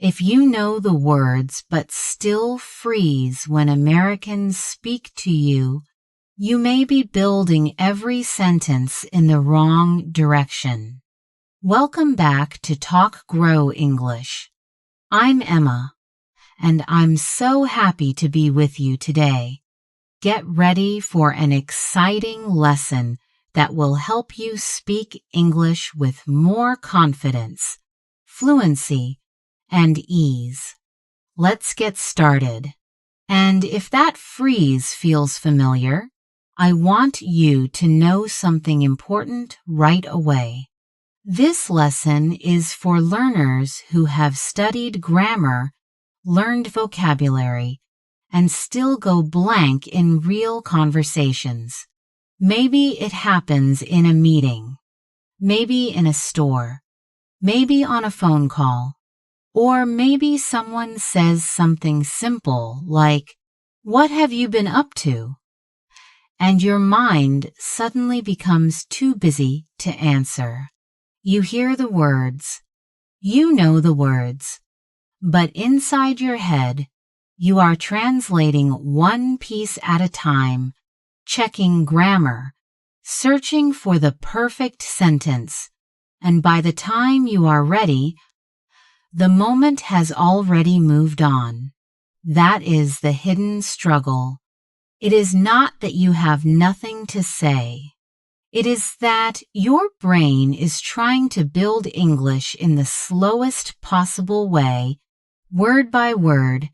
If you know the words but still freeze when Americans speak to you, you may be building every sentence in the wrong direction. Welcome back to Talk Grow English. I'm Emma, and I'm so happy to be with you today. Get ready for an exciting lesson that will help you speak English with more confidence, fluency, and ease. Let's get started. And if that freeze feels familiar, I want you to know something important right away. This lesson is for learners who have studied grammar, learned vocabulary, and still go blank in real conversations. Maybe it happens in a meeting, maybe in a store, maybe on a phone call, or maybe someone says something simple like, "What have you been up to?" And your mind suddenly becomes too busy to answer. You hear the words, you know the words, but inside your head, you are translating one piece at a time, checking grammar, searching for the perfect sentence, and by the time you are ready, the moment has already moved on. That is the hidden struggle. It is not that you have nothing to say. It is that your brain is trying to build English in the slowest possible way, word by word,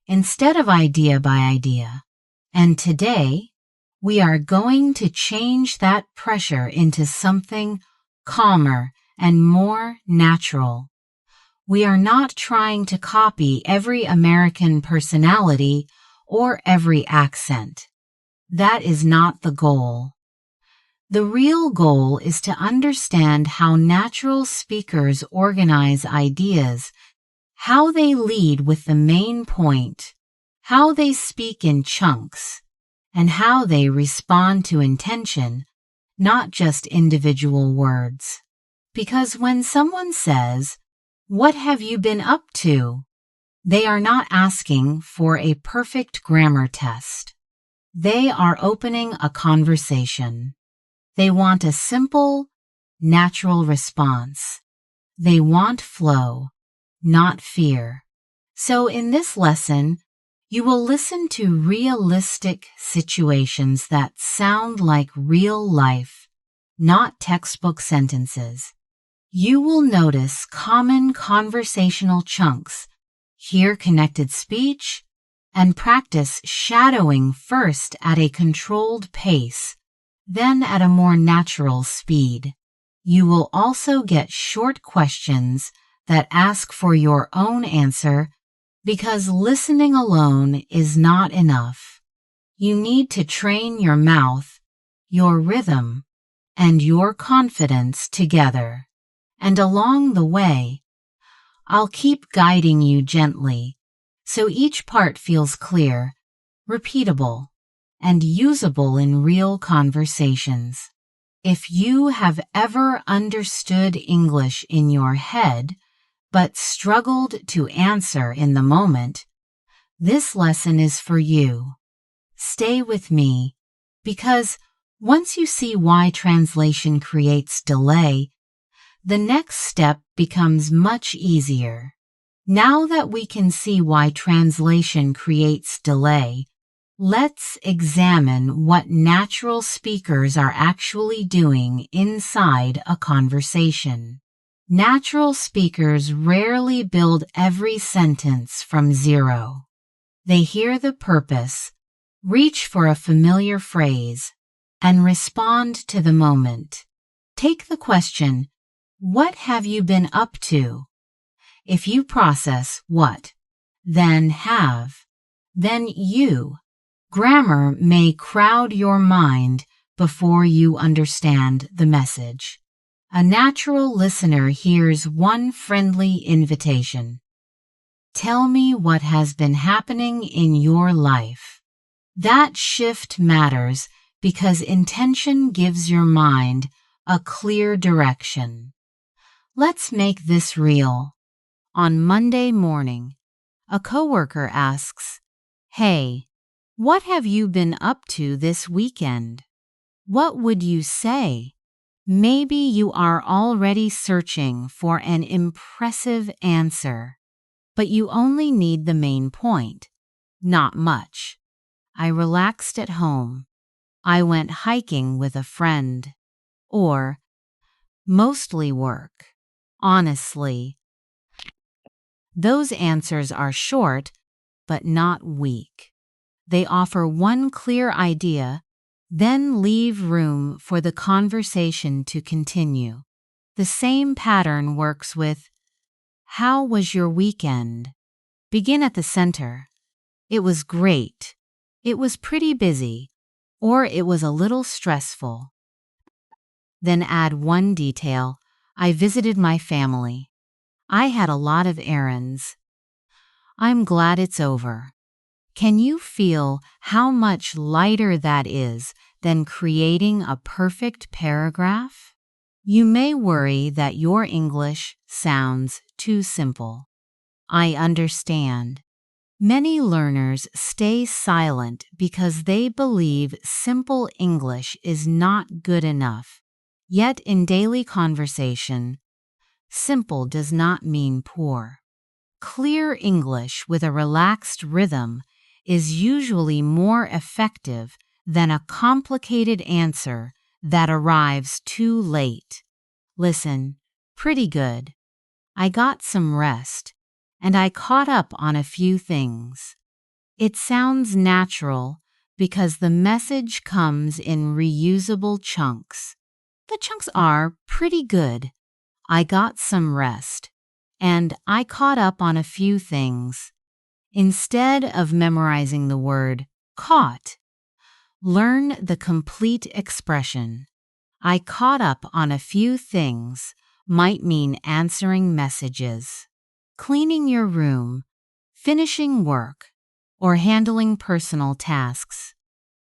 instead of idea by idea. And today, we are going to change that pressure into something calmer and more natural. We are not trying to copy every American personality or every accent. That is not the goal. The real goal is to understand how natural speakers organize ideas, how they lead with the main point, how they speak in chunks, and how they respond to intention, not just individual words. Because when someone says, "What have you been up to?" they are not asking for a perfect grammar test. They are opening a conversation. They want a simple, natural response. They want flow, not fear. So in this lesson, you will listen to realistic situations that sound like real life, not textbook sentences. You will notice common conversational chunks, hear connected speech, and practice shadowing first at a controlled pace, then at a more natural speed. You will also get short questions that ask for your own answer because listening alone is not enough. You need to train your mouth, your rhythm, and your confidence together. And along the way, I'll keep guiding you gently so each part feels clear, repeatable, and usable in real conversations. If you have ever understood English in your head but struggled to answer in the moment, this lesson is for you. Stay with me, because once you see why translation creates delay, the next step becomes much easier. Now that we can see why translation creates delay, let's examine what natural speakers are actually doing inside a conversation. Natural speakers rarely build every sentence from zero. They hear the purpose, reach for a familiar phrase, and respond to the moment. Take the question, "What have you been up to?" If you process what, then have, then you, grammar may crowd your mind before you understand the message. A natural listener hears one friendly invitation. Tell me what has been happening in your life. That shift matters because intention gives your mind a clear direction. Let's make this real. On Monday morning, a coworker asks, "Hey, what have you been up to this weekend?" What would you say? Maybe you are already searching for an impressive answer, but you only need the main point. Not much. I relaxed at home. I went hiking with a friend. Or, mostly work. Honestly, those answers are short, but not weak. They offer one clear idea, then leave room for the conversation to continue. The same pattern works with, "How was your weekend?" Begin at the center. "It was great." "It was pretty busy." Or "It was a little stressful." Then add one detail. "I visited my family." "I had a lot of errands." "I'm glad it's over." Can you feel how much lighter that is than creating a perfect paragraph? You may worry that your English sounds too simple. I understand. Many learners stay silent because they believe simple English is not good enough. Yet in daily conversation, simple does not mean poor. Clear English with a relaxed rhythm is usually more effective than a complicated answer that arrives too late. Listen, pretty good. I got some rest, and I caught up on a few things. It sounds natural because the message comes in reusable chunks. The chunks are pretty good. I got some rest, and I caught up on a few things. Instead of memorizing the word caught, learn the complete expression. I caught up on a few things might mean answering messages, cleaning your room, finishing work, or handling personal tasks.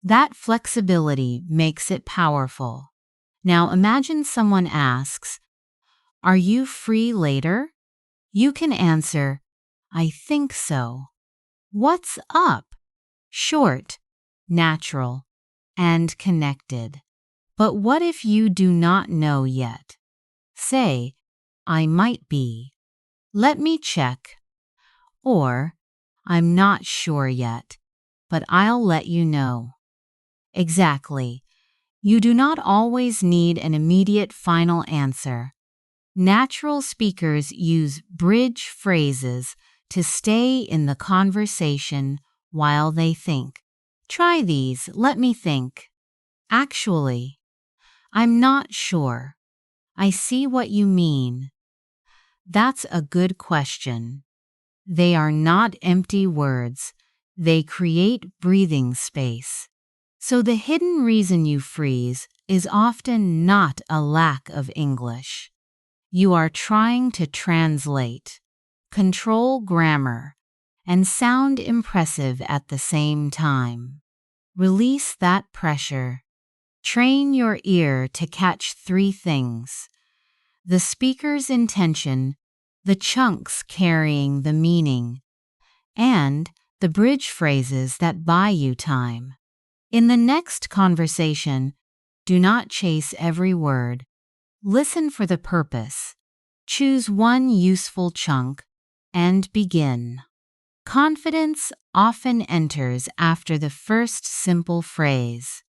That flexibility makes it powerful. Now imagine someone asks, "Are you free later?" You can answer, "I think so." What's up? Short, natural, and connected. But what if you do not know yet? Say, "I might be. Let me check." Or, "I'm not sure yet, but I'll let you know." Exactly. You do not always need an immediate final answer. Natural speakers use bridge phrases to stay in the conversation while they think. Try these. "Let me think." "Actually." "I'm not sure." "I see what you mean." That's a good question. They are not empty words. They create breathing space. So the hidden reason you freeze is often not a lack of English. You are trying to translate, control grammar, and sound impressive at the same time. Release that pressure. Train your ear to catch three things: the speaker's intention, the chunks carrying the meaning, and the bridge phrases that buy you time. In the next conversation, do not chase every word. Listen for the purpose. Choose one useful chunk and begin. Confidence often enters after the first simple phrase,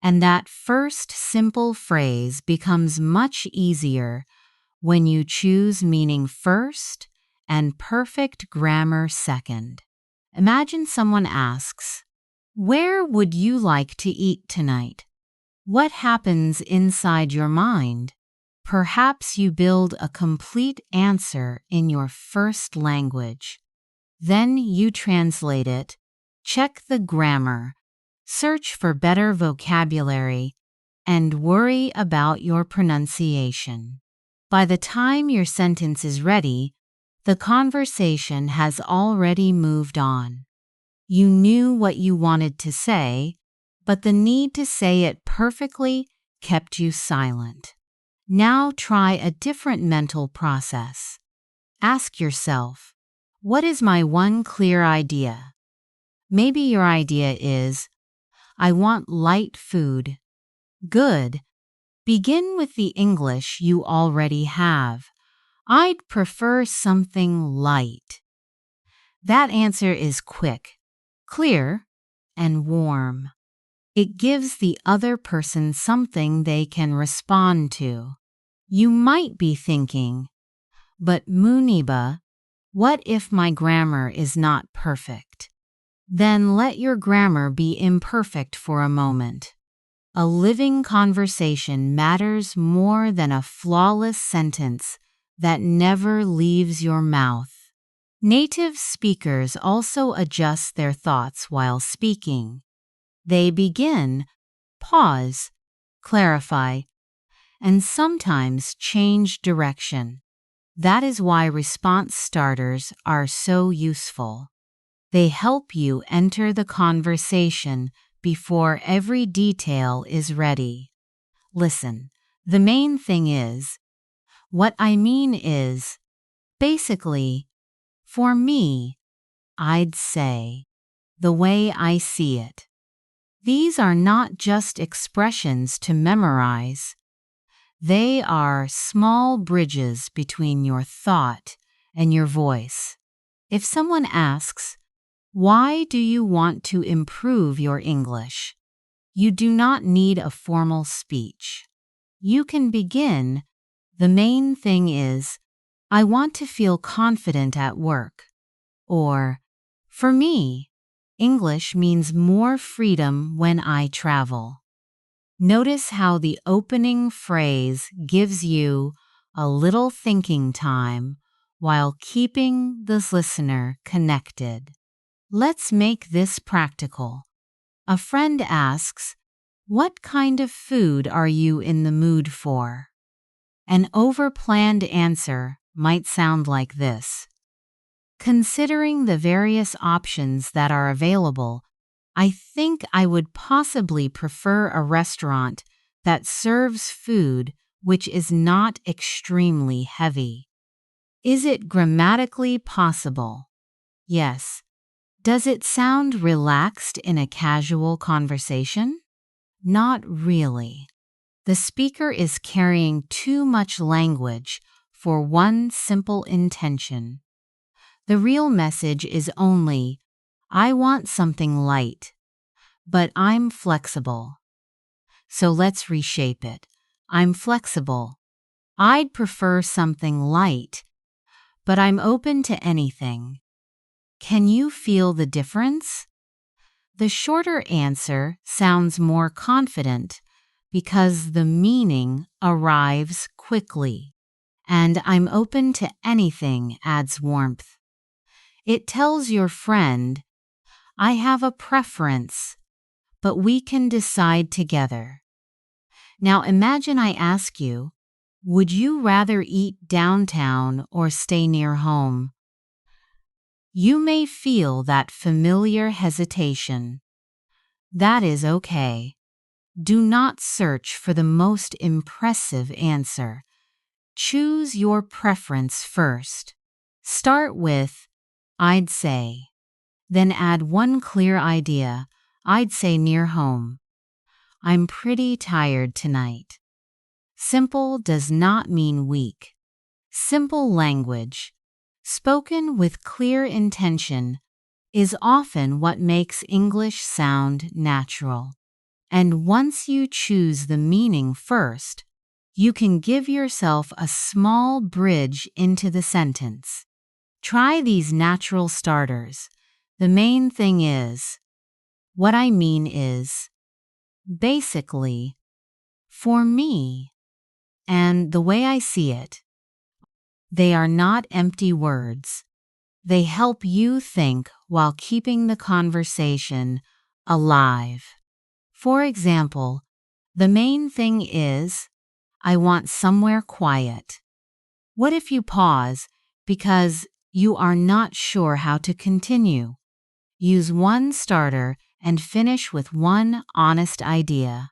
and that first simple phrase becomes much easier when you choose meaning first and perfect grammar second. Imagine someone asks, "Where would you like to eat tonight?" What happens inside your mind? Perhaps you build a complete answer in your first language. Then you translate it, check the grammar, search for better vocabulary, and worry about your pronunciation. By the time your sentence is ready, the conversation has already moved on. You knew what you wanted to say, but the need to say it perfectly kept you silent. Now try a different mental process. Ask yourself, what is my one clear idea? Maybe your idea is, I want light food. Good. Begin with the English you already have. I'd prefer something light. That answer is quick, clear, and warm. It gives the other person something they can respond to. You might be thinking, but Muniba, what if my grammar is not perfect? Then let your grammar be imperfect for a moment. A living conversation matters more than a flawless sentence that never leaves your mouth. Native speakers also adjust their thoughts while speaking. They begin, pause, clarify, and sometimes change direction. That is why response starters are so useful. They help you enter the conversation before every detail is ready. Listen, the main thing is, what I mean is, basically, for me, I'd say, the way I see it. These are not just expressions to memorize. They are small bridges between your thought and your voice. If someone asks, why do you want to improve your English? You do not need a formal speech. You can begin, the main thing is, I want to feel confident at work. Or, for me, English means more freedom when I travel. Notice how the opening phrase gives you a little thinking time while keeping the listener connected. Let's make this practical. A friend asks, what kind of food are you in the mood for? An overplanned answer might sound like this. Considering the various options that are available, I think I would possibly prefer a restaurant that serves food which is not extremely heavy. Is it grammatically possible? Yes. Does it sound relaxed in a casual conversation? Not really. The speaker is carrying too much language for one simple intention. The real message is only, I want something light, but I'm flexible. So let's reshape it. I'm flexible. I'd prefer something light, but I'm open to anything. Can you feel the difference? The shorter answer sounds more confident because the meaning arrives quickly, and I'm open to anything adds warmth. It tells your friend, I have a preference, but we can decide together. Now imagine I ask you, would you rather eat downtown or stay near home? You may feel that familiar hesitation. That is okay. Do not search for the most impressive answer. Choose your preference first. Start with, I'd say. Then add one clear idea. I'd say near home. I'm pretty tired tonight. Simple does not mean weak. Simple language, spoken with clear intention, is often what makes English sound natural. And once you choose the meaning first, you can give yourself a small bridge into the sentence. Try these natural starters. The main thing is, what I mean is, basically, for me, and the way I see it. They are not empty words. They help you think while keeping the conversation alive. For example, the main thing is, I want somewhere quiet. What if you pause because you are not sure how to continue? Use one starter and finish with one honest idea.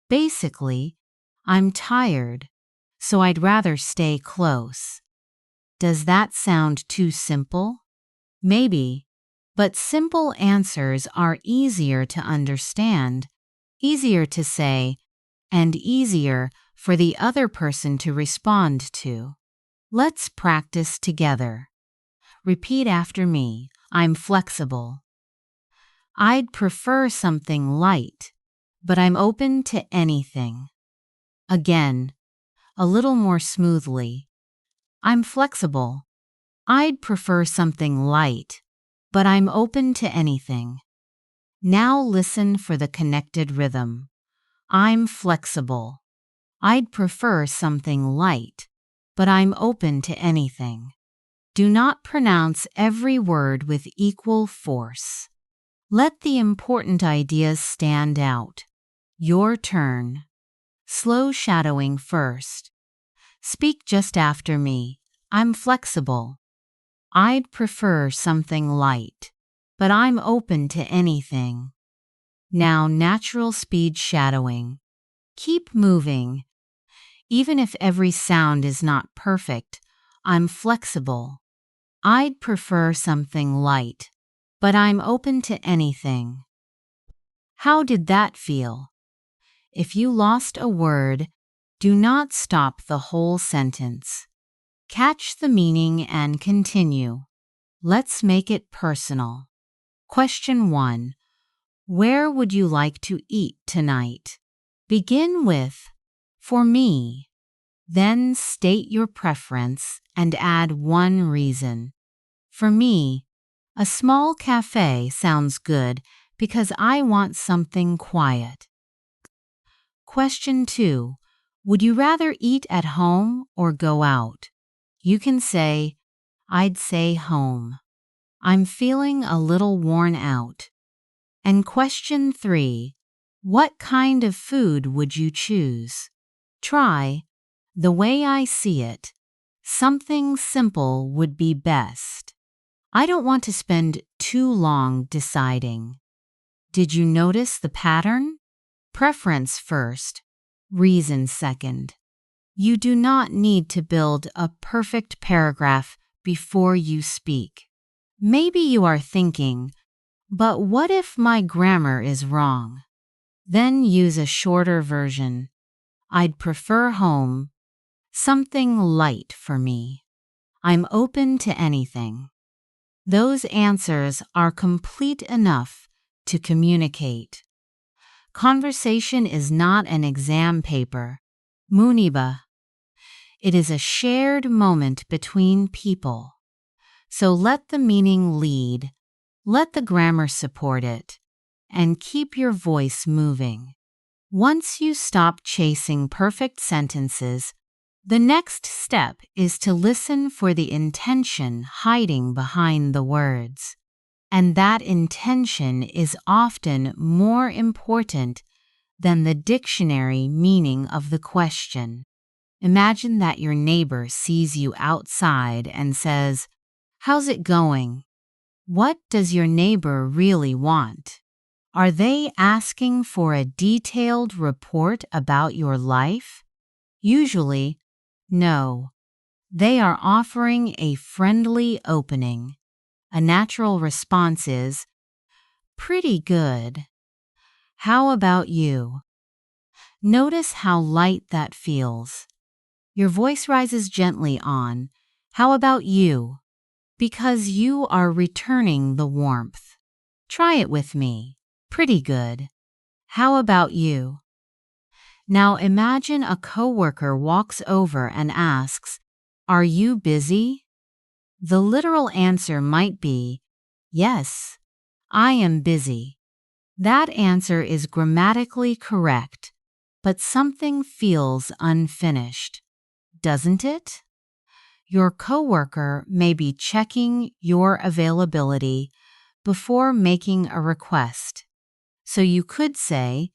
Basically, I'm tired, so I'd rather stay close. Does that sound too simple? Maybe, but simple answers are easier to understand, easier to say, and easier for the other person to respond to. Let's practice together. Repeat after me. I'm flexible. I'd prefer something light, but I'm open to anything. Again, a little more smoothly. I'm flexible. I'd prefer something light, but I'm open to anything. Now listen for the connected rhythm. I'm flexible. I'd prefer something light, but I'm open to anything. Do not pronounce every word with equal force. Let the important ideas stand out. Your turn. Slow shadowing first. Speak just after me. I'm flexible. I'd prefer something light, but I'm open to anything. Now natural speed shadowing. Keep moving. Even if every sound is not perfect, I'm flexible. I'd prefer something light, but I'm open to anything. How did that feel? If you lost a word, do not stop the whole sentence. Catch the meaning and continue. Let's make it personal. Question 1. Where would you like to eat tonight? Begin with, for me. Then state your preference and add one reason. For me, a small cafe sounds good because I want something quiet. Question 2. Would you rather eat at home or go out? You can say, I'd say home. I'm feeling a little worn out. And question 3. What kind of food would you choose? Try, the way I see it, something simple would be best. I don't want to spend too long deciding. Did you notice the pattern? Preference first, reason second. You do not need to build a perfect paragraph before you speak. Maybe you are thinking, but what if my grammar is wrong? Then use a shorter version. I'd prefer home, something light for me. I'm open to anything. Those answers are complete enough to communicate. Conversation is not an exam paper, Muniba. It is a shared moment between people. So let the meaning lead, let the grammar support it, and keep your voice moving. Once you stop chasing perfect sentences, the next step is to listen for the intention hiding behind the words. And that intention is often more important than the dictionary meaning of the question. Imagine that your neighbor sees you outside and says, "How's it going?" What does your neighbor really want? Are they asking for a detailed report about your life? Usually, no. They are offering a friendly opening. A natural response is, "Pretty good. How about you?" Notice how light that feels. Your voice rises gently on, "How about you?" because you are returning the warmth. Try it with me. Pretty good. How about you? Now imagine a coworker walks over and asks, "Are you busy?" The literal answer might be, "Yes, I am busy." That answer is grammatically correct, but something feels unfinished, doesn't it? Your coworker may be checking your availability before making a request. So you could say,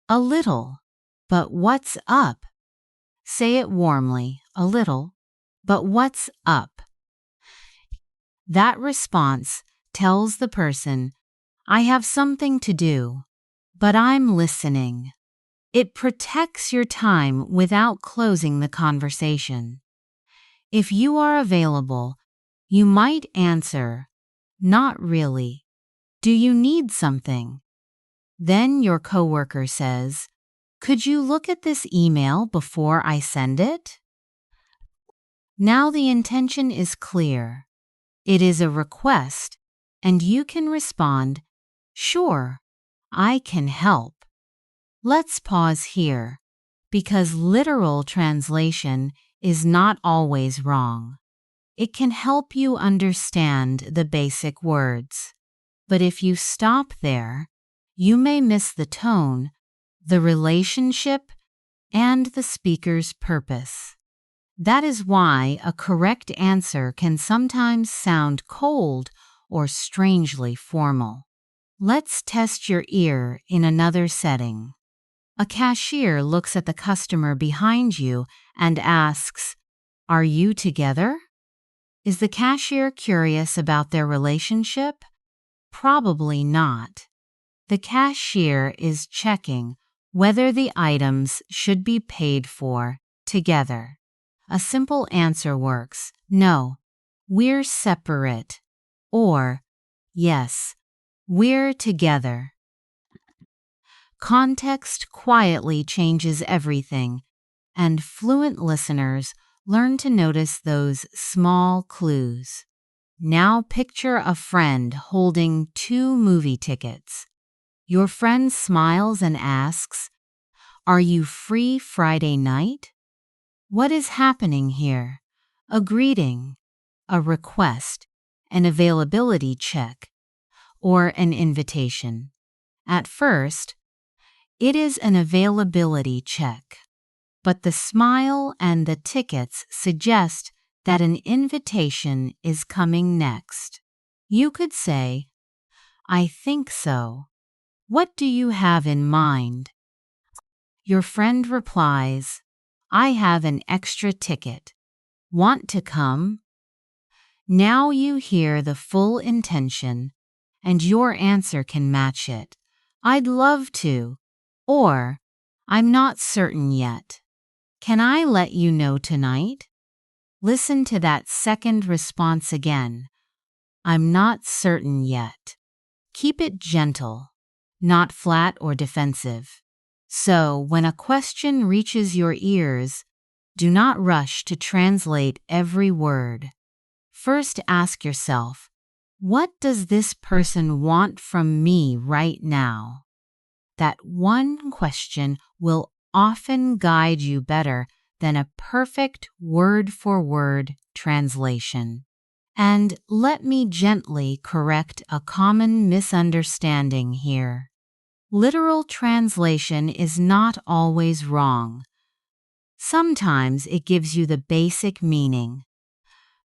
"A little, but what's up?" Say it warmly, "A little, but what's up?" That response tells the person, "I have something to do, but I'm listening." It protects your time without closing the conversation. If you are available, you might answer, "Not really. Do you need something?" Then your coworker says, "Could you look at this email before I send it?" Now the intention is clear. It is a request, and you can respond, "Sure, I can help." Let's pause here, because literal translation is not always wrong. It can help you understand the basic words. But if you stop there, you may miss the tone, the relationship, and the speaker's purpose. That is why a correct answer can sometimes sound cold or strangely formal. Let's test your ear in another setting. A cashier looks at the customer behind you and asks, "Are you together?" Is the cashier curious about their relationship? Probably not. The cashier is checking whether the items should be paid for together. A simple answer works. "No, we're separate." Or, "Yes, we're together." Context quietly changes everything, and fluent listeners learn to notice those small clues. Now picture a friend holding 2 movie tickets. Your friend smiles and asks, "Are you free Friday night?" What is happening here? A greeting, a request, an availability check, or an invitation? At first, it is an availability check, but the smile and the tickets suggest that an invitation is coming next. You could say, "I think so. What do you have in mind?" Your friend replies, "I have an extra ticket. Want to come?" Now you hear the full intention, and your answer can match it. "I'd love to," or "I'm not certain yet. Can I let you know tonight?" Listen to that second response again. "I'm not certain yet." Keep it gentle, not flat or defensive. So, when a question reaches your ears, do not rush to translate every word. First ask yourself, what does this person want from me right now? That one question will often guide you better than a perfect word-for-word translation. And let me gently correct a common misunderstanding here. Literal translation is not always wrong. Sometimes it gives you the basic meaning,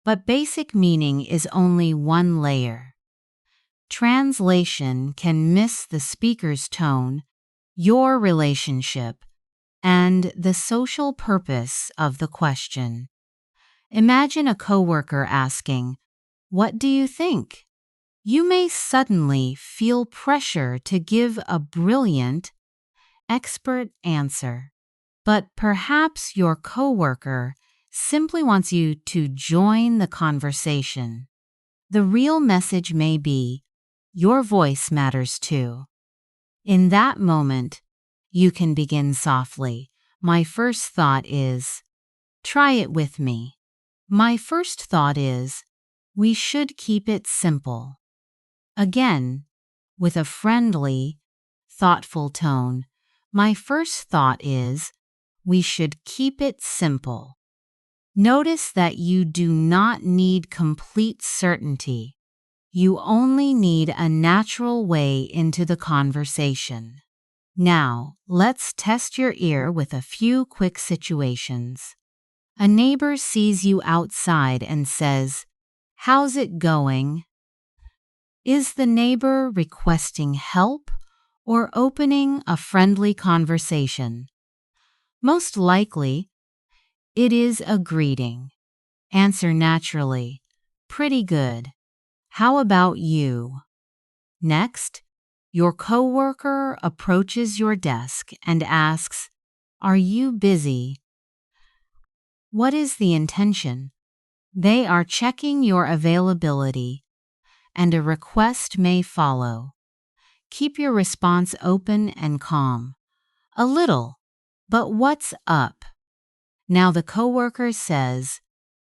but basic meaning is only one layer. Translation can miss the speaker's tone, your relationship, and the social purpose of the question. Imagine a coworker asking, "What do you think?" You may suddenly feel pressure to give a brilliant, expert answer, but perhaps your coworker simply wants you to join the conversation. The real message may be, your voice matters too. In that moment, you can begin softly. "My first thought is," try it with me. "My first thought is, we should keep it simple." Again, with a friendly, thoughtful tone, "My first thought is, we should keep it simple." Notice that you do not need complete certainty. You only need a natural way into the conversation. Now, let's test your ear with a few quick situations. A neighbor sees you outside and says, "How's it going?" Is the neighbor requesting help or opening a friendly conversation? Most likely, it is a greeting. Answer naturally, "Pretty good. How about you?" Next, your coworker approaches your desk and asks, "Are you busy?" What is the intention? They are checking your availability, and a request may follow. Keep your response open and calm. A little, but what's up? Now the coworker says,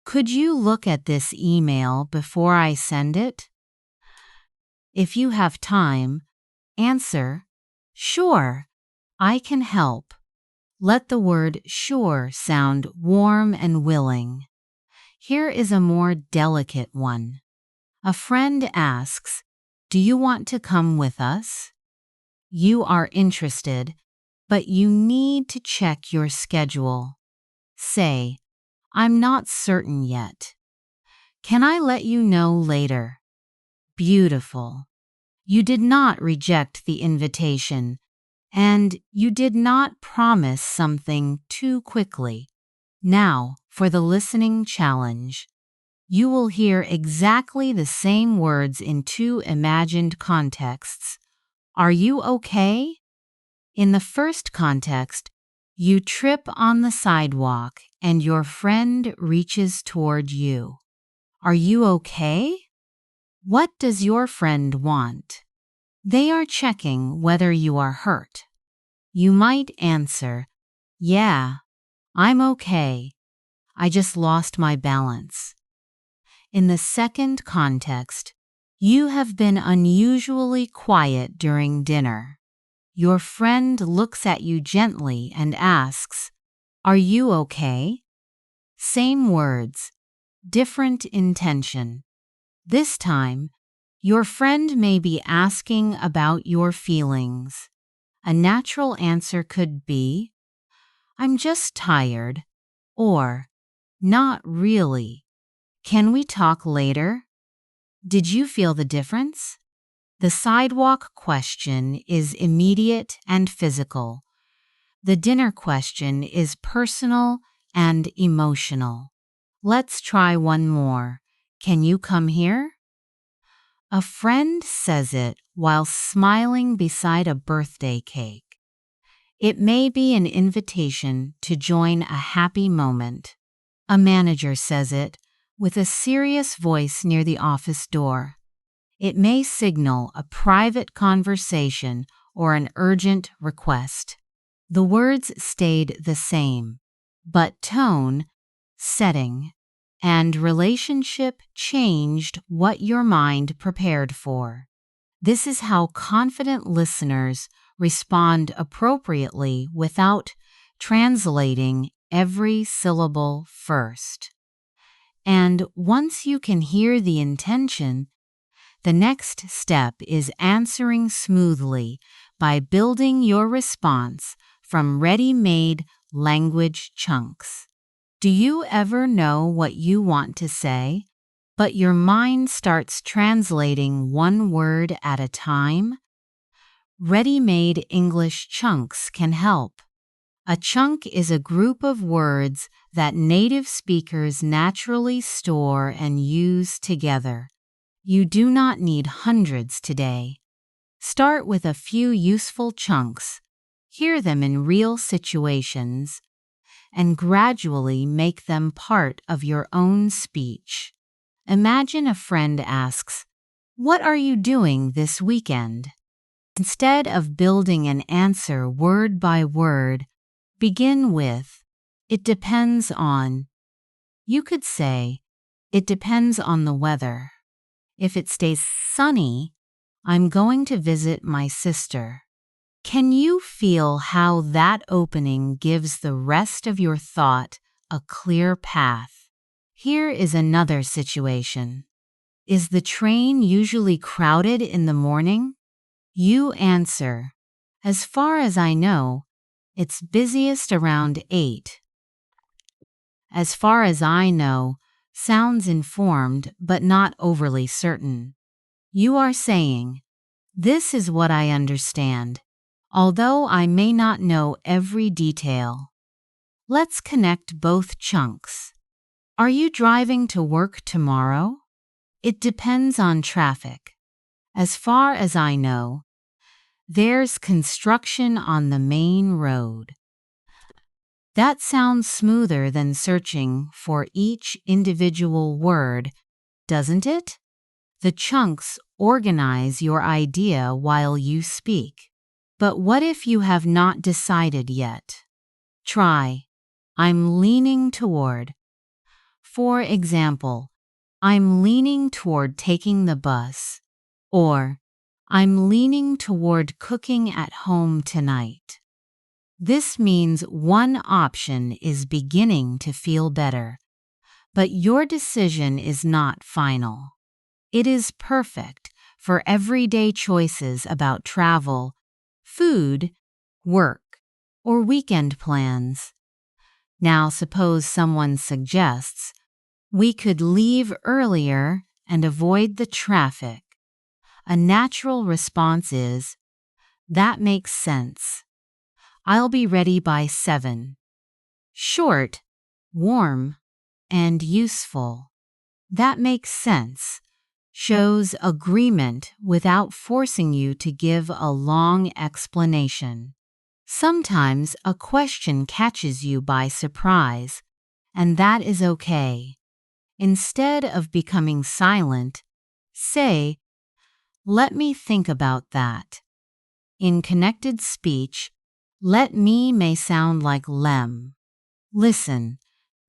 "Could you look at this email before I send it?" If you have time, answer, "Sure, I can help." Let the word sure sound warm and willing. Here is a more delicate one. A friend asks, "Do you want to come with us?" You are interested, but you need to check your schedule. Say, "I'm not certain yet. Can I let you know later?" Beautiful. You did not reject the invitation, and you did not promise something too quickly. Now, for the listening challenge. You will hear exactly the same words in two imagined contexts. Are you okay? In the first context, you trip on the sidewalk and your friend reaches toward you. Are you okay? What does your friend want? They are checking whether you are hurt. You might answer, "Yeah, I'm okay. I just lost my balance." In the second context, you have been unusually quiet during dinner. Your friend looks at you gently and asks, "Are you okay?" Same words, different intention. This time, your friend may be asking about your feelings. A natural answer could be, "I'm just tired," or "Not really. Can we talk later?" Did you feel the difference? The sidewalk question is immediate and physical. The dinner question is personal and emotional. Let's try one more. Can you come here? A friend says it while smiling beside a birthday cake. It may be an invitation to join a happy moment. A manager says it with a serious voice near the office door. It may signal a private conversation or an urgent request. The words stayed the same, but tone, setting, and relationship changed what your mind prepared for. This is how confident listeners respond appropriately without translating every syllable first. And once you can hear the intention, the next step is answering smoothly by building your response from ready-made language chunks. Do you ever know what you want to say, but your mind starts translating one word at a time? Ready-made English chunks can help. A chunk is a group of words that native speakers naturally store and use together. You do not need hundreds today. Start with a few useful chunks, hear them in real situations, and gradually make them part of your own speech. Imagine a friend asks, "What are you doing this weekend?" Instead of building an answer word by word, begin with, "It depends on." You could say, "It depends on the weather. If it stays sunny, I'm going to visit my sister." Can you feel how that opening gives the rest of your thought a clear path? Here is another situation. Is the train usually crowded in the morning? You answer, "As far as I know, it's busiest around 8. "As far as I know" sounds informed but not overly certain. You are saying, "This is what I understand, although I may not know every detail." Let's connect both chunks. Are you driving to work tomorrow? It depends on traffic. As far as I know, there's construction on the main road. That sounds smoother than searching for each individual word, doesn't it? The chunks organize your idea while you speak. But what if you have not decided yet? Try, I'm leaning toward. For example, I'm leaning toward taking the bus, or I'm leaning toward cooking at home tonight. This means one option is beginning to feel better, but your decision is not final. It is perfect for everyday choices about travel, food, work, or weekend plans. Now suppose someone suggests we could leave earlier and avoid the traffic. A natural response is, that makes sense. I'll be ready by 7. Short, warm, and useful. That makes sense. Shows agreement without forcing you to give a long explanation. Sometimes a question catches you by surprise, and that is okay. Instead of becoming silent, say, let me think about that. In connected speech, let me may sound like lem. Listen,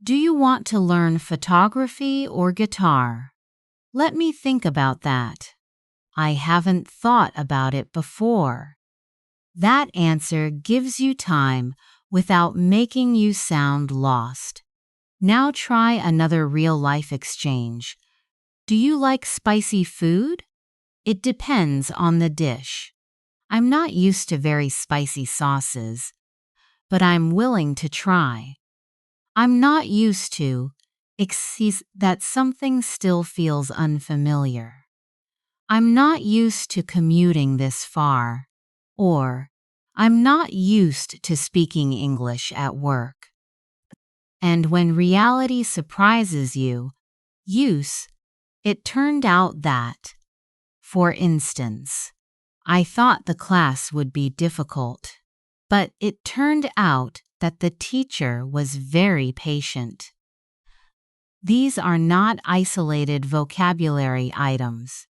do you want to learn photography or guitar? Let me think about that. I haven't thought about it before. That answer gives you time without making you sound lost. Now try another real-life exchange. Do you like spicy food? It depends on the dish. I'm not used to very spicy sauces, but I'm willing to try. I'm not used to that something still feels unfamiliar. I'm not used to commuting this far, or I'm not used to speaking English at work. And when reality surprises you, it turned out that, for instance, I thought the class would be difficult, but it turned out that the teacher was very patient. These are not isolated vocabulary items.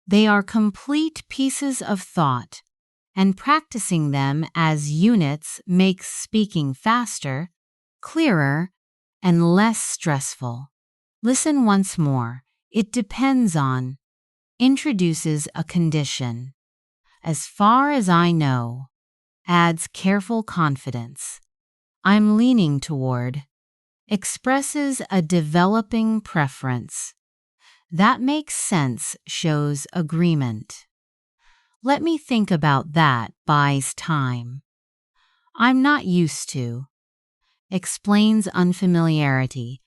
They are complete pieces of thought, and practicing them as units makes speaking faster, clearer, and less stressful. Listen once more. It depends on, introduces a condition. As far as I know, adds careful confidence. I'm leaning toward, expresses a developing preference. That makes sense shows agreement. Let me think about that buys time. I'm not used to, explains unfamiliarity,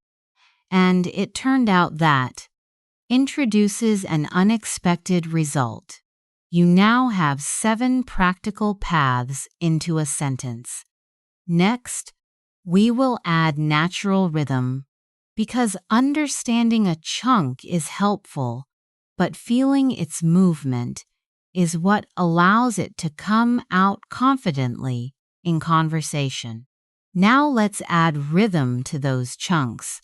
and it turned out that, introduces an unexpected result. You now have 7 practical paths into a sentence. Next, we will add natural rhythm, because understanding a chunk is helpful, but feeling its movement is what allows it to come out confidently in conversation. Now let's add rhythm to those chunks,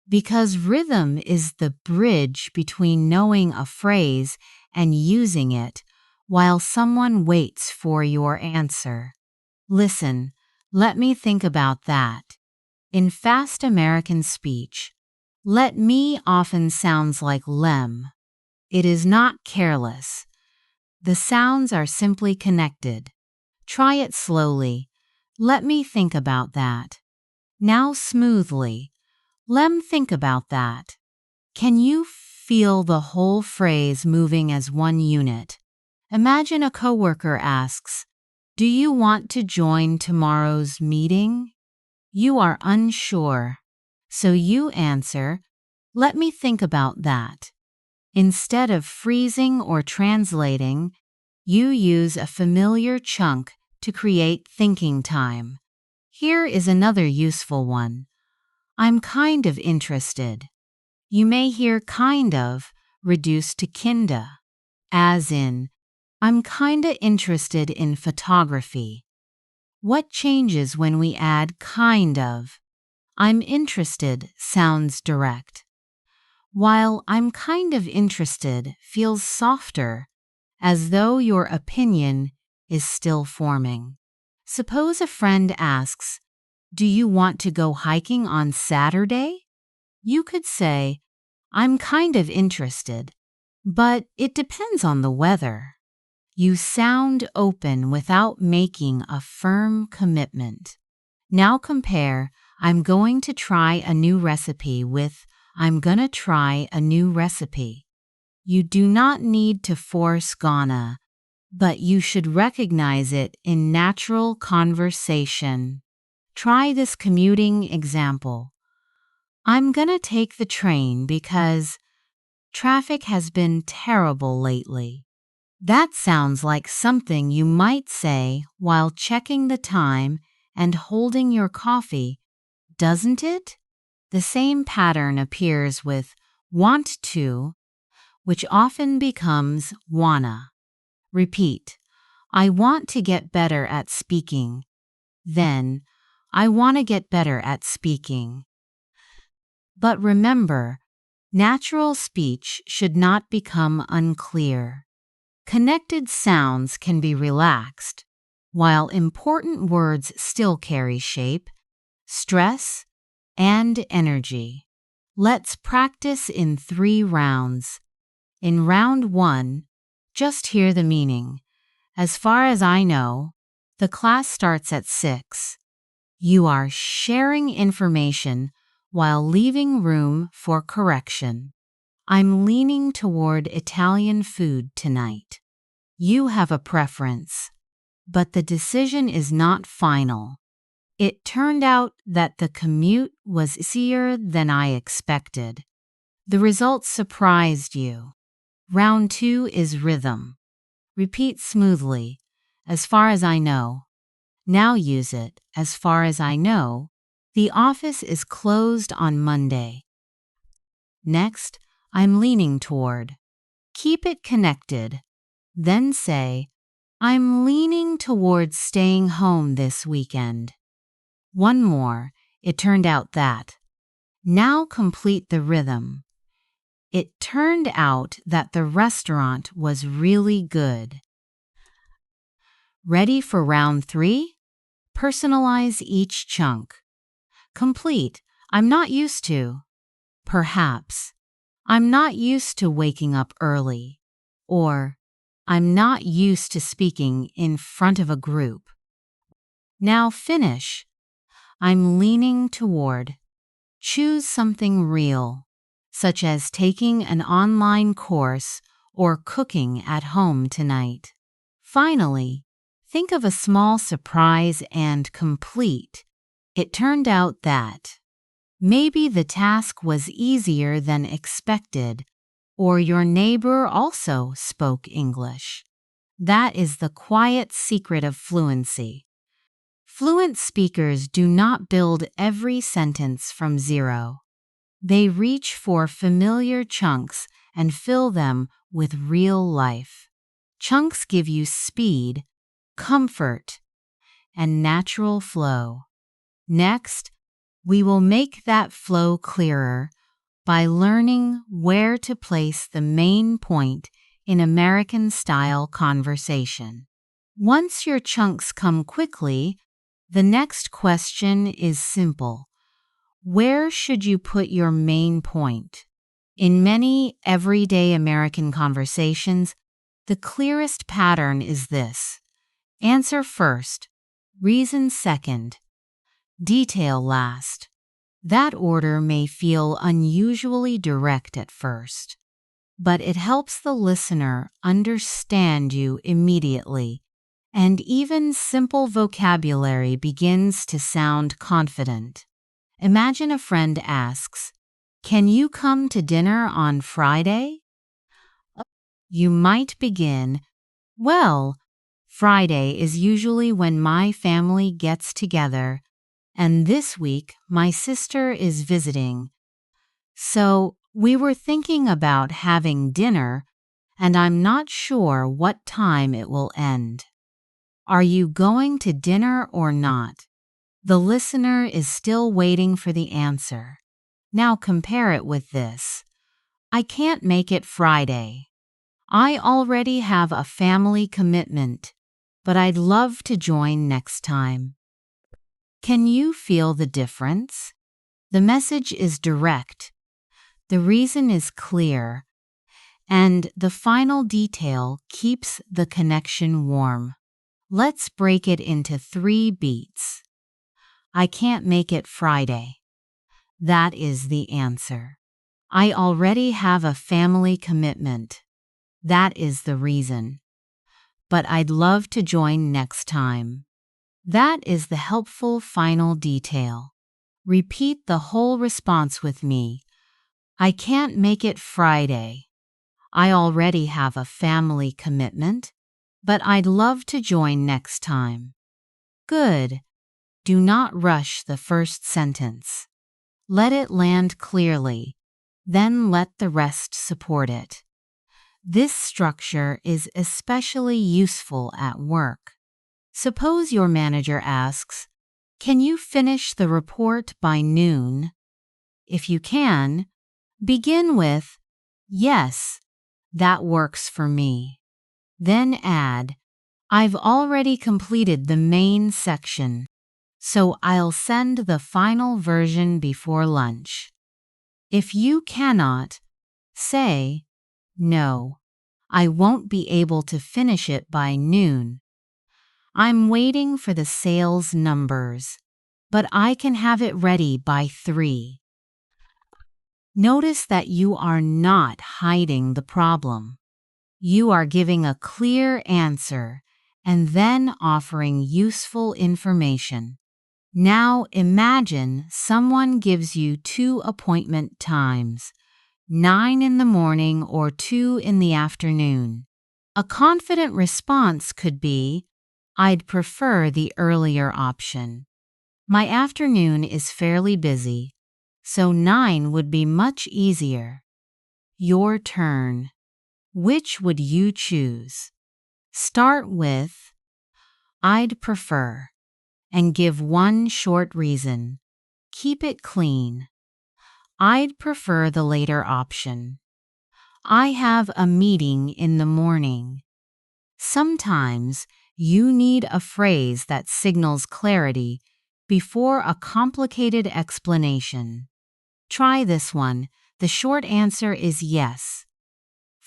because rhythm is the bridge between knowing a phrase and using it while someone waits for your answer. Listen, let me think about that. In fast American speech, let me often sounds like lem. It is not careless. The sounds are simply connected. Try it slowly. Let me think about that. Now smoothly. Lem think about that. Can you feel the whole phrase moving as one unit? Imagine a coworker asks, do you want to join tomorrow's meeting? You are unsure. So you answer, let me think about that. Instead of freezing or translating, you use a familiar chunk to create thinking time. Here is another useful one. I'm kind of interested. You may hear kind of reduced to kinda, as in, I'm kinda interested in photography. What changes when we add kind of? I'm interested sounds direct, while I'm kind of interested feels softer, as though your opinion is still forming. Suppose a friend asks, "Do you want to go hiking on Saturday?" You could say, "I'm kind of interested, but it depends on the weather." You sound open without making a firm commitment. Now compare "I'm going to try a new recipe" with "I'm gonna try a new recipe." You do not need to force gonna, but you should recognize it in natural conversation. Try this commuting example. "I'm gonna take the train because traffic has been terrible lately." That sounds like something you might say while checking the time and holding your coffee, doesn't it? The same pattern appears with want to, which often becomes wanna. Repeat, "I want to get better at speaking." Then, "I want to get better at speaking." But remember, natural speech should not become unclear. Connected sounds can be relaxed, while important words still carry shape, stress, and energy. Let's practice in 3 rounds. In round 1, just hear the meaning. "As far as I know, the class starts at 6. You are sharing information while leaving room for correction. "I'm leaning toward Italian food tonight." You have a preference, but the decision is not final. "It turned out that the commute was easier than I expected." The results surprised you. Round 2 is rhythm. Repeat smoothly, "As far as I know." Now use it, "As far as I know, the office is closed on Monday." Next, "I'm leaning toward." Keep it connected. Then say, "I'm leaning toward staying home this weekend." One more, "It turned out that." Now complete the rhythm. "It turned out that the restaurant was really good." Ready for round 3? Personalize each chunk. Complete, "I'm not used to." Perhaps, "I'm not used to waking up early." Or, "I'm not used to speaking in front of a group." Now finish. "I'm leaning toward." Choose something real, such as taking an online course or cooking at home tonight. Finally, think of a small surprise and complete. "It turned out that." Maybe the task was easier than expected, or your neighbor also spoke English. That is the quiet secret of fluency. Fluent speakers do not build every sentence from zero. They reach for familiar chunks and fill them with real life. Chunks give you speed, comfort, and natural flow. Next, we will make that flow clearer by learning where to place the main point in American-style conversation. Once your chunks come quickly, the next question is simple. Where should you put your main point? In many everyday American conversations, the clearest pattern is this: answer first, reason second, detail last. That order may feel unusually direct at first, but it helps the listener understand you immediately, and even simple vocabulary begins to sound confident. Imagine a friend asks, "Can you come to dinner on Friday?" You might begin, "Well, Friday is usually when my family gets together, and this week my sister is visiting. So we were thinking about having dinner, and I'm not sure what time it will end." Are you going to dinner or not? The listener is still waiting for the answer. Now compare it with this. I can't make it Friday. I already have a family commitment, but I'd love to join next time. Can you feel the difference? The message is direct, the reason is clear, and the final detail keeps the connection warm. Let's break it into 3 beats. I can't make it Friday. That is the answer. I already have a family commitment. That is the reason. But I'd love to join next time. That is the helpful final detail. Repeat the whole response with me. I can't make it Friday. I already have a family commitment, but I'd love to join next time. Good. Do not rush the first sentence. Let it land clearly, then let the rest support it. This structure is especially useful at work. Suppose your manager asks, "Can you finish the report by noon?" If you can, begin with, "Yes, that works for me." Then add, "I've already completed the main section, so I'll send the final version before lunch." If you cannot, say, "No, I won't be able to finish it by noon. I'm waiting for the sales numbers, but I can have it ready by 3. Notice that you are not hiding the problem. You are giving a clear answer and then offering useful information. Now imagine someone gives you 2 appointment times, 9 in the morning or 2 in the afternoon. A confident response could be, "I'd prefer the earlier option. My afternoon is fairly busy, so 9 would be much easier." Your turn. Which would you choose? Start with, "I'd prefer," and give one short reason. Keep it clean. I'd prefer the later option. I have a meeting in the morning. Sometimes you need a phrase that signals clarity before a complicated explanation. Try this one. The short answer is yes.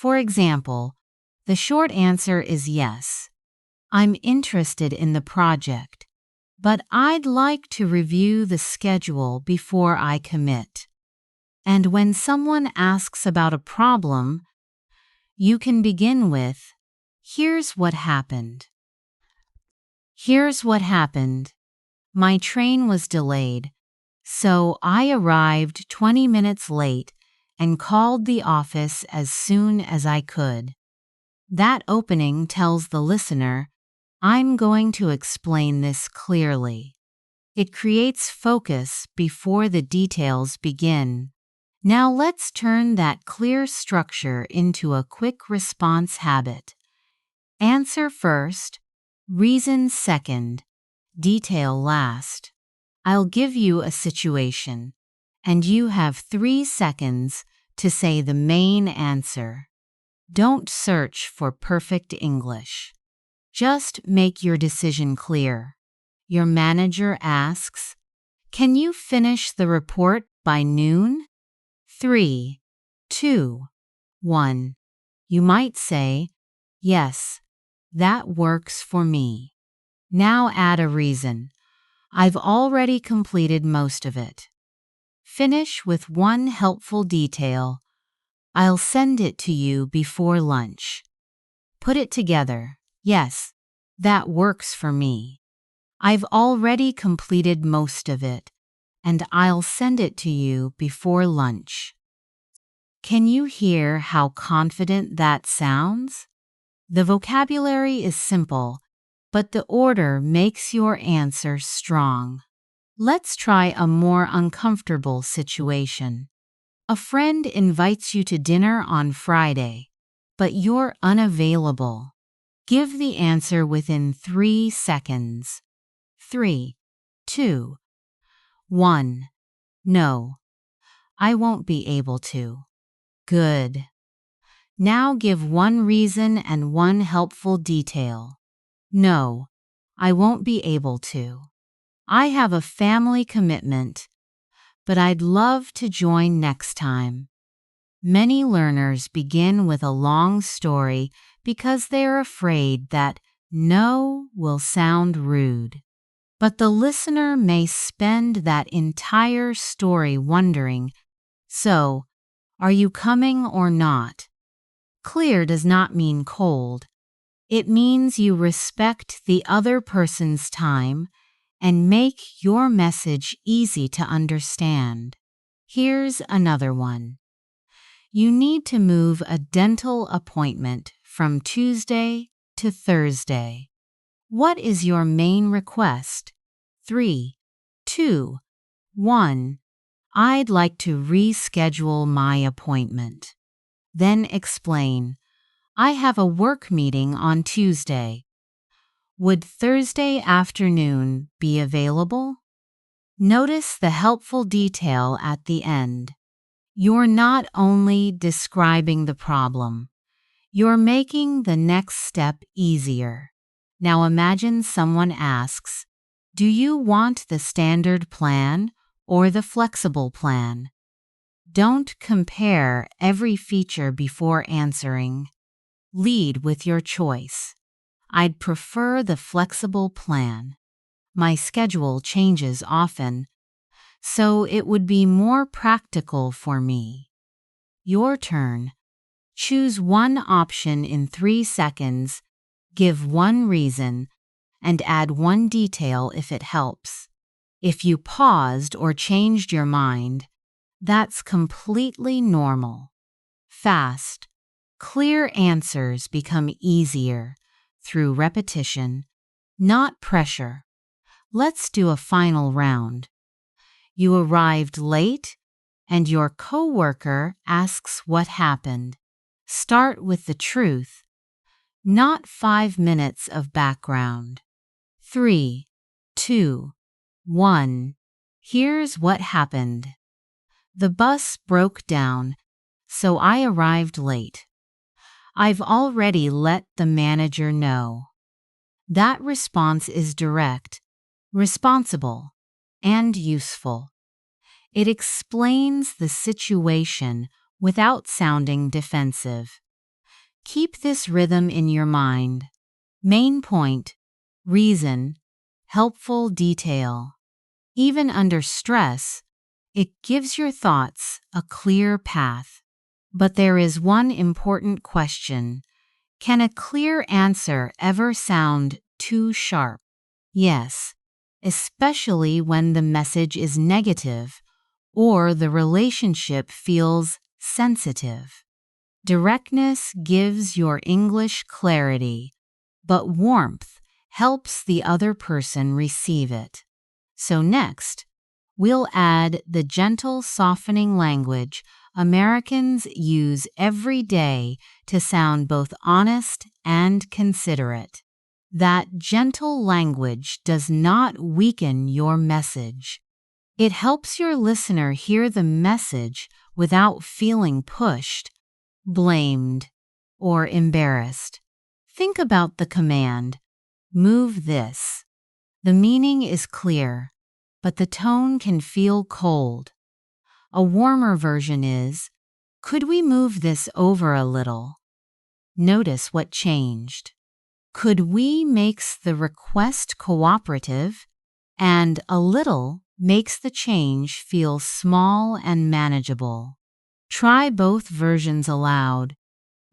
For example, the short answer is yes. I'm interested in the project, but I'd like to review the schedule before I commit. And when someone asks about a problem, you can begin with, "Here's what happened." Here's what happened. My train was delayed, so I arrived 20 minutes late and called the office as soon as I could. That opening tells the listener, "I'm going to explain this clearly." It creates focus before the details begin. Now let's turn that clear structure into a quick response habit. Answer first, reason second, detail last. I'll give you a situation, and you have 3 seconds to say the main answer. Don't search for perfect English. Just make your decision clear. Your manager asks, "Can you finish the report by noon?" 3, 2, 1. You might say, "Yes, that works for me." Now add a reason. "I've already completed most of it." Finish with one helpful detail. "I'll send it to you before lunch." Put it together. "Yes, that works for me. I've already completed most of it, and I'll send it to you before lunch." Can you hear how confident that sounds? The vocabulary is simple, but the order makes your answer strong. Let's try a more uncomfortable situation. A friend invites you to dinner on Friday, but you're unavailable. Give the answer within 3 seconds. 3, 2, 1. No, I won't be able to. Good. Now give one reason and one helpful detail. No, I won't be able to. I have a family commitment, but I'd love to join next time. Many learners begin with a long story because they're afraid that no will sound rude. But the listener may spend that entire story wondering, so, are you coming or not? Clear does not mean cold. It means you respect the other person's time and make your message easy to understand. Here's another one. You need to move a dental appointment from Tuesday to Thursday. What is your main request? 3, 2, 1. I'd like to reschedule my appointment. Then explain, I have a work meeting on Tuesday. Would Thursday afternoon be available? Notice the helpful detail at the end. You're not only describing the problem, you're making the next step easier. Now imagine someone asks, do you want the standard plan or the flexible plan? Don't compare every feature before answering. Lead with your choice. I'd prefer the flexible plan. My schedule changes often, so it would be more practical for me. Your turn. Choose one option in 3 seconds, give one reason, and add one detail if it helps. If you paused or changed your mind, that's completely normal. Fast, clear answers become easier through repetition, not pressure. Let's do a final round. You arrived late, and your coworker asks what happened. Start with the truth, not 5 minutes of background. 3, 2, 1. Here's what happened. The bus broke down, so I arrived late. I've already let the manager know. That response is direct, responsible, and useful. It explains the situation without sounding defensive. Keep this rhythm in your mind. Main point, reason, helpful detail. Even under stress, it gives your thoughts a clear path. But there is one important question. Can a clear answer ever sound too sharp? Yes, especially when the message is negative or the relationship feels sensitive. Directness gives your English clarity, but warmth helps the other person receive it. So next, we'll add the gentle, softening language Americans use every day to sound both honest and considerate. That gentle language does not weaken your message. It helps your listener hear the message without feeling pushed, blamed, or embarrassed. Think about the command, move this. The meaning is clear, but the tone can feel cold. A warmer version is, could we move this over a little? Notice what changed. Could we makes the request cooperative, and a little makes the change feel small and manageable. Try both versions aloud.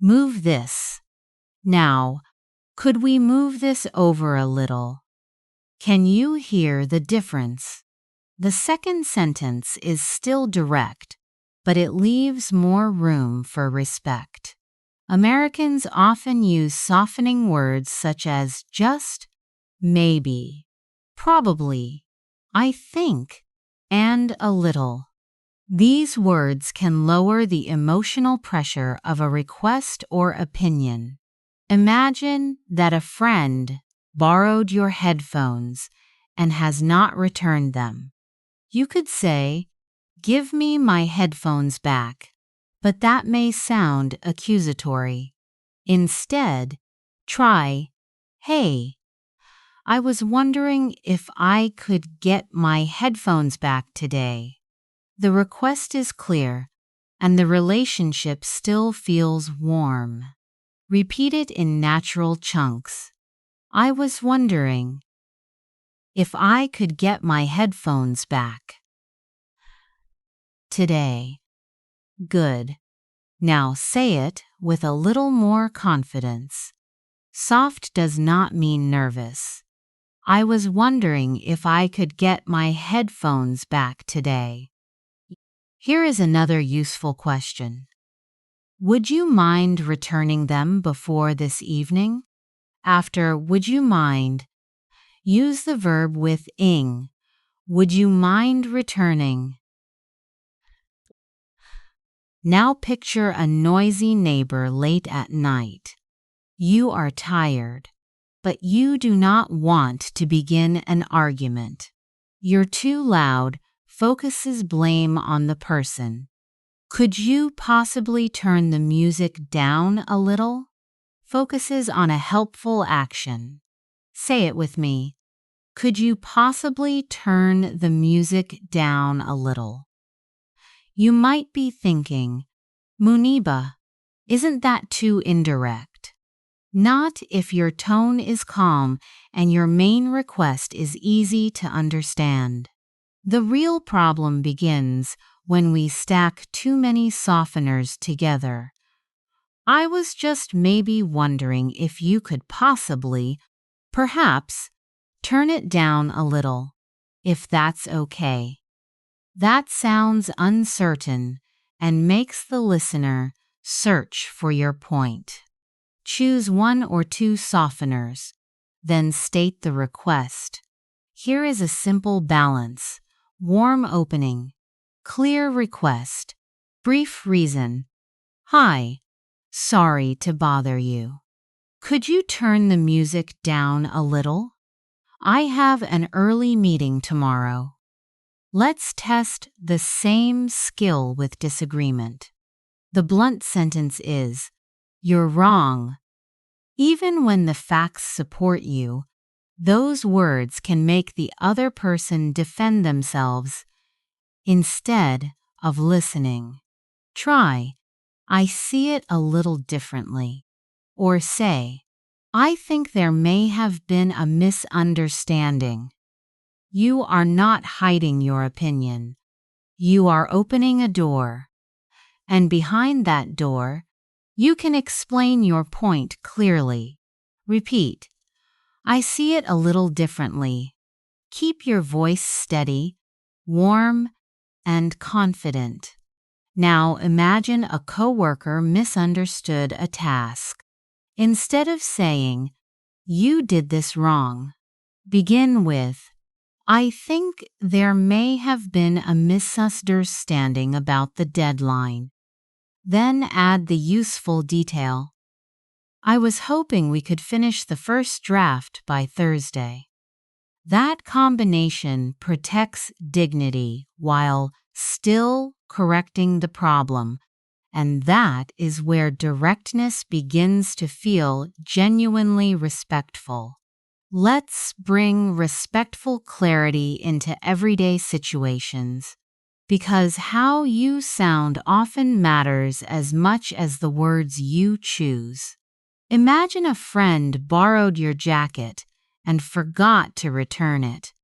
Move this. Now, could we move this over a little? Can you hear the difference? The second sentence is still direct, but it leaves more room for respect. Americans often use softening words such as just, maybe, probably, I think, and a little. These words can lower the emotional pressure of a request or opinion. Imagine that a friend borrowed your headphones and has not returned them. You could say, "Give me my headphones back," but that may sound accusatory. Instead, try, "Hey, I was wondering if I could get my headphones back today." The request is clear, and the relationship still feels warm. Repeat it in natural chunks. I was wondering if I could get my headphones back today. Good. Now say it with a little more confidence. Soft does not mean nervous. I was wondering if I could get my headphones back today. Here is another useful question. Would you mind returning them before this evening? After would you mind, use the verb with ing. Would you mind returning? Now picture a noisy neighbor late at night. You are tired, but you do not want to begin an argument. You're too loud, focuses blame on the person. Could you possibly turn the music down a little? Focuses on a helpful action. Say it with me. Could you possibly turn the music down a little? You might be thinking, Muniba, isn't that too indirect? Not if your tone is calm and your main request is easy to understand. The real problem begins when we stack too many softeners together. I was just maybe wondering if you could possibly, perhaps, turn it down a little, if that's okay. That sounds uncertain and makes the listener search for your point. Choose one or two softeners, then state the request. Here is a simple balance: warm opening, clear request, brief reason. Hi, sorry to bother you. Could you turn the music down a little? I have an early meeting tomorrow. Let's test the same skill with disagreement. The blunt sentence is, "You're wrong." Even when the facts support you, those words can make the other person defend themselves instead of listening. Try, "I see it a little differently," or say, "I think there may have been a misunderstanding." You are not hiding your opinion. You are opening a door, and behind that door, you can explain your point clearly. Repeat, "I see it a little differently." Keep your voice steady, warm, and confident. Now imagine a coworker misunderstood a task. Instead of saying, "You did this wrong," begin with, "I think there may have been a misunderstanding about the deadline." Then add the useful detail. "I was hoping we could finish the first draft by Thursday." That combination protects dignity while still correcting the problem, and that is where directness begins to feel genuinely respectful. Let's bring respectful clarity into everyday situations, because how you sound often matters as much as the words you choose. Imagine a friend borrowed your jacket and forgot to return it.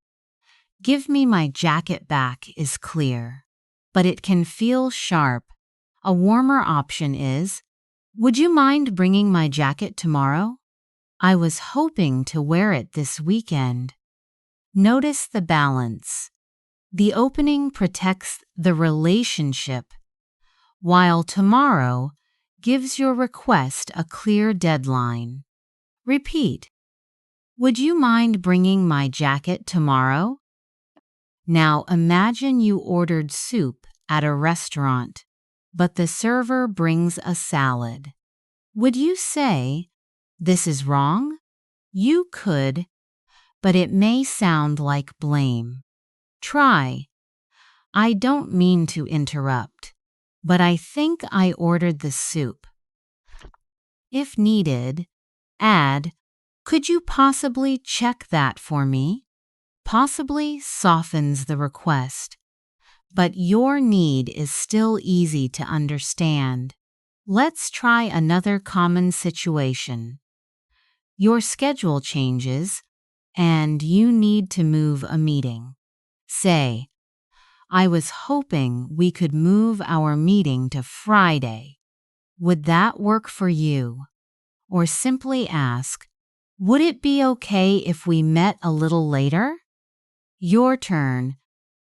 "Give me my jacket back" is clear, but it can feel sharp. A warmer option is, "Would you mind bringing my jacket tomorrow? I was hoping to wear it this weekend." Notice the balance. The opening protects the relationship, while tomorrow gives your request a clear deadline. Repeat, "Would you mind bringing my jacket tomorrow?" Now imagine you ordered soup at a restaurant, but the server brings a salad. Would you say, "This is wrong?" You could, but it may sound like blame. Try, "I don't mean to interrupt, but I think I ordered the soup." If needed, add, "Could you possibly check that for me?" Possibly softens the request, but your need is still easy to understand. Let's try another common situation. Your schedule changes, and you need to move a meeting. Say, "I was hoping we could move our meeting to Friday. Would that work for you?" Or simply ask, "Would it be okay if we met a little later?" Your turn.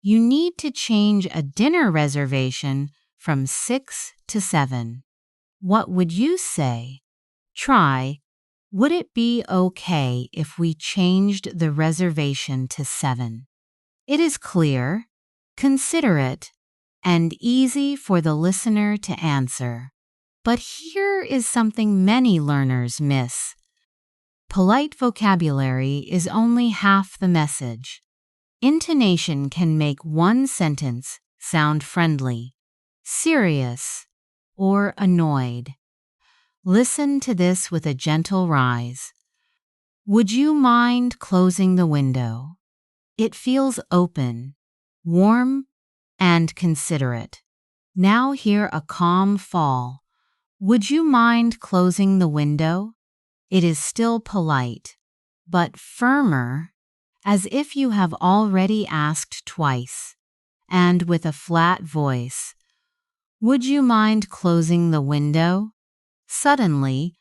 You need to change a dinner reservation from 6 to 7. What would you say? Try, "Would it be okay if we changed the reservation to 7? It is clear, considerate, and easy for the listener to answer. But here is something many learners miss. Polite vocabulary is only half the message. Intonation can make one sentence sound friendly, serious, or annoyed. Listen to this with a gentle rise. "Would you mind closing the window?" It feels open, warm, and considerate. Now hear a calm fall. "Would you mind closing the window?" It is still polite, but firmer, as if you have already asked twice, and with a flat voice. "Would you mind closing the window?" Suddenly,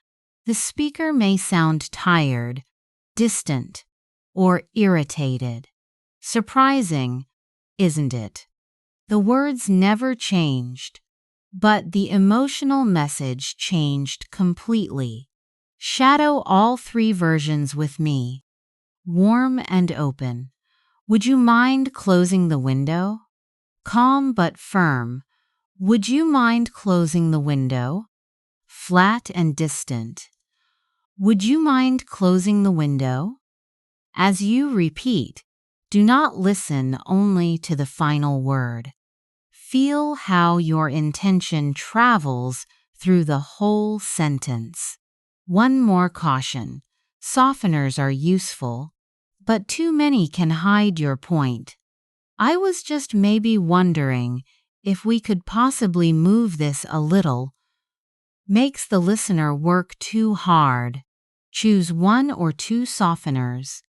the speaker may sound tired, distant, or irritated. Surprising, isn't it? The words never changed, but the emotional message changed completely. Shadow all three versions with me. Warm and open. "Would you mind closing the window?" Calm but firm. "Would you mind closing the window?" Flat and distant. "Would you mind closing the window?" As you repeat, do not listen only to the final word. Feel how your intention travels through the whole sentence. One more caution. Softeners are useful, but too many can hide your point. "I was just maybe wondering if we could possibly move this a little," makes the listener work too hard. Choose one or two softeners,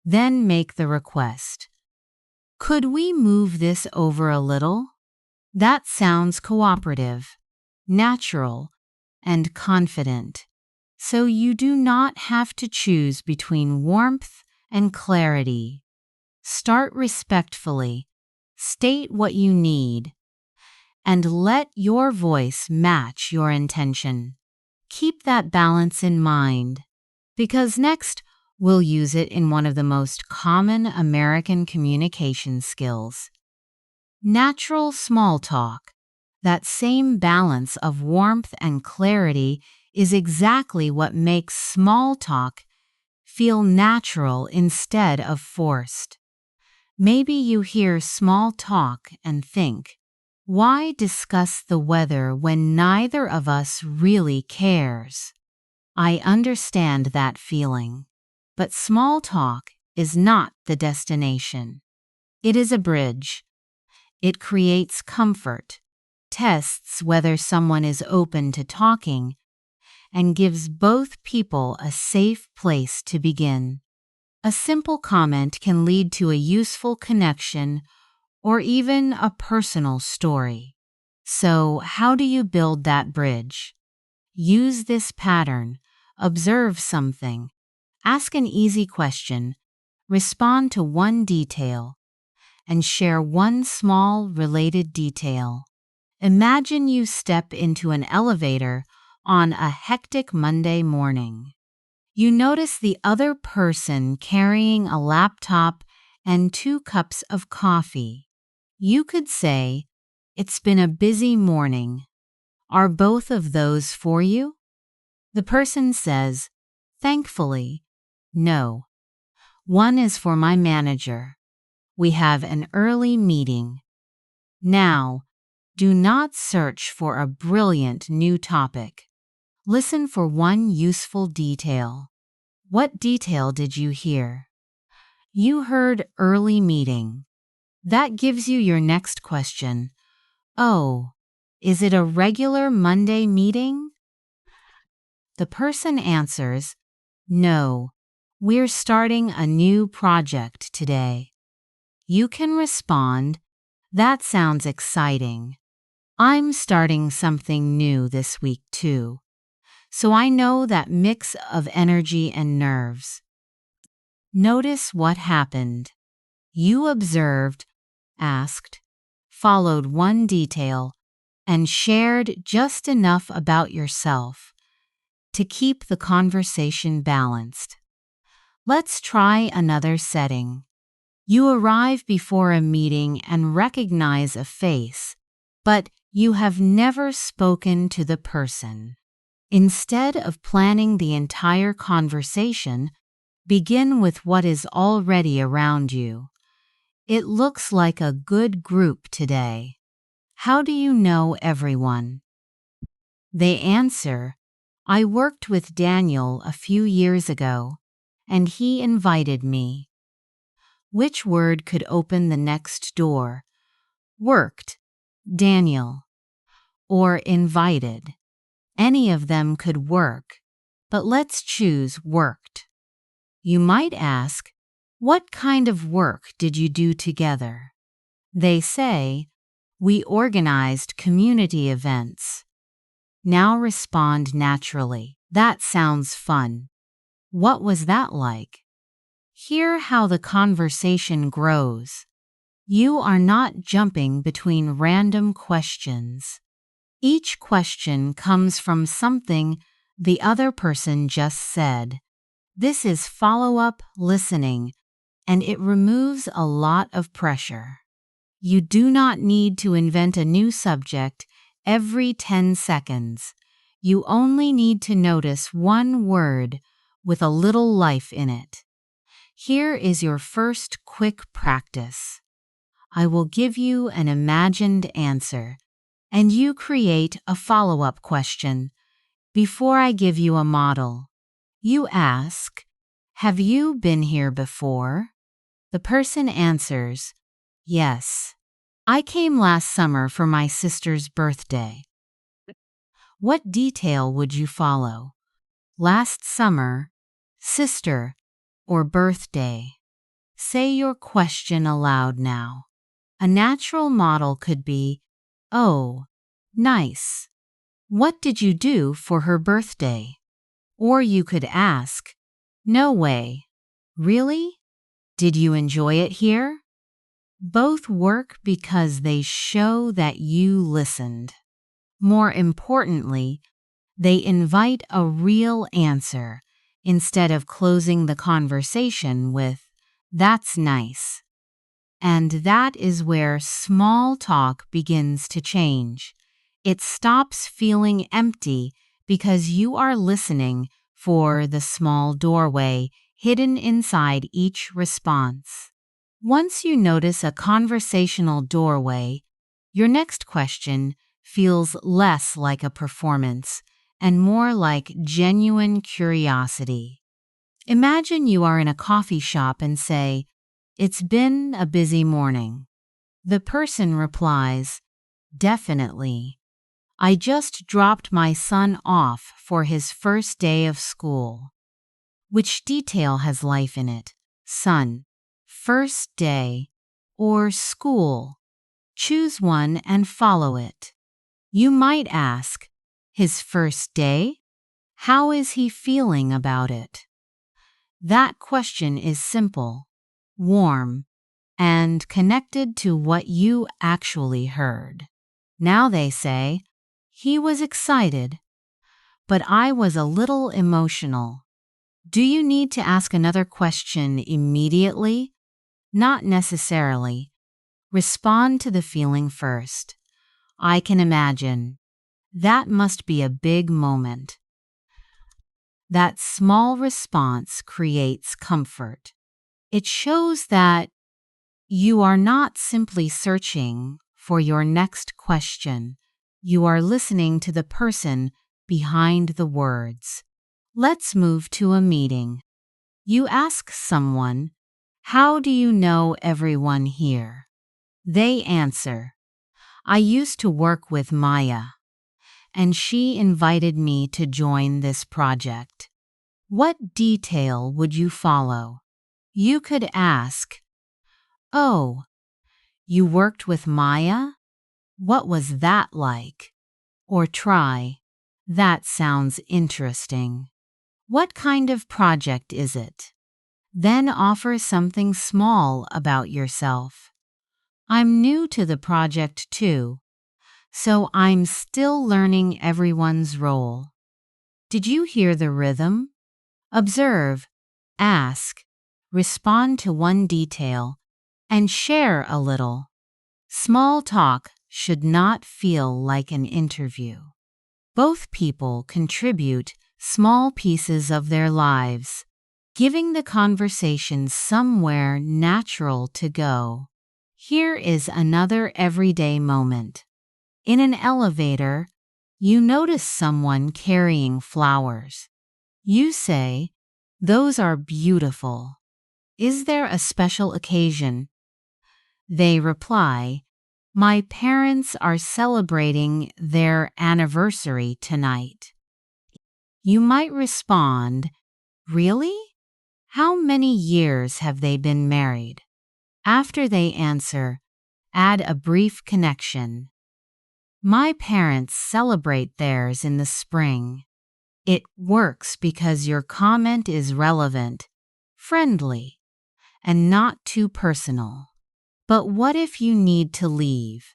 then make the request. "Could we move this over a little?" That sounds cooperative, natural, and confident. So you do not have to choose between warmth and clarity. Start respectfully, state what you need, and let your voice match your intention. Keep that balance in mind, because next we'll use it in one of the most common American communication skills. Natural small talk. That same balance of warmth and clarity is exactly what makes small talk feel natural instead of forced. Maybe you hear small talk and think, "Why discuss the weather when neither of us really cares?" I understand that feeling, but small talk is not the destination. It is a bridge. It creates comfort, tests whether someone is open to talking, and gives both people a safe place to begin. A simple comment can lead to a useful connection or even a personal story. So, how do you build that bridge? Use this pattern, observe something, ask an easy question, respond to one detail, and share one small related detail. Imagine you step into an elevator on a hectic Monday morning. You notice the other person carrying a laptop and 2 cups of coffee. You could say, "It's been a busy morning. Are both of those for you?" The person says, Thankfully, no. One is for my manager. We have an early meeting. Now, do not search for a brilliant new topic. Listen for one useful detail. What detail did you hear? You heard early meeting. That gives you your next question. Oh, is it a regular Monday meeting? The person answers, no, we're starting a new project today. You can respond, that sounds exciting. I'm starting something new this week too. So I know that mix of energy and nerves. Notice what happened. You observed, asked, followed one detail, and shared just enough about yourself to keep the conversation balanced. Let's try another setting. You arrive before a meeting and recognize a face, but you have never spoken to the person. Instead of planning the entire conversation, begin with what is already around you. It looks like a good group today. How do you know everyone? They answer, I worked with Daniel a few years ago, and he invited me. Which word could open the next door? Worked, Daniel, or invited. Any of them could work, but let's choose worked. You might ask, what kind of work did you do together? They say, we organized community events. Now respond naturally. That sounds fun. What was that like? Hear how the conversation grows. You are not jumping between random questions. Each question comes from something the other person just said. This is follow-up listening, and it removes a lot of pressure. You do not need to invent a new subject every 10 seconds. You only need to notice one word with a little life in it. Here is your first quick practice. I will give you an imagined answer, and you create a follow-up question. Before I give you a model, you ask, have you been here before? The person answers, yes. I came last summer for my sister's birthday. What detail would you follow? Last summer, sister, or birthday? Say your question aloud now. A natural model could be, oh, nice. What did you do for her birthday? Or you could ask, no way. Really? Did you enjoy it here? Both work because they show that you listened. More importantly, they invite a real answer instead of closing the conversation with, that's nice. And that is where small talk begins to change. It stops feeling empty because you are listening for the small doorway hidden inside each response. Once you notice a conversational doorway, your next question feels less like a performance and more like genuine curiosity. Imagine you are in a coffee shop and say, it's been a busy morning. The person replies, definitely. I just dropped my son off for his first day of school. Which detail has life in it? Son, first day, or school? Choose one and follow it. You might ask, his first day? How is he feeling about it? That question is simple, warm, and connected to what you actually heard. Now they say, he was excited, but I was a little emotional. Do you need to ask another question immediately? Not necessarily. Respond to the feeling first. I can imagine. That must be a big moment. That small response creates comfort. It shows that you are not simply searching for your next question. You are listening to the person behind the words. Let's move to a meeting. You ask someone, "How do you know everyone here?" They answer, "I used to work with Maya, and she invited me to join this project." What detail would you follow? You could ask, "Oh, you worked with Maya? What was that like?" Or try, "That sounds interesting. What kind of project is it?" Then offer something small about yourself. "I'm new to the project too, so I'm still learning everyone's role." Did you hear the rhythm? Observe, ask, respond to one detail, and share a little. Small talk should not feel like an interview. Both people contribute small pieces of their lives, giving the conversation somewhere natural to go. Here is another everyday moment. In an elevator, you notice someone carrying flowers. You say, "Those are beautiful. Is there a special occasion?" They reply, "My parents are celebrating their anniversary tonight." You might respond, "Really? How many years have they been married?" After they answer, add a brief connection. "My parents celebrate theirs in the spring." It works because your comment is relevant, friendly, and not too personal. But what if you need to leave?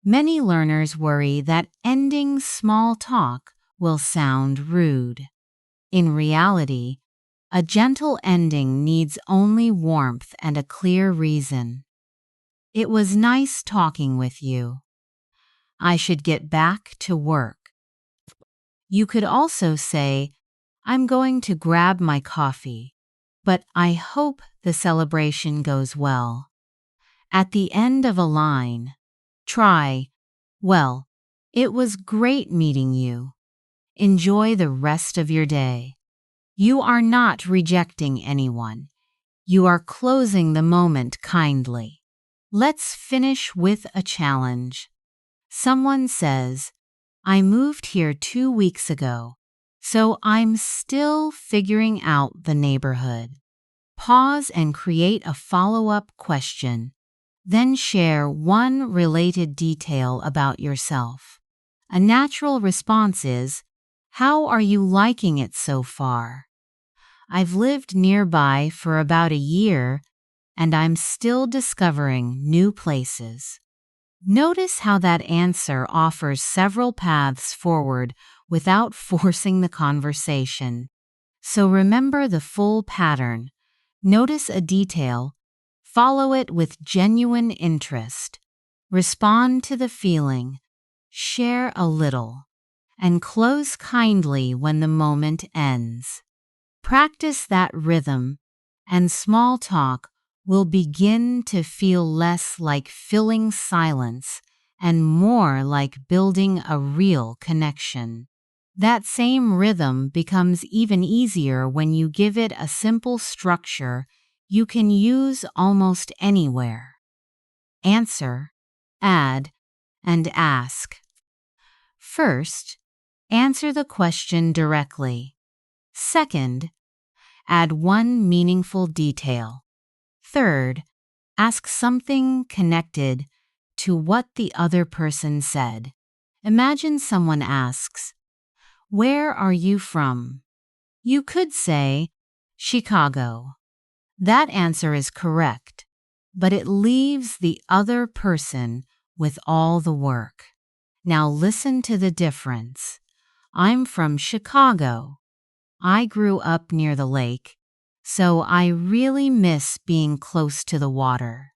Many learners worry that ending small talk will sound rude. In reality, a gentle ending needs only warmth and a clear reason. "It was nice talking with you. I should get back to work." You could also say, "I'm going to grab my coffee, but I hope the celebration goes well." At the end of a line, try, "Well, it was great meeting you. Enjoy the rest of your day." You are not rejecting anyone. You are closing the moment kindly. Let's finish with a challenge. Someone says, "I moved here 2 weeks ago, so I'm still figuring out the neighborhood." Pause and create a follow-up question. Then share one related detail about yourself. A natural response is, "How are you liking it so far?" "I've lived nearby for about a year, and I'm still discovering new places." Notice how that answer offers several paths forward without forcing the conversation. So remember the full pattern. Notice a detail, follow it with genuine interest, respond to the feeling, share a little, and close kindly when the moment ends. Practice that rhythm, and small talk will begin to feel less like filling silence and more like building a real connection. That same rhythm becomes even easier when you give it a simple structure you can use almost anywhere. Answer, add, and ask. First, answer the question directly. Second, add one meaningful detail. Third, ask something connected to what the other person said. Imagine someone asks, "Where are you from?" You could say, "Chicago." That answer is correct, but it leaves the other person with all the work. Now listen to the difference. "I'm from Chicago. I grew up near the lake, so I really miss being close to the water.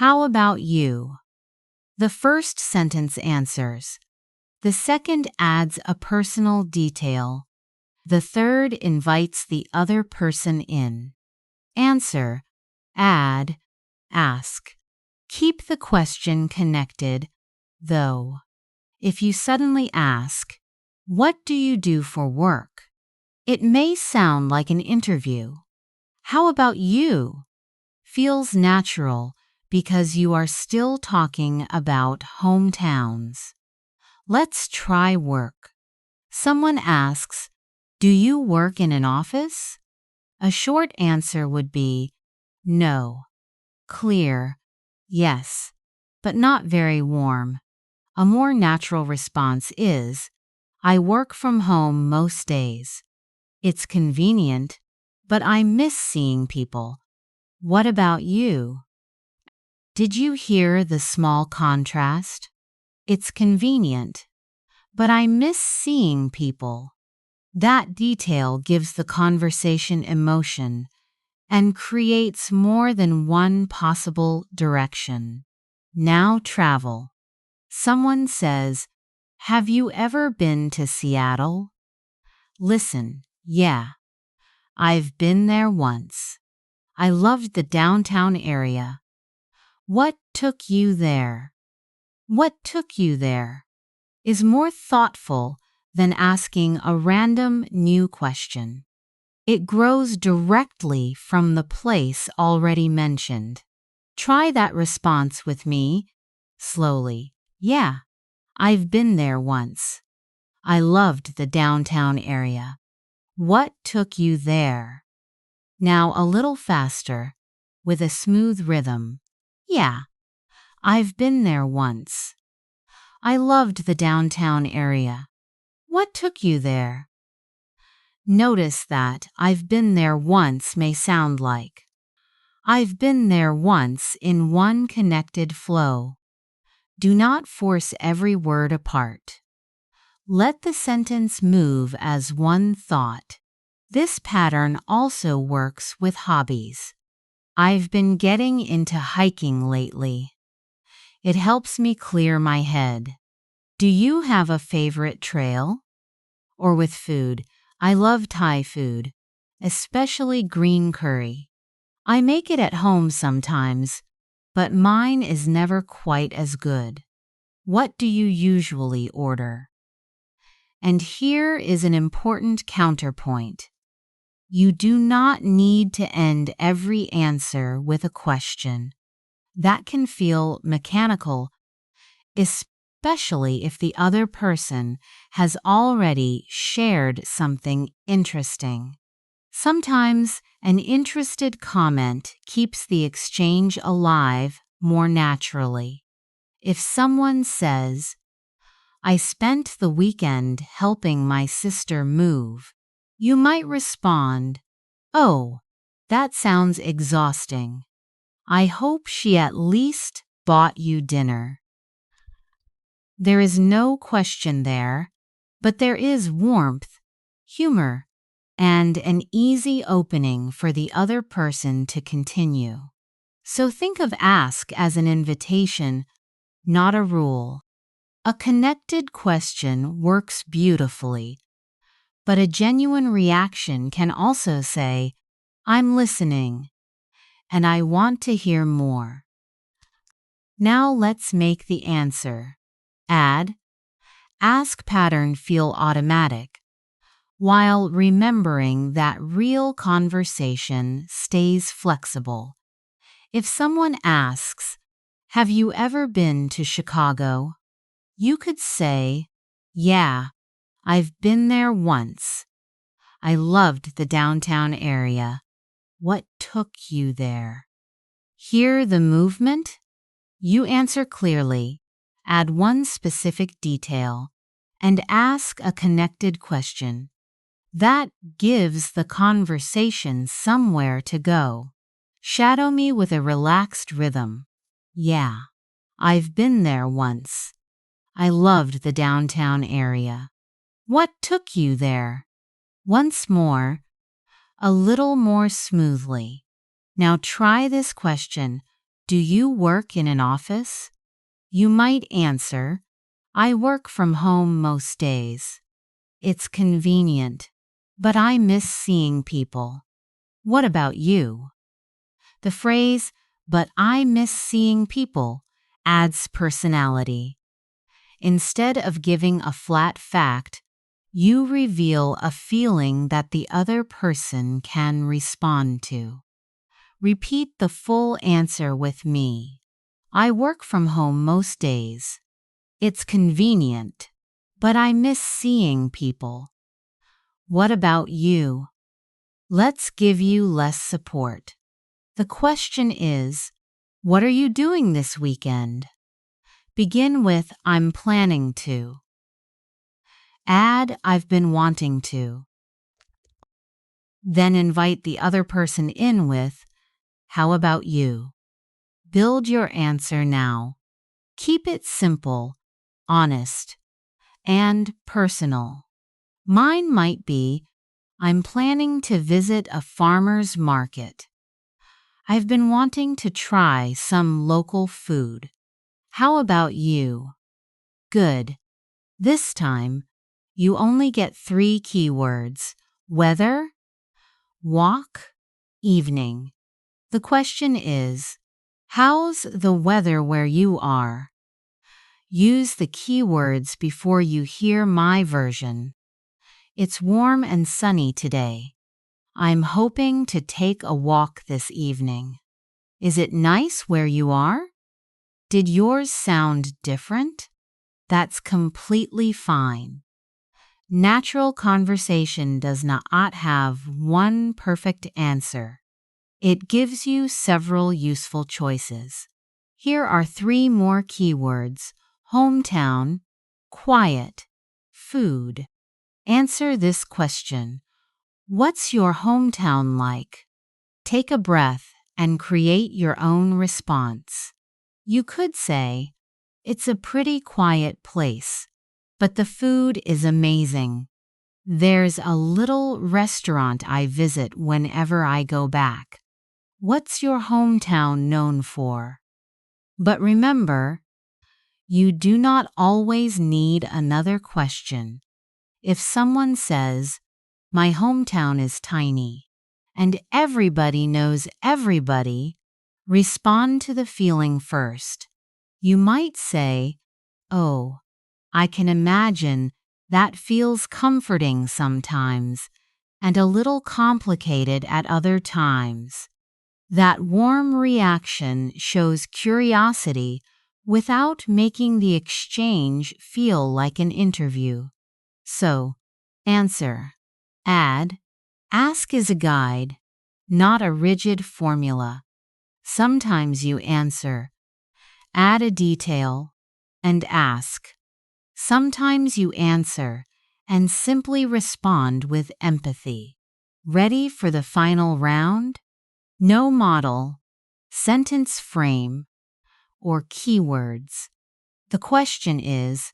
How about you?" The first sentence answers. The second adds a personal detail. The third invites the other person in. Answer, add, ask. Keep the question connected, though. If you suddenly ask, "What do you do for work?" it may sound like an interview. "How about you?" feels natural because you are still talking about hometowns. Let's try work. Someone asks, "Do you work in an office?" A short answer would be, "No." Clear, "Yes," but not very warm. A more natural response is, "I work from home most days. It's convenient, but I miss seeing people. What about you?" Did you hear the small contrast? It's convenient, but I miss seeing people. That detail gives the conversation emotion and creates more than one possible direction. Now travel. Someone says, "Have you ever been to Seattle?" Listen, "Yeah, I've been there once. I loved the downtown area." What took you there? What took you there is more thoughtful than asking a random new question. It grows directly from the place already mentioned. Try that response with me, slowly. "Yeah, I've been there once. I loved the downtown area." What took you there? Now a little faster, with a smooth rhythm. "Yeah, I've been there once. I loved the downtown area." What took you there? Notice that "I've been there once" may sound like "I've been there once" in one connected flow. Do not force every word apart. Let the sentence move as one thought. This pattern also works with hobbies. "I've been getting into hiking lately. It helps me clear my head." Do you have a favorite trail? Or with food, "I love Thai food, especially green curry. I make it at home sometimes, but mine is never quite as good." What do you usually order? And here is an important counterpoint. You do not need to end every answer with a question. That can feel mechanical, especially if the other person has already shared something interesting. Sometimes an interested comment keeps the exchange alive more naturally. If someone says, "I spent the weekend helping my sister move," you might respond, "Oh, that sounds exhausting. I hope she at least bought you dinner." There is no question there, but there is warmth, humor, and an easy opening for the other person to continue. So think of ask as an invitation, not a rule. A connected question works beautifully, but a genuine reaction can also say, "I'm listening, and I want to hear more." Now let's make the answer, add, ask pattern feel automatic, while remembering that real conversation stays flexible. If someone asks, "Have you ever been to Chicago?" you could say, "Yeah, I've been there once. I loved the downtown area." What took you there? Hear the movement? You answer clearly, add one specific detail, and ask a connected question. That gives the conversation somewhere to go. Shadow me with a relaxed rhythm. "Yeah, I've been there once. I loved the downtown area." What took you there? Once more, a little more smoothly. Now try this question. Do you work in an office? You might answer, "I work from home most days. It's convenient, but I miss seeing people. What about you? The phrase, but I miss seeing people, adds personality. Instead of giving a flat fact, you reveal a feeling that the other person can respond to. Repeat the full answer with me. I work from home most days. It's convenient, but I miss seeing people. What about you? Let's give you less support. The question is, what are you doing this weekend? Begin with I'm planning to. Add I've been wanting to. Then invite the other person in with how about you? Build your answer now. Keep it simple, honest, and personal. Mine might be I'm planning to visit a farmer's market. I've been wanting to try some local food. How about you? Good. This time, you only get 3 keywords: weather, walk, evening. The question is, how's the weather where you are? Use the keywords before you hear my version. It's warm and sunny today. I'm hoping to take a walk this evening. Is it nice where you are? Did yours sound different? That's completely fine. Natural conversation does not have one perfect answer. It gives you several useful choices. Here are 3 more keywords: hometown, quiet, food. Answer this question. What's your hometown like? Take a breath and create your own response. You could say, it's a pretty quiet place, but the food is amazing. There's a little restaurant I visit whenever I go back. What's your hometown known for? But remember, you do not always need another question. If someone says, my hometown is tiny, and everybody knows everybody, respond to the feeling first. You might say, oh, I can imagine that feels comforting sometimes and a little complicated at other times. That warm reaction shows curiosity without making the exchange feel like an interview. So, answer, add, ask is a guide, not a rigid formula. Sometimes you answer, add a detail, and ask. Sometimes you answer and simply respond with empathy. Ready for the final round? No model, sentence frame, or keywords. The question is,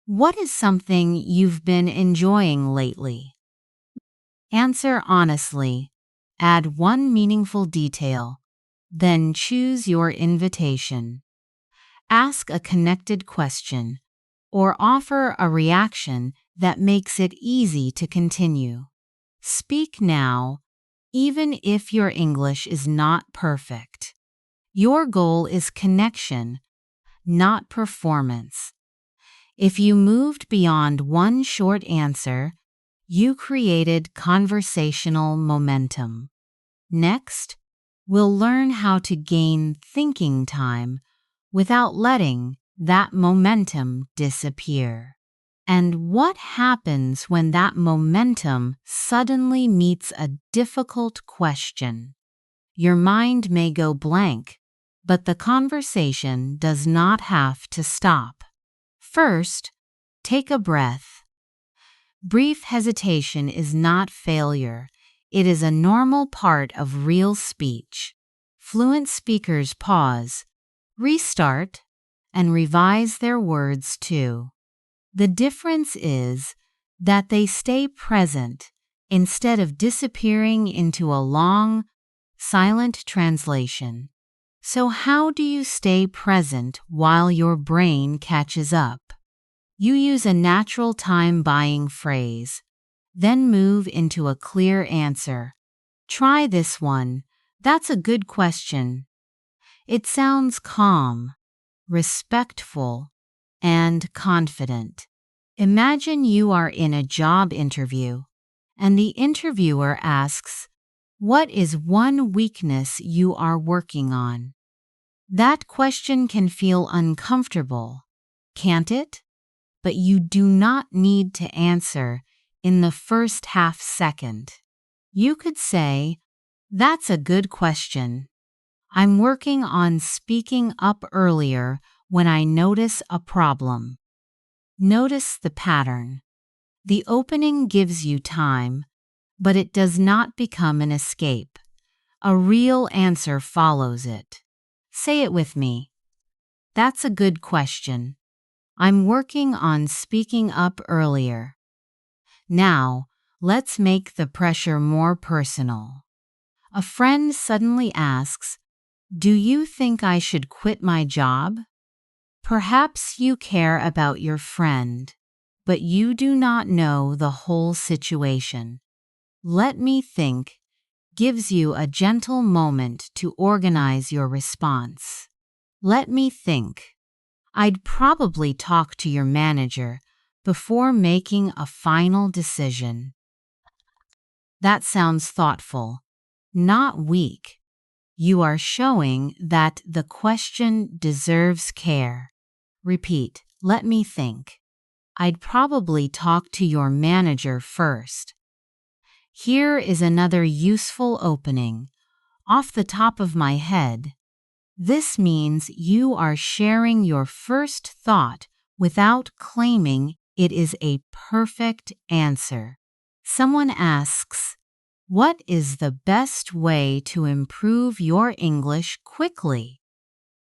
what is something you've been enjoying lately? Answer honestly. Add one meaningful detail. Then choose your invitation. Ask a connected question, or offer a reaction that makes it easy to continue. Speak now, even if your English is not perfect. Your goal is connection, not performance. If you moved beyond one short answer, you created conversational momentum. Next, we'll learn how to gain thinking time without letting that momentum disappear. And what happens when that momentum suddenly meets a difficult question? Your mind may go blank, but the conversation does not have to stop. First, take a breath. Brief hesitation is not failure. It is a normal part of real speech. Fluent speakers pause, restart, and revise their words too. The difference is that they stay present instead of disappearing into a long, silent translation. So how do you stay present while your brain catches up? You use a natural time-buying phrase. Then move into a clear answer. Try this one. That's a good question. It sounds calm, respectful, and confident. Imagine you are in a job interview, and the interviewer asks, "What is one weakness you are working on?" That question can feel uncomfortable, can't it? But you do not need to answer in the first half second. You could say, "That's a good question. I'm working on speaking up earlier when I notice a problem." Notice the pattern. The opening gives you time, but it does not become an escape. A real answer follows it. Say it with me. That's a good question. I'm working on speaking up earlier. Now, let's make the pressure more personal. A friend suddenly asks, "Do you think I should quit my job?" Perhaps you care about your friend, but you do not know the whole situation. "Let me think" gives you a gentle moment to organize your response. Let me think. I'd probably talk to your manager before making a final decision. That sounds thoughtful, not weak. You are showing that the question deserves care. Repeat, "Let me think. I'd probably talk to your manager first." Here is another useful opening. "Off the top of my head." This means you are sharing your first thought without claiming it is a perfect answer. Someone asks, "What is the best way to improve your English quickly?"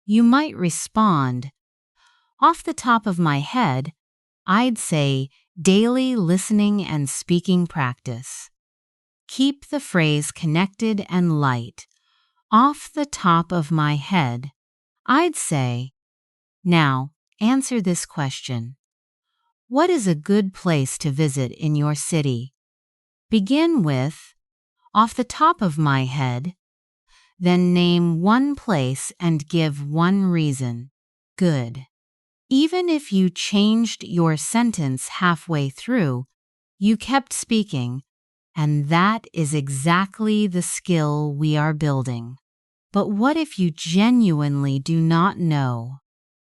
You might respond, "Off the top of my head, I'd say daily listening and speaking practice." Keep the phrase connected and light. Off the top of my head, I'd say. Now, answer this question. What is a good place to visit in your city? Begin with, "Off the top of my head," then name one place and give one reason. Good. Even if you changed your sentence halfway through, you kept speaking, and that is exactly the skill we are building. But what if you genuinely do not know?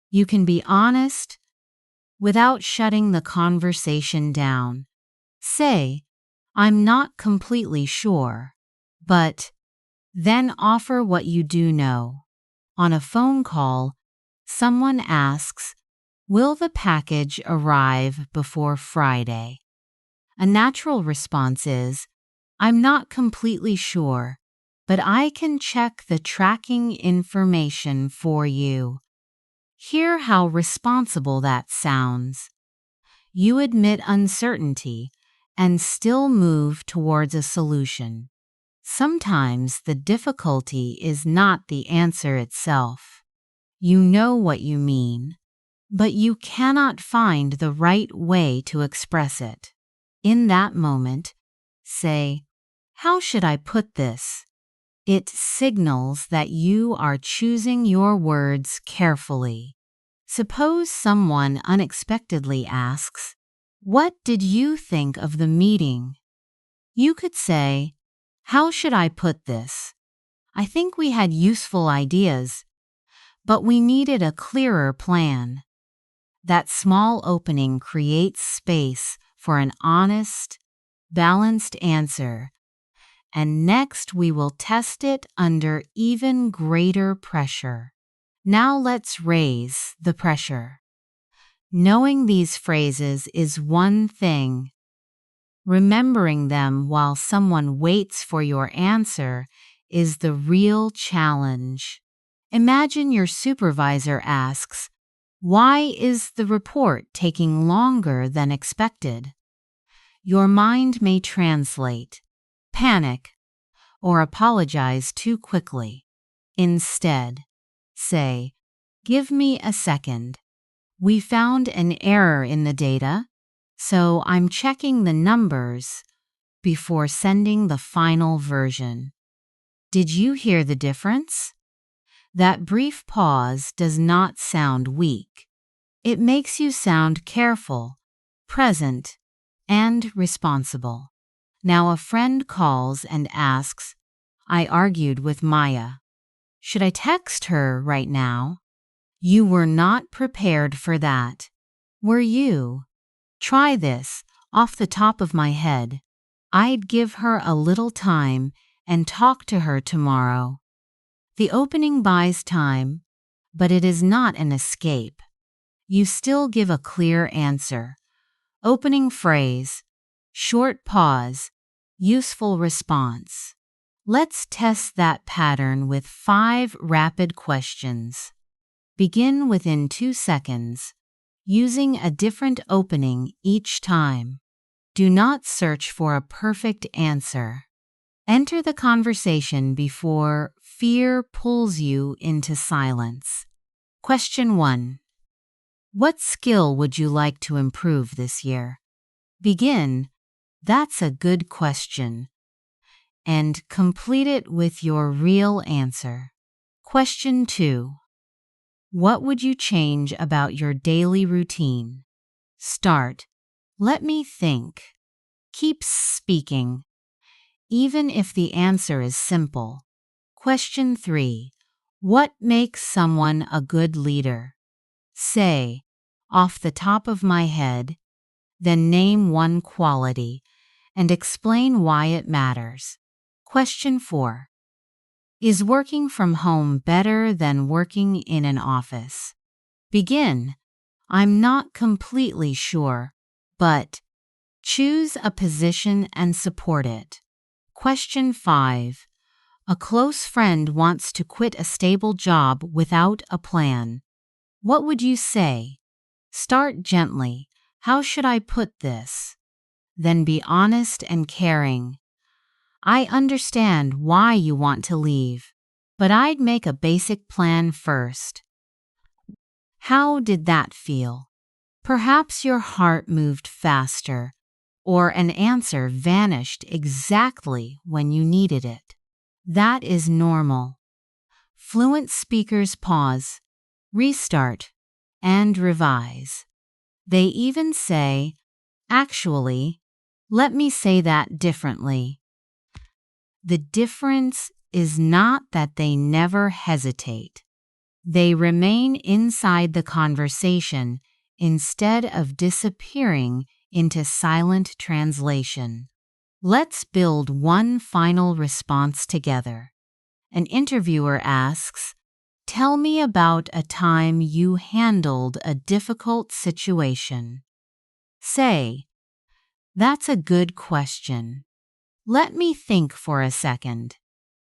You can be honest without shutting the conversation down. Say, "I'm not completely sure," but then offer what you do know. On a phone call, someone asks, "Will the package arrive before Friday?" A natural response is, "I'm not completely sure, but I can check the tracking information for you." Hear how responsible that sounds. You admit uncertainty and still move towards a solution. Sometimes the difficulty is not the answer itself. You know what you mean, but you cannot find the right way to express it. In that moment, say, "How should I put this?" It signals that you are choosing your words carefully. Suppose someone unexpectedly asks, "What did you think of the meeting?" You could say, "How should I put this? I think we had useful ideas, but we needed a clearer plan." That small opening creates space for an honest, balanced answer, and next we will test it under even greater pressure. Now let's raise the pressure. Knowing these phrases is one thing. Remembering them while someone waits for your answer is the real challenge. Imagine your supervisor asks, "Why is the report taking longer than expected?" Your mind may translate, panic, or apologize too quickly. Instead, say, "Give me a second. We found an error in the data, so I'm checking the numbers before sending the final version. Did you hear the difference? That brief pause does not sound weak. It makes you sound careful, present, and responsible. Now a friend calls and asks, "I argued with Maya. Should I text her right now?" You were not prepared for that. Were you? Try this, off the top of my head. I'd give her a little time and talk to her tomorrow. The opening buys time, but it is not an escape. You still give a clear answer. Opening phrase, short pause, useful response. Let's test that pattern with 5 rapid questions. Begin within 2 seconds, using a different opening each time. Do not search for a perfect answer. Enter the conversation before fear pulls you into silence. Question 1. What skill would you like to improve this year? Begin, "That's a good question," and complete it with your real answer. Question 2. What would you change about your daily routine? Start, "Let me think." Keep speaking, even if the answer is simple. Question 3. What makes someone a good leader? Say, "Off the top of my head," then name one quality and explain why it matters. Question 4. Is working from home better than working in an office? Begin, "I'm not completely sure, but..." Choose a position and support it. Question 5. A close friend wants to quit a stable job without a plan. What would you say? Start gently. "How should I put this?" Then be honest and caring. "I understand why you want to leave, but I'd make a basic plan first." How did that feel? Perhaps your heart moved faster, or an answer vanished exactly when you needed it. That is normal. Fluent speakers pause, restart, and revise. They even say, "Actually, let me say that differently." The difference is not that they never hesitate. They remain inside the conversation instead of disappearing into silent translation. Let's build one final response together. An interviewer asks, "Tell me about a time you handled a difficult situation." Say, "That's a good question. Let me think for a second.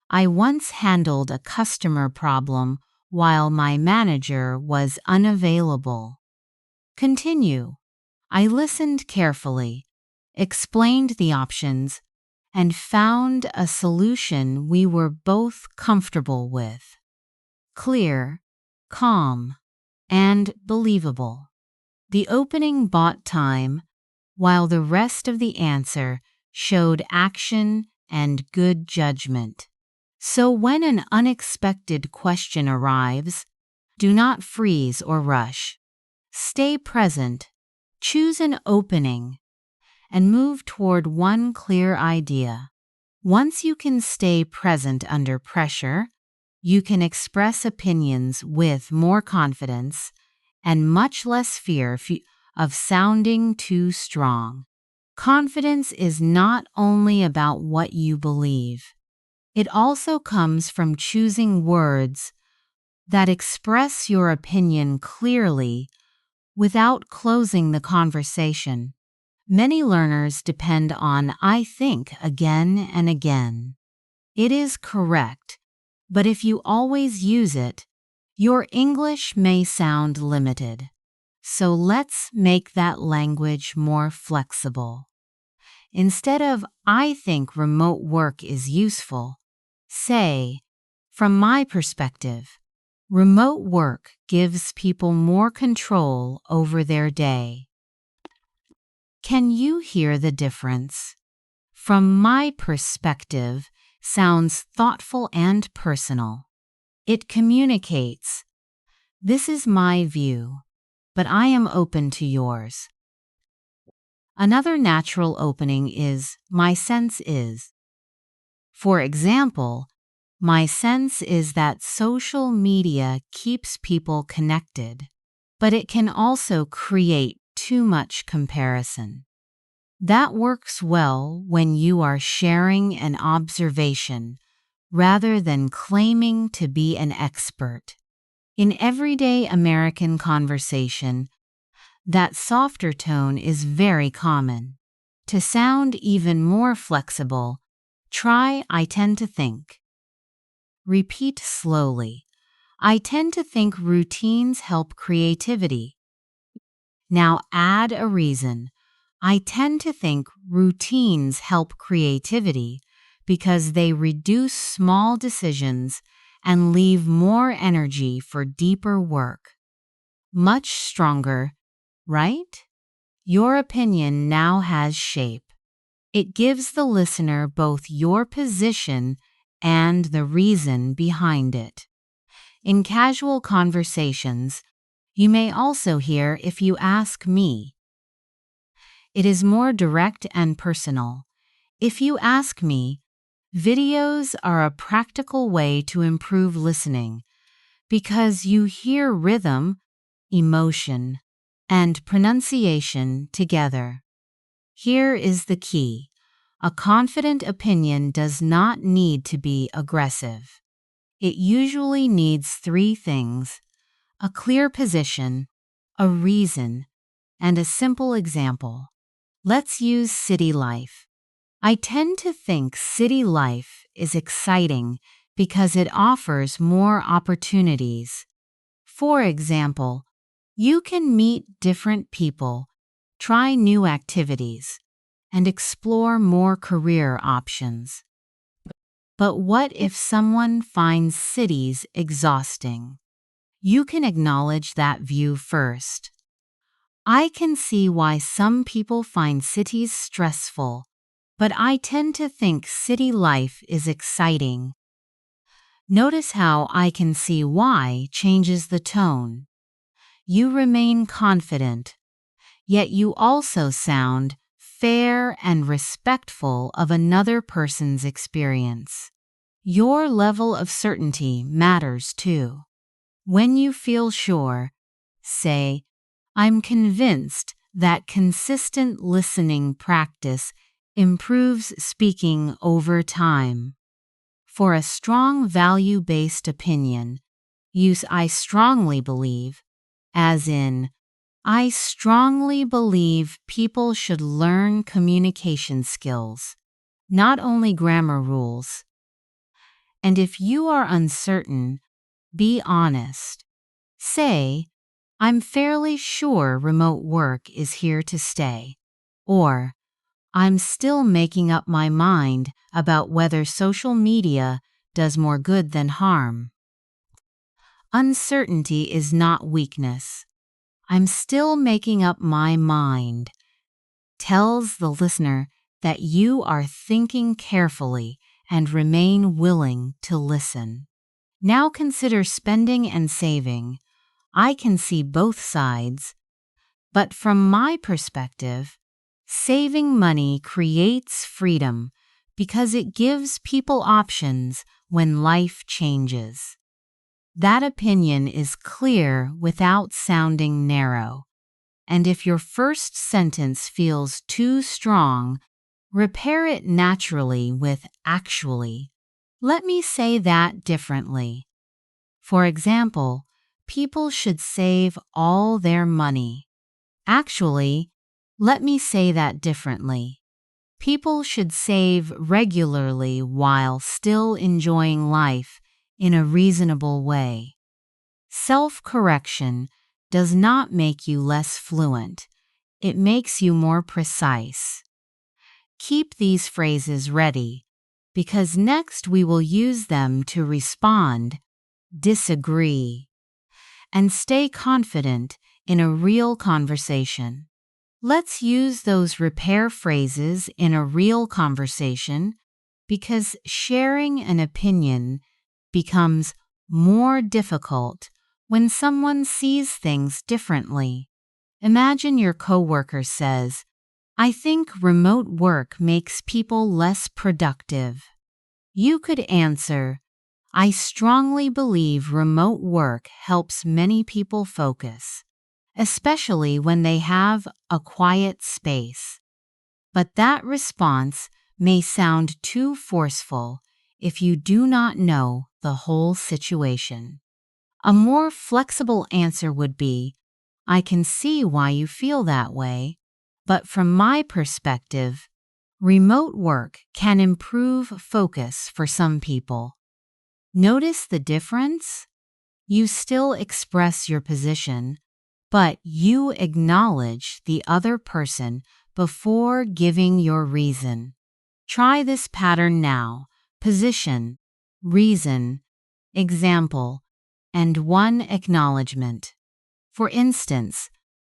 I once handled a customer problem while my manager was unavailable." Continue. "I listened carefully, explained the options, and found a solution we were both comfortable with." Clear, calm, and believable. The opening bought time, while the rest of the answer showed action and good judgment. So when an unexpected question arrives, do not freeze or rush. Stay present, choose an opening, and move toward one clear idea. Once you can stay present under pressure, you can express opinions with more confidence and much less fear of sounding too strong. Confidence is not only about what you believe. It also comes from choosing words that express your opinion clearly without closing the conversation. Many learners depend on "I think" again and again. It is correct, but if you always use it, your English may sound limited. So let's make that language more flexible. Instead of "I think remote work is useful," say, "From my perspective, remote work gives people more control over their day." Can you hear the difference? from my perspective sounds thoughtful and personal. It communicates, this is my view, but I am open to yours. Another natural opening is, my sense is. For example, my sense is that social media keeps people connected, but it can also create too much comparison. That works well when you are sharing an observation rather than claiming to be an expert. In everyday American conversation, that softer tone is very common. To sound even more flexible, try I tend to think. Repeat slowly. I tend to think routines help creativity. Now add a reason. I tend to think routines help creativity because they reduce small decisions and leave more energy for deeper work. Much stronger, right? Your opinion now has shape. It gives the listener both your position and the reason behind it. In casual conversations, you may also hear if you ask me. It is more direct and personal. If you ask me, videos are a practical way to improve listening because you hear rhythm, emotion, and pronunciation together. Here is the key. A confident opinion does not need to be aggressive. It usually needs 3 things: a clear position, a reason, and a simple example. Let's use city life. I tend to think city life is exciting because it offers more opportunities. For example, you can meet different people, try new activities, and explore more career options. But what if someone finds cities exhausting? You can acknowledge that view first. I can see why some people find cities stressful, but I tend to think city life is exciting. Notice how I can see why changes the tone. You remain confident, yet you also sound fair and respectful of another person's experience. Your level of certainty matters too. When you feel sure, say, I'm convinced that consistent listening practice improves speaking over time. For a strong value-based opinion, use I strongly believe, as in, I strongly believe people should learn communication skills, not only grammar rules. And if you are uncertain, be honest. Say, I'm fairly sure remote work is here to stay. Or, I'm still making up my mind about whether social media does more good than harm. Uncertainty is not weakness. I'm still making up my mind tells the listener that you are thinking carefully and remain willing to listen. Now consider spending and saving. I can see both sides, but from my perspective, saving money creates freedom because it gives people options when life changes. That opinion is clear without sounding narrow. And if your first sentence feels too strong, repair it naturally with actually. Let me say that differently. For example, people should save all their money. Actually, let me say that differently. People should save regularly while still enjoying life in a reasonable way. Self-correction does not make you less fluent. It makes you more precise. Keep these phrases ready, because next we will use them to respond, disagree, and stay confident in a real conversation. Let's use those repair phrases in a real conversation because sharing an opinion becomes more difficult when someone sees things differently. Imagine your coworker says, "I think remote work makes people less productive." You could answer, "I strongly believe remote work helps many people focus, especially when they have a quiet space." But that response may sound too forceful if you do not know the whole situation. A more flexible answer would be, "I can see why you feel that way, but from my perspective, remote work can improve focus for some people." Notice the difference? You still express your position, but you acknowledge the other person before giving your reason. Try this pattern now: position, reason, example, and one acknowledgement. For instance,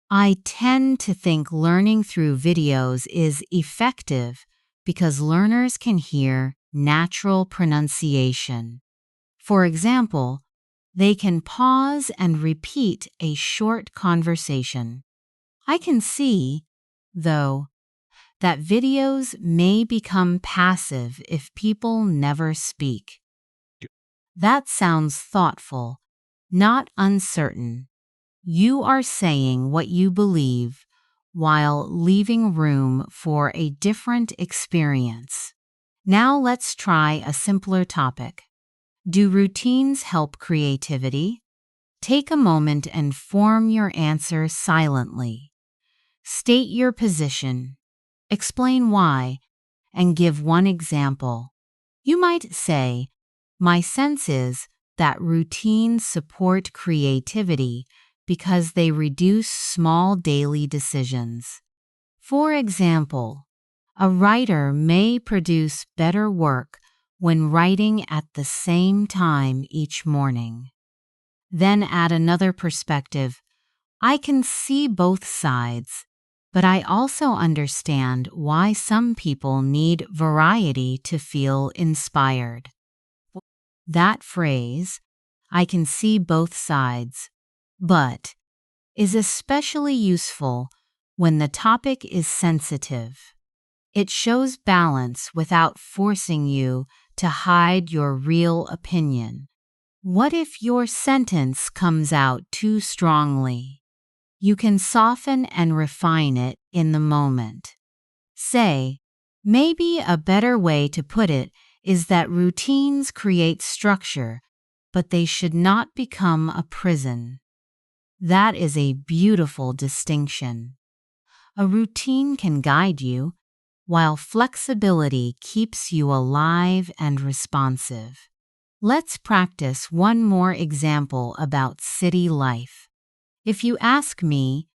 I tend to think learning through videos is effective because learners can hear natural pronunciation. For example, they can pause and repeat a short conversation. I can see, though, that videos may become passive if people never speak. That sounds thoughtful, not uncertain. You are saying what you believe while leaving room for a different experience. Now let's try a simpler topic. Do routines help creativity? Take a moment and form your answer silently. State your position, explain why, and give one example. You might say, "My sense is that routines support creativity because they reduce small daily decisions." For example, a writer may produce better work when writing at the same time each morning. Then add another perspective. "I can see both sides, but I also understand why some people need variety to feel inspired." That phrase, "I can see both sides, but," is especially useful when the topic is sensitive. It shows balance without forcing you to hide your real opinion. What if your sentence comes out too strongly? You can soften and refine it in the moment. Say, "Maybe a better way to put it is that routines create structure, but they should not become a prison." That is a beautiful distinction. A routine can guide you, while flexibility keeps you alive and responsive. Let's practice one more example about city life. If you ask me,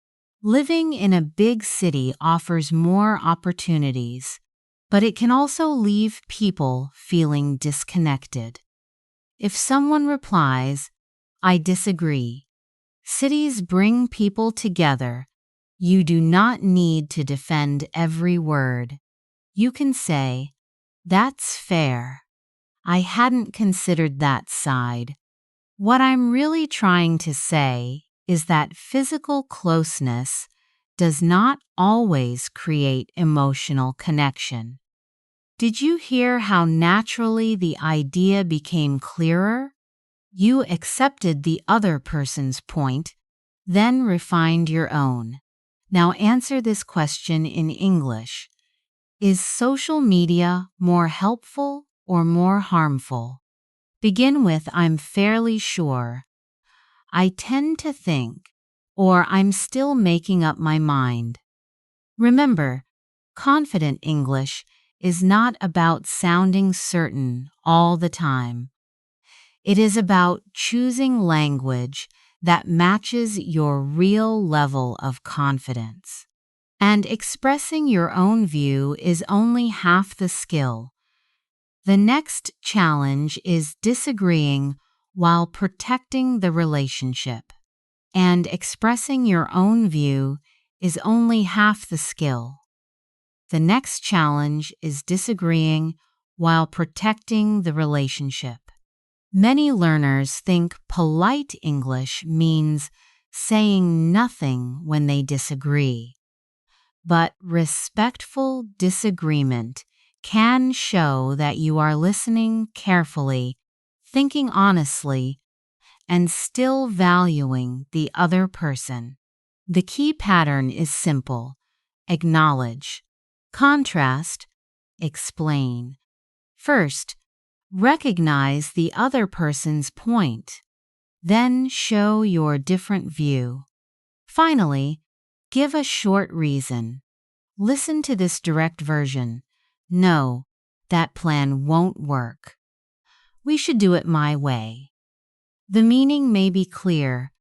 living in a big city offers more opportunities, but it can also leave people feeling disconnected. If someone replies, "I disagree. Cities bring people together. You do not need to defend every word." You can say, "That's fair. I hadn't considered that side. What I'm really trying to say is that physical closeness does not always create emotional connection." Did you hear how naturally the idea became clearer? You accepted the other person's point, then refined your own. Now answer this question in English. Is social media more helpful or more harmful? Begin with "I'm fairly sure," "I tend to think," or "I'm still making up my mind." Remember, confident English is not about sounding certain all the time. It is about choosing language that matches your real level of confidence. And expressing your own view is only half the skill. The next challenge is disagreeing while protecting the relationship. And expressing your own view is only half the skill. The next challenge is disagreeing while protecting the relationship. Many learners think polite English means saying nothing when they disagree. But respectful disagreement can show that you are listening carefully, thinking honestly, and still valuing the other person. The key pattern is simple: acknowledge, contrast, explain. First, recognize the other person's point. Then show your different view. Finally, give a short reason. Listen to this direct version. No, that plan won't work. We should do it my way. The meaning may be clear,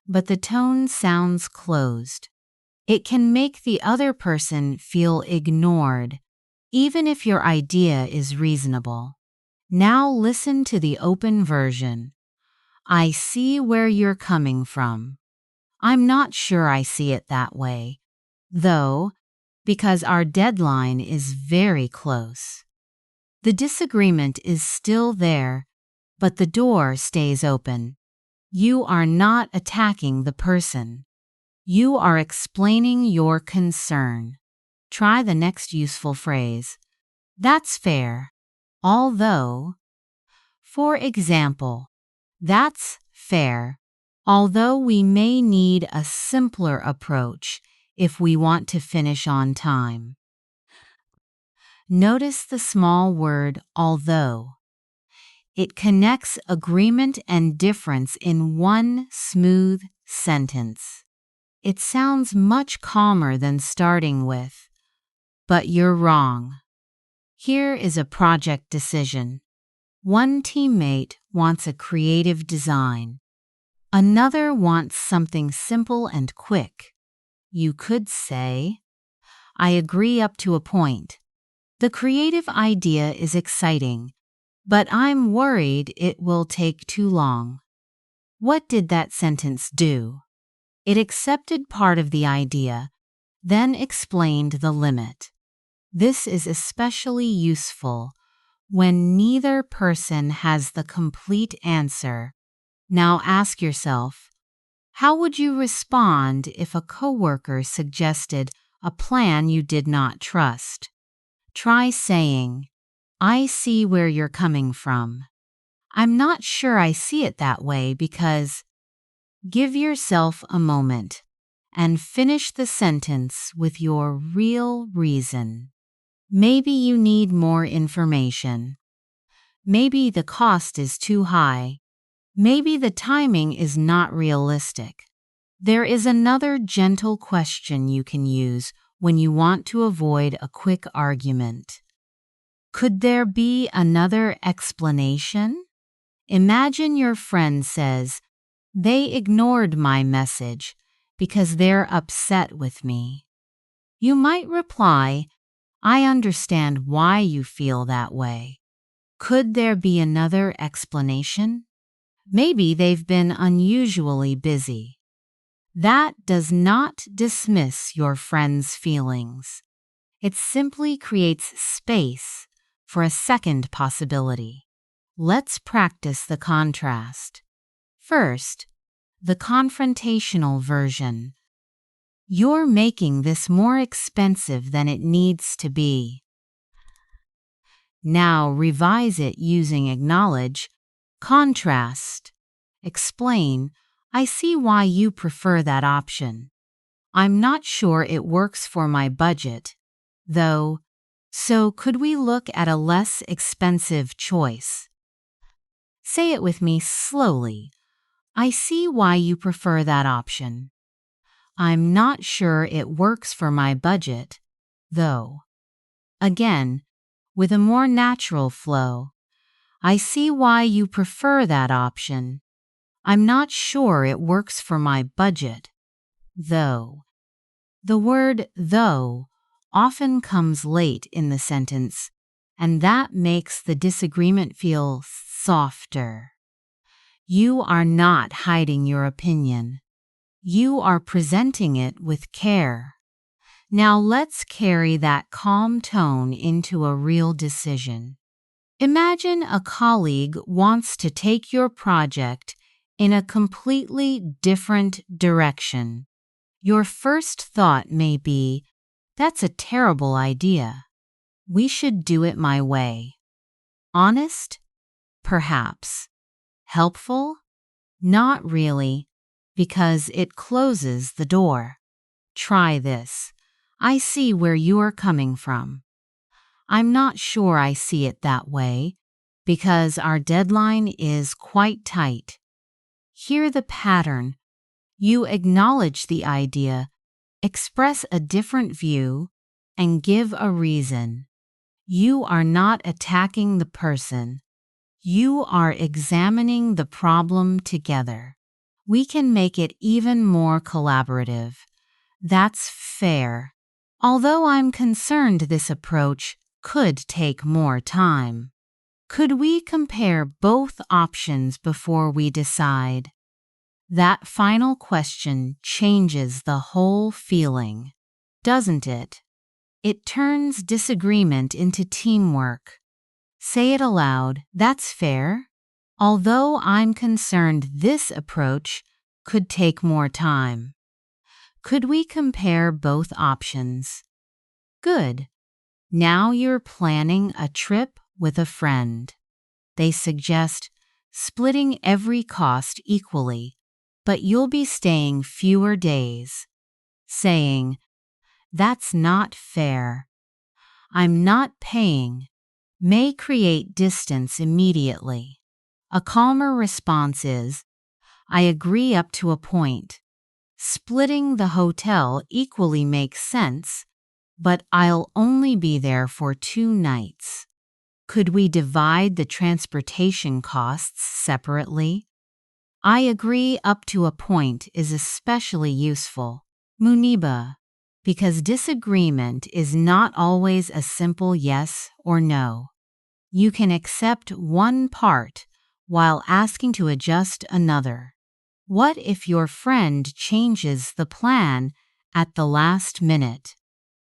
but the tone sounds closed. It can make the other person feel ignored, even if your idea is reasonable. Now listen to the open version. I see where you're coming from. I'm not sure I see it that way, though, because our deadline is very close. The disagreement is still there, but the door stays open. You are not attacking the person. You are explaining your concern. Try the next useful phrase. That's fair. Although, for example, that's fair, although we may need a simpler approach if we want to finish on time. Notice the small word although. It connects agreement and difference in one smooth sentence. It sounds much calmer than starting with, but you're wrong. Here is a project decision. One teammate wants a creative design. Another wants something simple and quick. You could say, I agree up to a point. The creative idea is exciting, but I'm worried it will take too long. What did that sentence do? It accepted part of the idea, then explained the limit. This is especially useful when neither person has the complete answer. Now ask yourself, how would you respond if a coworker suggested a plan you did not trust? Try saying, I see where you're coming from. I'm not sure I see it that way because. Give yourself a moment and finish the sentence with your real reason. Maybe you need more information. Maybe the cost is too high. Maybe the timing is not realistic. There is another gentle question you can use when you want to avoid a quick argument. Could there be another explanation? Imagine your friend says, they ignored my message because they're upset with me. You might reply, I understand why you feel that way. Could there be another explanation? Maybe they've been unusually busy. That does not dismiss your friend's feelings. It simply creates space for a second possibility. Let's practice the contrast. First, the confrontational version. You're making this more expensive than it needs to be. Now revise it using acknowledge, contrast. Explain, I see why you prefer that option. I'm not sure it works for my budget, though, so could we look at a less expensive choice? Say it with me slowly. I see why you prefer that option. I'm not sure it works for my budget, though. Again, with a more natural flow. I see why you prefer that option. I'm not sure it works for my budget, though. The word though often comes late in the sentence, and that makes the disagreement feel softer. You are not hiding your opinion. You are presenting it with care. Now let's carry that calm tone into a real decision. Imagine a colleague wants to take your project in a completely different direction. Your first thought may be, "That's a terrible idea. We should do it my way." Honest? Perhaps. Helpful? Not really, because it closes the door. Try this. "I see where you're coming from. I'm not sure I see it that way, because our deadline is quite tight." Hear the pattern. You acknowledge the idea, express a different view, and give a reason. You are not attacking the person. You are examining the problem together. We can make it even more collaborative. "That's fair. Although I'm concerned this approach could take more time. Could we compare both options before we decide?" That final question changes the whole feeling, doesn't it? It turns disagreement into teamwork. Say it aloud, "That's fair. Although I'm concerned this approach could take more time. Could we compare both options?" Good. Now you're planning a trip with a friend. They suggest splitting every cost equally, but you'll be staying fewer days. Saying, "That's not fair. I'm not paying," may create distance immediately. A calmer response is, "I agree up to a point. Splitting the hotel equally makes sense, but I'll only be there for 2 nights. Could we divide the transportation costs separately?" "I agree up to a point" is especially useful. Muniba, because disagreement is not always a simple yes or no. You can accept one part while asking to adjust another. What if your friend changes the plan at the last minute?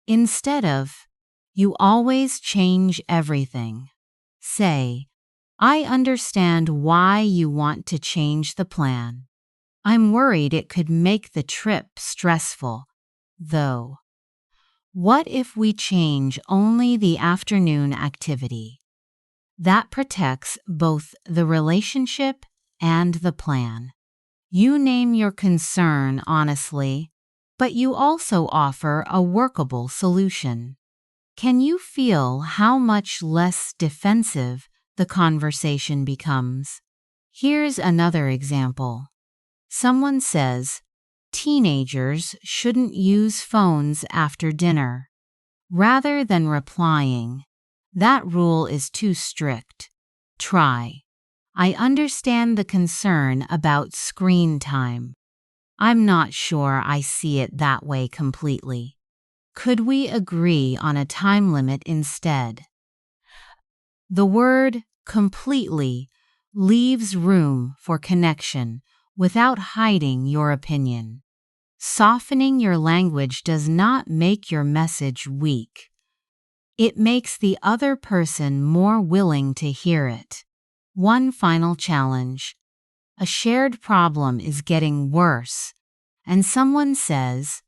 Instead of, "You always change everything," say, "I understand why you want to change the plan. I'm worried it could make the trip stressful, though. What if we change only the afternoon activity?" That protects both the relationship and the plan. You name your concern honestly, but you also offer a workable solution. Can you feel how much less defensive the conversation becomes? Here's another example. Someone says, "Teenagers shouldn't use phones after dinner." Rather than replying, "That rule is too strict," try, "I understand the concern about screen time. I'm not sure I see it that way completely. Could we agree on a time limit instead?" The word "completely" leaves room for connection without hiding your opinion. Softening your language does not make your message weak. It makes the other person more willing to hear it. One final challenge. A shared problem is getting worse, and someone says,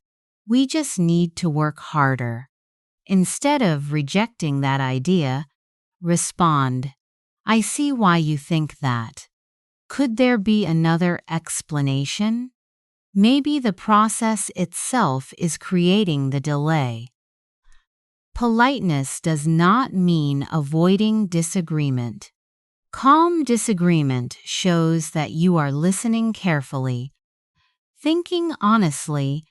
"We just need to work harder." Instead of rejecting that idea, respond, "I see why you think that. Could there be another explanation?" Maybe the process itself is creating the delay. Politeness does not mean avoiding disagreement. Calm disagreement shows that you are listening carefully, thinking honestly,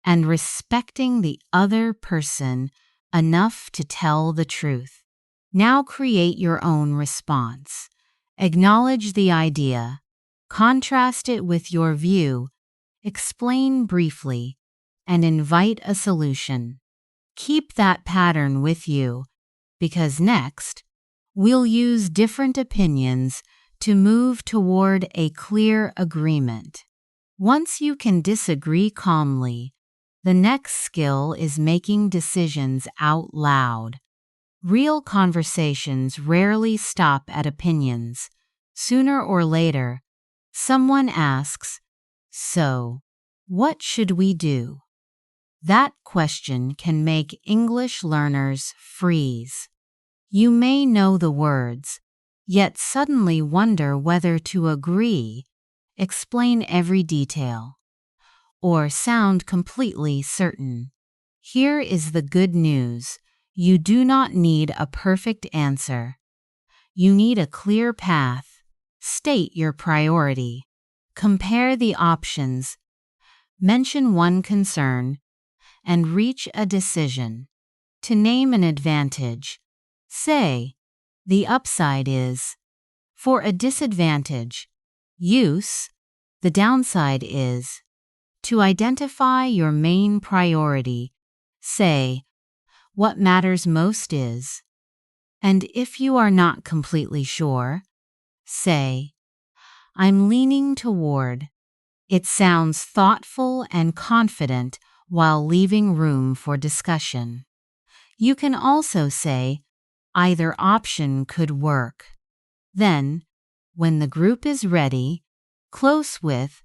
and respecting the other person enough to tell the truth. Now create your own response. Acknowledge the idea, contrast it with your view, explain briefly, and invite a solution. Keep that pattern with you, because next, we'll use different opinions to move toward a clear agreement. Once you can disagree calmly, The next skill is making decisions out loud. Real conversations rarely stop at opinions. Sooner or later, someone asks, "So, what should we do?" That question can make English learners freeze. You may know the words, yet suddenly wonder whether to agree, explain every detail, or sound completely certain. Here is the good news. You do not need a perfect answer. You need a clear path. State your priority. Compare the options. Mention one concern and reach a decision. To name an advantage, say, the upside is. For a disadvantage, use. The downside is. To identify your main priority, say, what matters most is. And if you are not completely sure, say, I'm leaning toward. It sounds thoughtful and confident while leaving room for discussion. You can also say, either option could work. Then, when the group is ready, close with,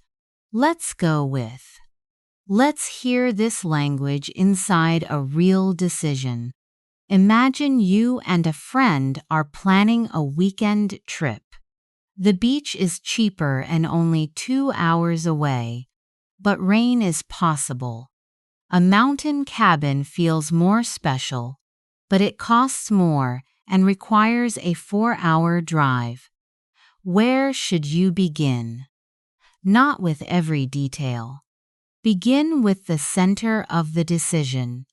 let's go with. Let's hear this language inside a real decision. Imagine you and a friend are planning a weekend trip. The beach is cheaper and only 2 hours away, but rain is possible. A mountain cabin feels more special, but it costs more and requires a 4-hour drive. Where should you begin? Not with every detail. Begin with the center of the decision.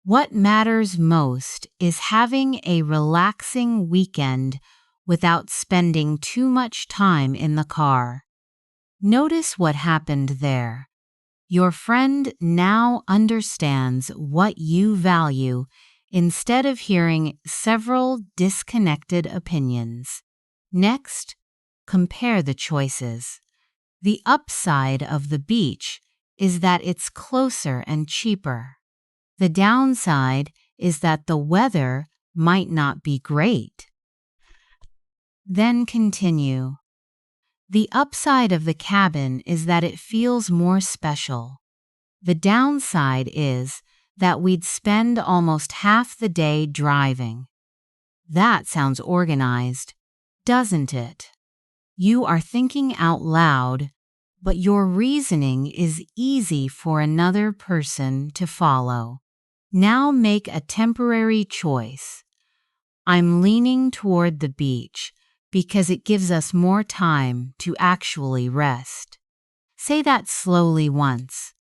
What matters most is having a relaxing weekend without spending too much time in the car. Notice what happened there. Your friend now understands what you value instead of hearing several disconnected opinions. Next, compare the choices. The upside of the beach is that it's closer and cheaper. The downside is that the weather might not be great. Then continue. The upside of the cabin is that it feels more special. The downside is that we'd spend almost half the day driving. That sounds organized, doesn't it? You are thinking out loud, but your reasoning is easy for another person to follow. Now make a temporary choice. I'm leaning toward the beach because it gives us more time to actually rest. Say that slowly once.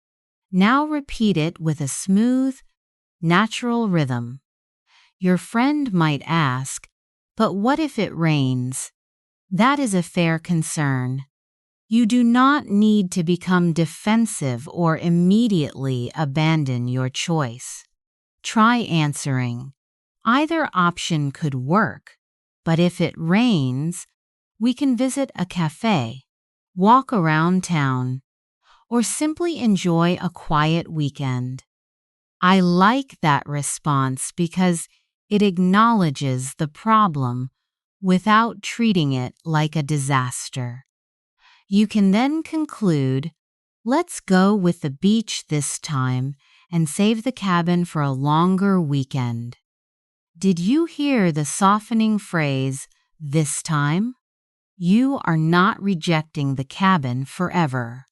Now repeat it with a smooth, natural rhythm. Your friend might ask, but what if it rains? That is a fair concern. You do not need to become defensive or immediately abandon your choice. Try answering. Either option could work, but if it rains, we can visit a cafe, walk around town, or simply enjoy a quiet weekend. I like that response because it acknowledges the problem without treating it like a disaster. You can then conclude, let's go with the beach this time and save the cabin for a longer weekend. Did you hear the softening phrase, this time? You are not rejecting the cabin forever.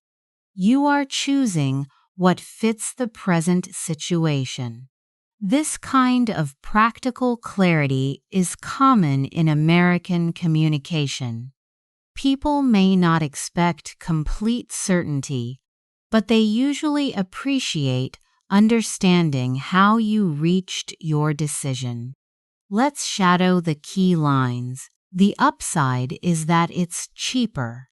You are choosing what fits the present situation. This kind of practical clarity is common in American communication. People may not expect complete certainty, but they usually appreciate understanding how you reached your decision. Let's shadow the key lines. The upside is that it's cheaper.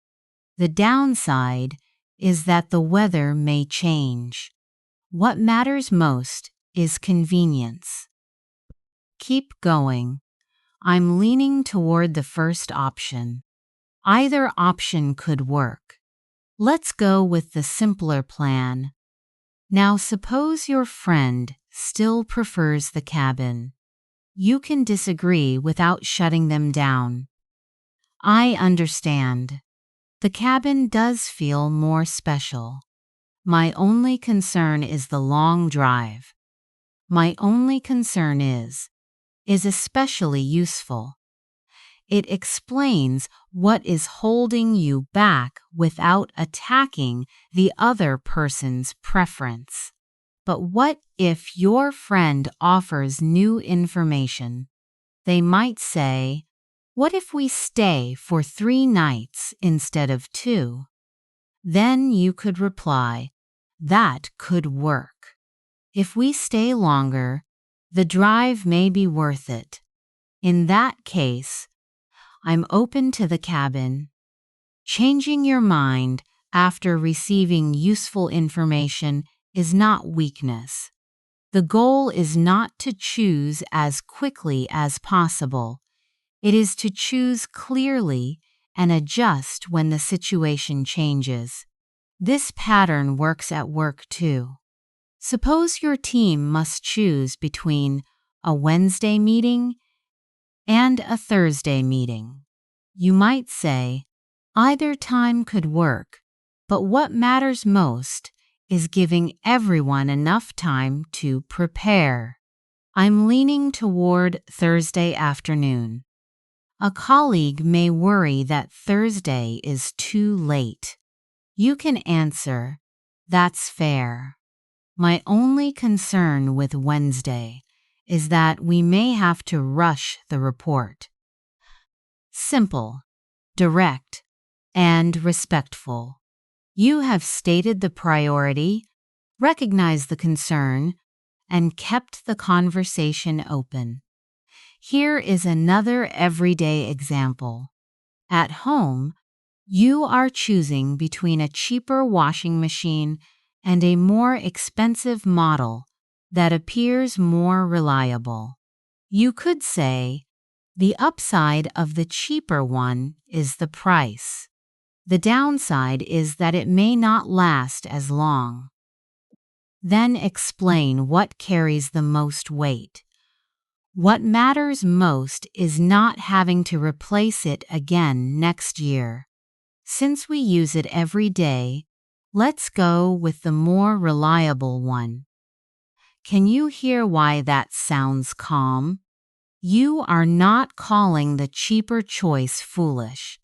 The downside is that the weather may change. What matters most is convenience. Keep going. I'm leaning toward the first option. Either option could work. Let's go with the simpler plan. Now suppose your friend still prefers the cabin. You can disagree without shutting them down. I understand. The cabin does feel more special. My only concern is the long drive. My only concern is especially useful. It explains what is holding you back without attacking the other person's preference. But what if your friend offers new information? They might say, "What if we stay for 3 nights instead of 2?" Then you could reply, "That could work. If we stay longer, the drive may be worth it. In that case, I'm open to the cabin." Changing your mind after receiving useful information is not weakness. The goal is not to choose as quickly as possible. It is to choose clearly and adjust when the situation changes. This pattern works at work too. Suppose your team must choose between a Wednesday meeting and a Thursday meeting. You might say, "Either time could work, but what matters most is giving everyone enough time to prepare. I'm leaning toward Thursday afternoon." A colleague may worry that Thursday is too late. You can answer, "That's fair. My only concern with Wednesday is that we may have to rush the report." Simple, direct, and respectful. You have stated the priority, recognized the concern, and kept the conversation open. Here is another everyday example. At home, you are choosing between a cheaper washing machine and a more expensive model that appears more reliable. You could say, "The upside of the cheaper one is the price. The downside is that it may not last as long." Then explain what carries the most weight. What matters most is not having to replace it again next year. Since we use it every day, let's go with the more reliable one. Can you hear why that sounds calm? You are not calling the cheaper choice foolish.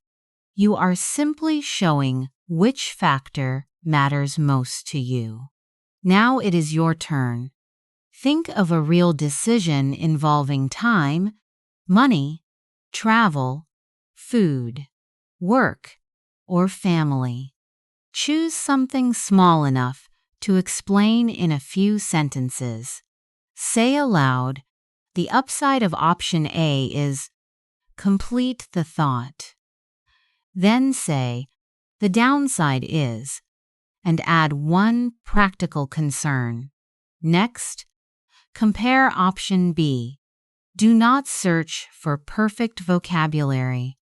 You are simply showing which factor matters most to you. Now it is your turn. Think of a real decision involving time, money, travel, food, work, or family. Choose something small enough to explain in a few sentences. Say aloud, "The upside of option A is," complete the thought. Then say, "The downside is," and add one practical concern. Next, compare option B. Do not search for perfect vocabulary.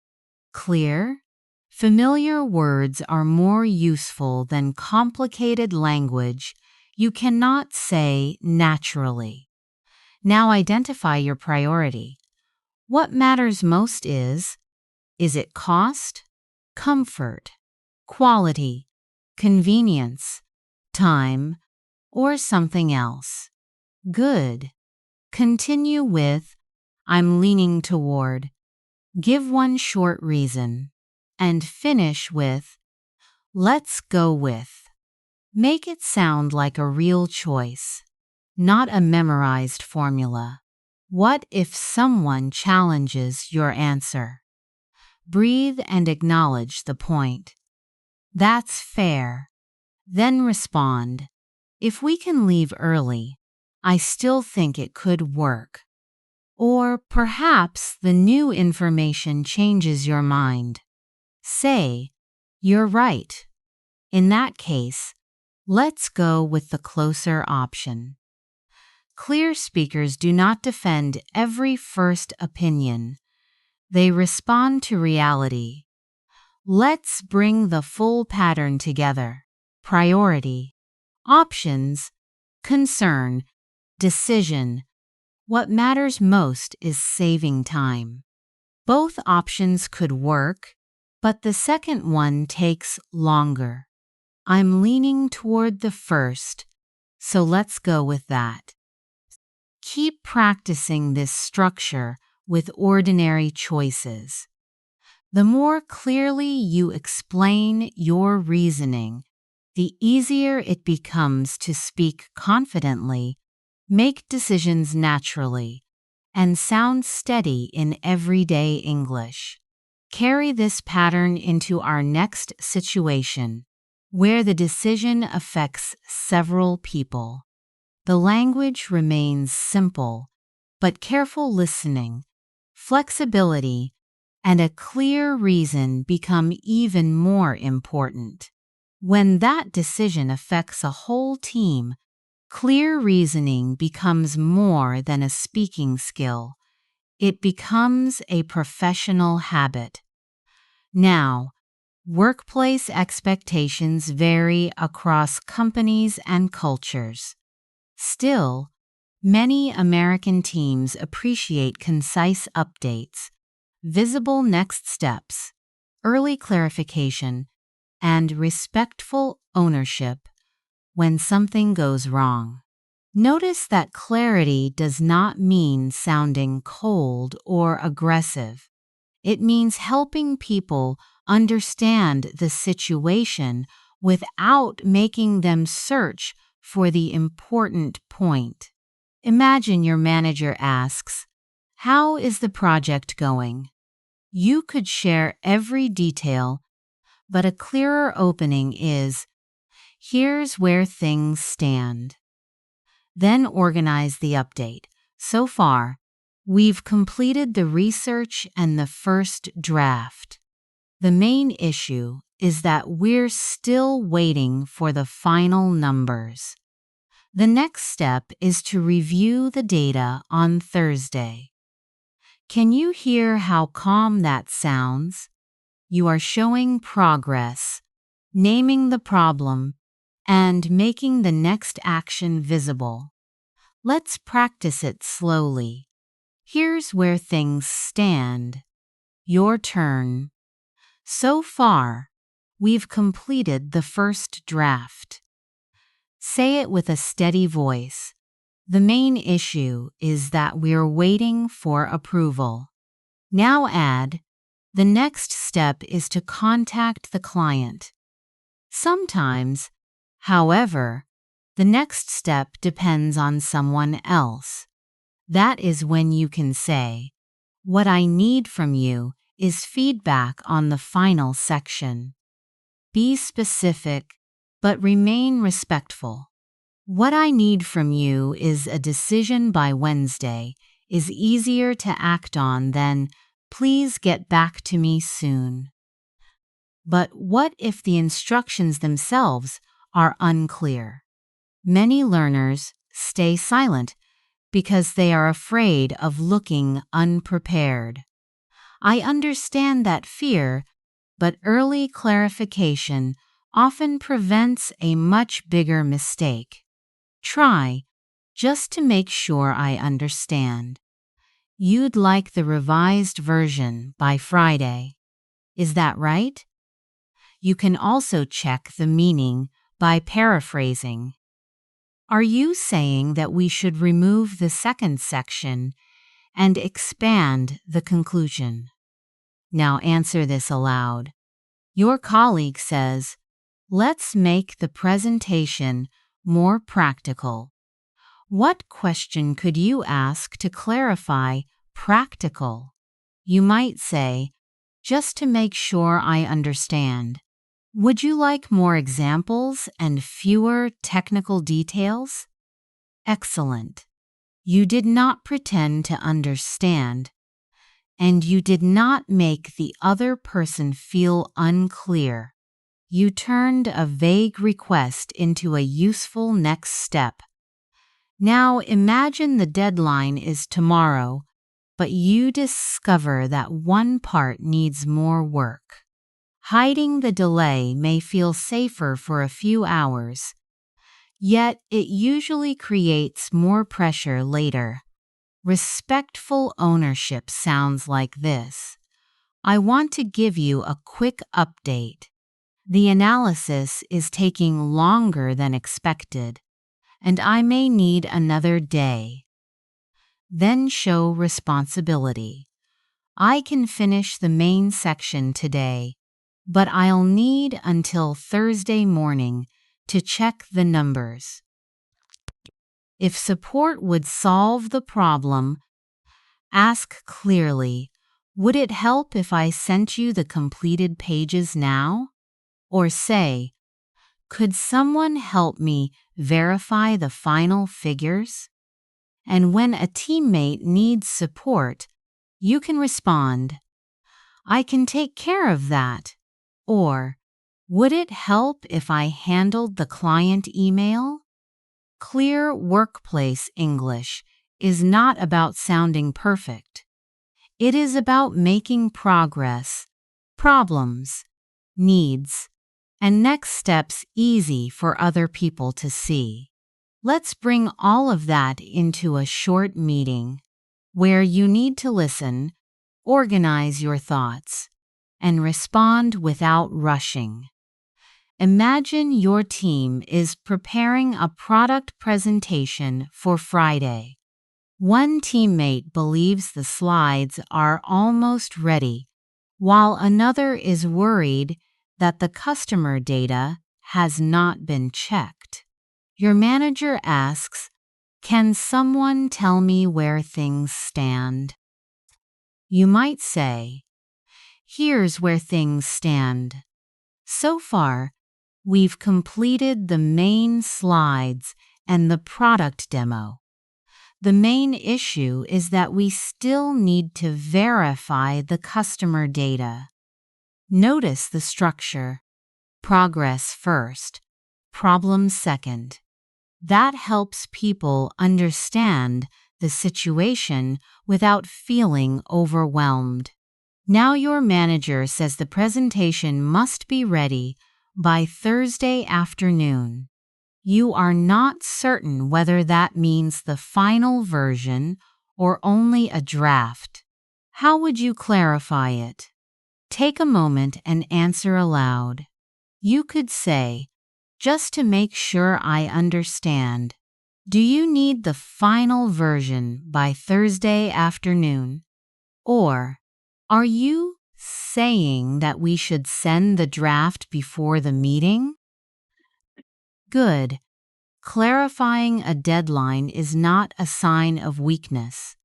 Clear, familiar words are more useful than complicated language you cannot say naturally. Now identify your priority. What matters most is it cost, comfort, quality, convenience, time, or something else? Good. Continue with, "I'm leaning toward." Give one short reason. And finish with, "Let's go with." Make it sound like a real choice, not a memorized formula. What if someone challenges your answer? Breathe and acknowledge the point. "That's fair." Then respond, "If we can leave early, I still think it could work." Or perhaps the new information changes your mind. Say, "You're right. In that case, let's go with the closer option." Clear speakers do not defend every first opinion. They respond to reality. Let's bring the full pattern together. Priority, Options: concern, decision. What matters most is saving time. Both options could work, but the second one takes longer. I'm leaning toward the first, so let's go with that. Keep practicing this structure with ordinary choices. The more clearly you explain your reasoning, the easier it becomes to speak confidently, make decisions naturally, and sound steady in everyday English. Carry this pattern into our next situation, where the decision affects several people. The language remains simple, but careful listening, flexibility, and a clear reason become even more important. When that decision affects a whole team, clear reasoning becomes more than a speaking skill. It becomes a professional habit. Now, workplace expectations vary across companies and cultures. Still, many American teams appreciate concise updates, visible next steps, early clarification, and respectful ownership when something goes wrong. Notice that clarity does not mean sounding cold or aggressive. It means helping people understand the situation without making them search for the important point. Imagine your manager asks, "How is the project going?" You could share every detail, but a clearer opening is, "Here's where things stand." Then organize the update. So far, we've completed the research and the first draft. The main issue is that we're still waiting for the final numbers. The next step is to review the data on Thursday. Can you hear how calm that sounds? You are showing progress, naming the problem, and making the next action visible. Let's practice it slowly. Here's where things stand. Your turn. So far, we've completed the first draft. Say it with a steady voice. The main issue is that we're waiting for approval. Now add, the next step is to contact the client. Sometimes, however, the next step depends on someone else. That is when you can say, "What I need from you is feedback on the final section." Be specific, but remain respectful. "What I need from you is a decision by Wednesday" is easier to act on than "Please get back to me soon." But what if the instructions themselves are unclear? Many learners stay silent because they are afraid of looking unprepared. I understand that fear, but early clarification often prevents a much bigger mistake. Try, just to make sure I understand. You'd like the revised version by Friday. Is that right? You can also check the meaning by paraphrasing. Are you saying that we should remove the second section and expand the conclusion? Now answer this aloud. Your colleague says, "Let's make the presentation more practical." What question could you ask to clarify practical? You might say, "Just to make sure I understand, would you like more examples and fewer technical details?" Excellent. You did not pretend to understand, and you did not make the other person feel unclear. You turned a vague request into a useful next step. Now imagine the deadline is tomorrow, but you discover that one part needs more work. Hiding the delay may feel safer for a few hours. Yet it usually creates more pressure later. Respectful ownership sounds like this. I want to give you a quick update. The analysis is taking longer than expected, and I may need another day. Then show responsibility. I can finish the main section today, but I'll need until Thursday morning to check the numbers. If support would solve the problem, ask clearly, would it help if I sent you the completed pages now? Or say, could someone help me verify the final figures? And when a teammate needs support, you can respond, I can take care of that. Or, would it help if I handled the client email? Clear workplace English is not about sounding perfect. It is about making progress, problems, needs, and next steps easy for other people to see. Let's bring all of that into a short meeting where you need to listen, organize your thoughts, and respond without rushing. Imagine your team is preparing a product presentation for Friday. One teammate believes the slides are almost ready, while another is worried that the customer data has not been checked. Your manager asks, can someone tell me where things stand? You might say, here's where things stand. So far, we've completed the main slides and the product demo. The main issue is that we still need to verify the customer data. Notice the structure. Progress first, problem second. That helps people understand the situation without feeling overwhelmed. Now your manager says the presentation must be ready by Thursday afternoon. You are not certain whether that means the final version or only a draft. How would you clarify it? Take a moment and answer aloud. You could say, just to make sure I understand, do you need the final version by Thursday afternoon? Or, are you saying that we should send the draft before the meeting? Good. Clarifying a deadline is not a sign of weakness.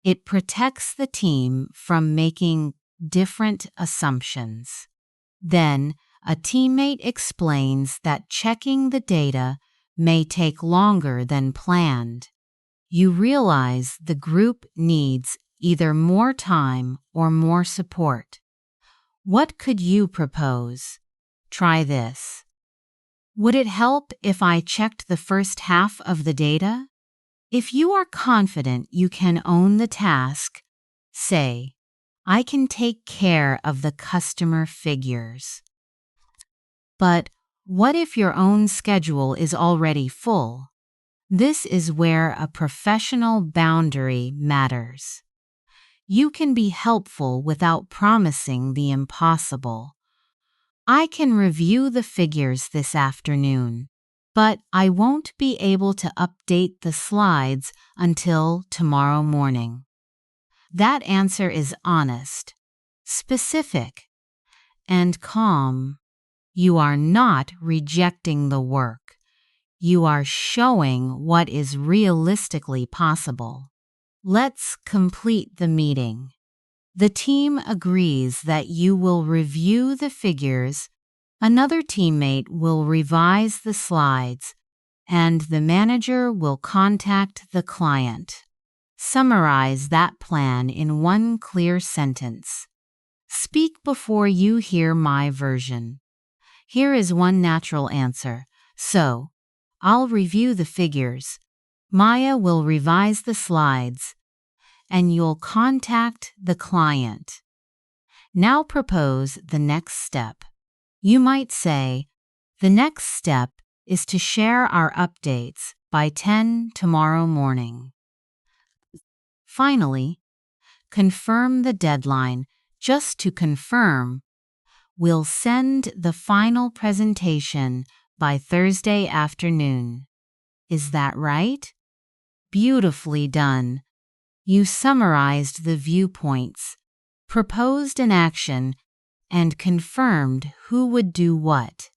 It protects the team from making different assumptions. Then, a teammate explains that checking the data may take longer than planned. You realize the group needs either more time or more support. What could you propose? Try this. Would it help if I checked the first half of the data? If you are confident you can own the task, say, I can take care of the customer figures. But what if your own schedule is already full? This is where a professional boundary matters. You can be helpful without promising the impossible. I can review the figures this afternoon, but I won't be able to update the slides until tomorrow morning. That answer is honest, specific, and calm. You are not rejecting the work. You are showing what is realistically possible. Let's complete the meeting. The team agrees that you will review the figures, another teammate will revise the slides, and the manager will contact the client. Summarize that plan in one clear sentence. Speak before you hear my version. Here is one natural answer. So, I'll review the figures. Maya will revise the slides, and you'll contact the client. Now propose the next step. You might say, the next step is to share our updates by 10 tomorrow morning. Finally, confirm the deadline just to confirm. We'll send the final presentation by Thursday afternoon. Is that right? Beautifully done. You summarized the viewpoints, proposed an action, and confirmed who would do what.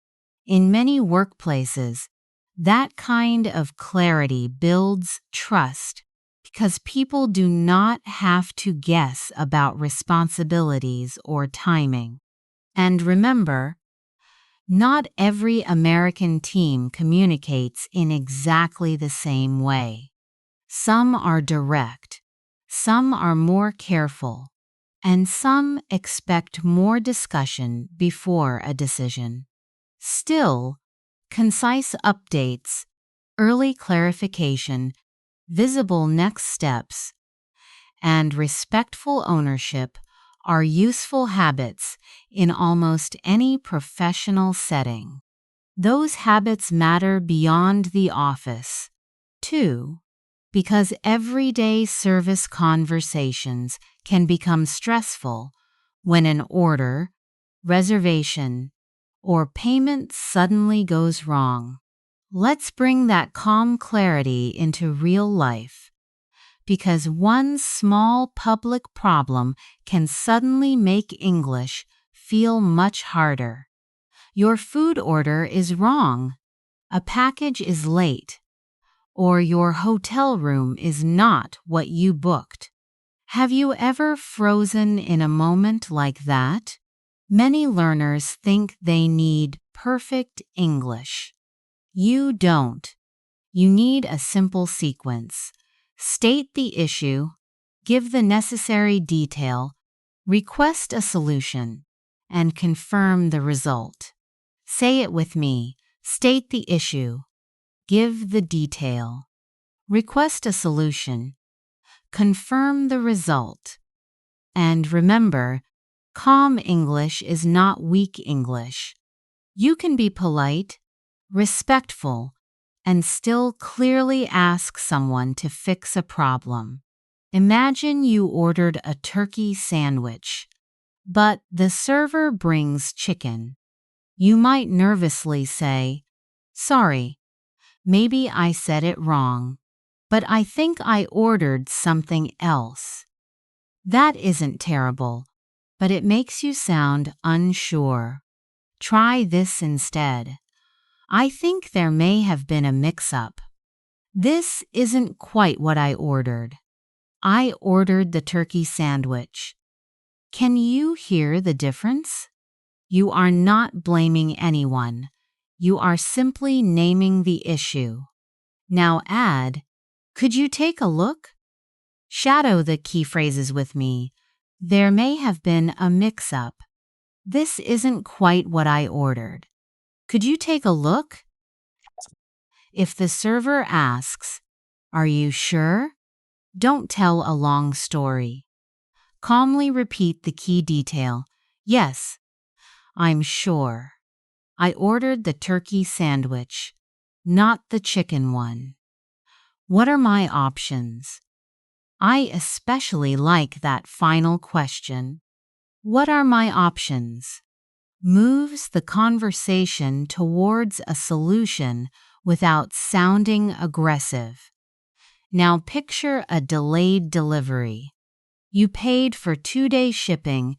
In many workplaces, that kind of clarity builds trust because people do not have to guess about responsibilities or timing. And remember, not every American team communicates in exactly the same way. Some are direct, some are more careful, and some expect more discussion before a decision. Still, concise updates, early clarification, visible next steps, and respectful ownership are useful habits in almost any professional setting. Those habits matter beyond the office, too, because everyday service conversations can become stressful when an order, reservation, or payment suddenly goes wrong. Let's bring that calm clarity into real life, because one small public problem can suddenly make English feel much harder. Your food order is wrong, a package is late, or your hotel room is not what you booked. Have you ever frozen in a moment like that? Many learners think they need perfect English. You don't. You need a simple sequence. State the issue, give the necessary detail, request a solution, and confirm the result. Say it with me. State the issue, give the detail, request a solution, confirm the result. And remember, calm English is not weak English. You can be polite, respectful, and still clearly ask someone to fix a problem. Imagine you ordered a turkey sandwich, but the server brings chicken. You might nervously say, "Sorry, maybe I said it wrong, but I think I ordered something else." That isn't terrible, but it makes you sound unsure. Try this instead. "I think there may have been a mix-up. This isn't quite what I ordered. I ordered the turkey sandwich. Can you hear the difference?" You are not blaming anyone. You are simply naming the issue. Now add, "Could you take a look?" Shadow the key phrases with me. "There may have been a mix-up. This isn't quite what I ordered. Could you take a look?" If the server asks, "Are you sure?" don't tell a long story. Calmly repeat the key detail. "Yes, I'm sure. I ordered the turkey sandwich, not the chicken one. What are my options?" I especially like that final question. What are my options? Moves the conversation towards a solution without sounding aggressive. Now picture a delayed delivery. You paid for 2-day shipping,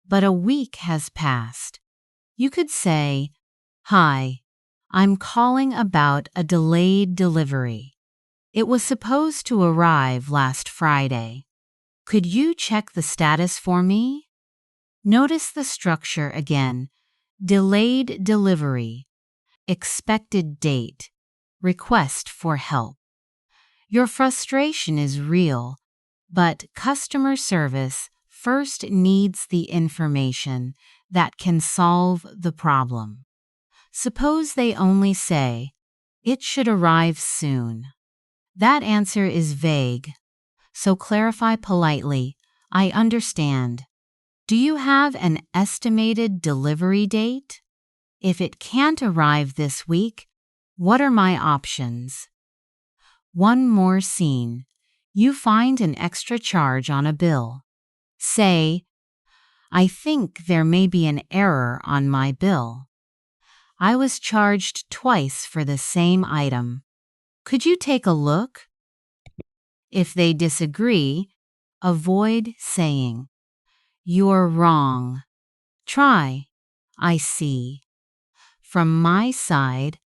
but a week has passed. You could say, "Hi, I'm calling about a delayed delivery. It was supposed to arrive last Friday. Could you check the status for me?" Notice the structure again. Delayed delivery, expected date, request for help. Your frustration is real, but customer service first needs the information that can solve the problem. Suppose they only say, "It should arrive soon." That answer is vague, so clarify politely, "I understand. Do you have an estimated delivery date? If it can't arrive this week, What are my options? One more scene. You find an extra charge on a bill. Say, I think there may be an error on my bill. I was charged twice for the same item. Could you take a look? If they disagree, avoid saying, You're wrong. Try, I see. From my side,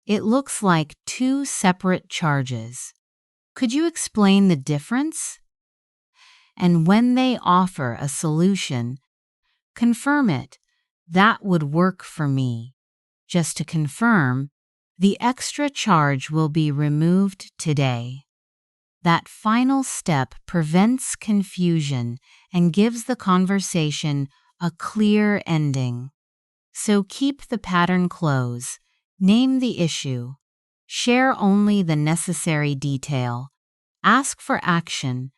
it looks like two separate charges. Could you explain the difference? And when they offer a solution, confirm it. That would work for me. Just to confirm, the extra charge will be removed today. That final step prevents confusion and gives the conversation a clear ending. So keep the pattern close, name the issue, share only the necessary detail, ask for action,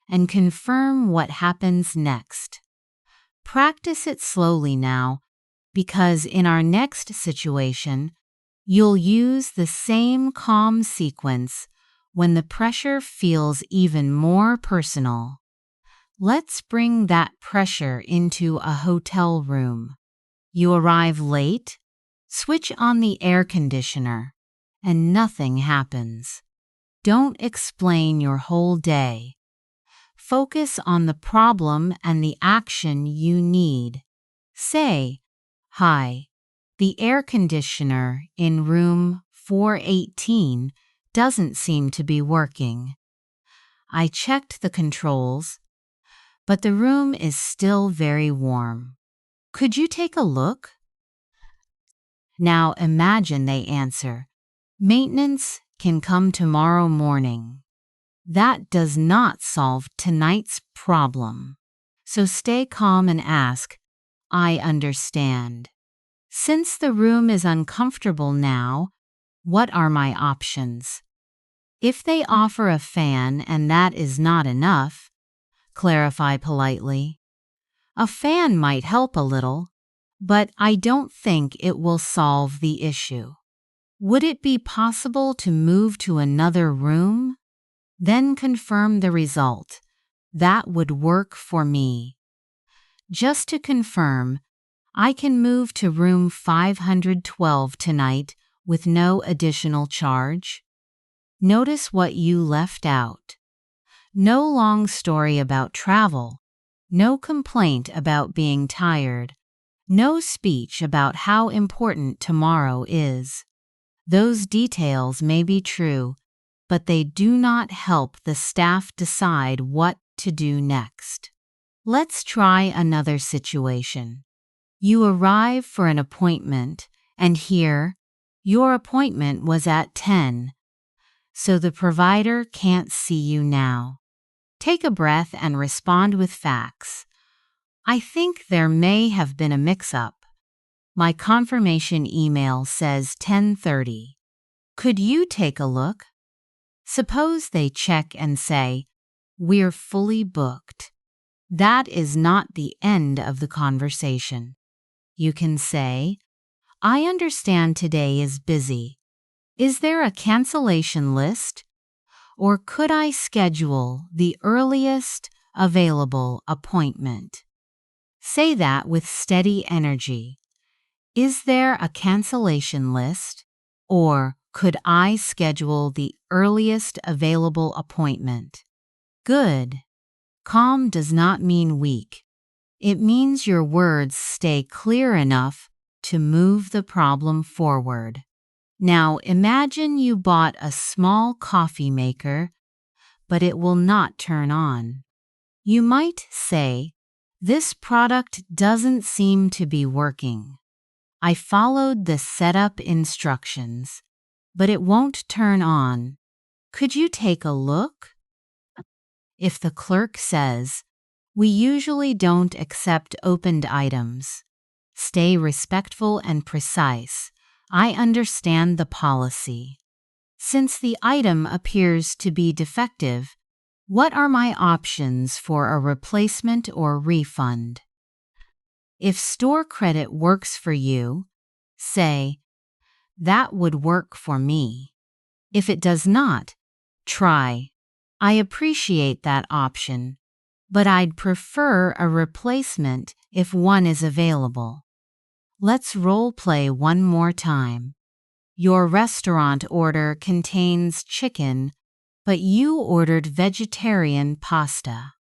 and confirm what happens next. Practice it slowly now, because in our next situation, you'll use the same calm sequence when the pressure feels even more personal. Let's bring that pressure into a hotel room. You arrive late, switch on the air conditioner, and nothing happens. Don't explain your whole day. Focus on the problem and the action you need. Say, Hi, the air conditioner in room 418 doesn't seem to be working. I checked the controls, but the room is still very warm. Could you take a look? Now imagine they answer, Maintenance can come tomorrow morning. That does not solve tonight's problem. So stay calm and ask, I understand. Since the room is uncomfortable now, what are my options? If they offer a fan and that is not enough, clarify politely. A fan might help a little, but I don't think it will solve the issue. Would it be possible to move to another room? Then confirm the result. That would work for me. Just to confirm, I can move to room 512 tonight with no additional charge. Notice what you left out. No long story about travel, no complaint about being tired, no speech about how important tomorrow is. Those details may be true, but they do not help the staff decide what to do next. Let's try another situation. You arrive for an appointment, and here, your appointment was at 10, so the provider can't see you now. Take a breath and respond with facts. I think there may have been a mix-up. My confirmation email says 10:30. Could you take a look? Suppose they check and say, We're fully booked. That is not the end of the conversation. You can say, I understand today is busy. Is there a cancellation list? Or could I schedule the earliest available appointment? Say that with steady energy. Is there a cancellation list? Or could I schedule the earliest available appointment? Good. Calm does not mean weak. It means your words stay clear enough to move the problem forward. Now imagine you bought a small coffee maker, but it will not turn on. You might say, This product doesn't seem to be working. I followed the setup instructions, but it won't turn on. Could you take a look? If the clerk says, We usually don't accept opened items. Stay respectful and precise. I understand the policy. Since the item appears to be defective, what are my options for a replacement or refund? If store credit works for you, say, That would work for me. If it does not, try. I appreciate that option, but I'd prefer a replacement if one is available. Let's role play one more time. Your restaurant order contains chicken, but you ordered vegetarian pasta.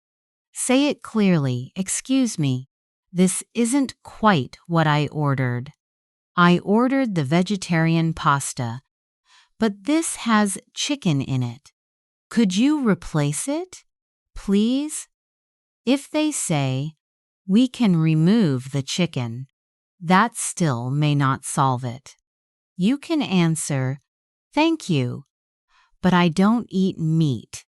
Say it clearly. Excuse me, this isn't quite what I ordered. I ordered the vegetarian pasta, but this has chicken in it. Could you replace it, please? If they say, we can remove the chicken, that still may not solve it. You can answer, thank you, but I don't eat meat.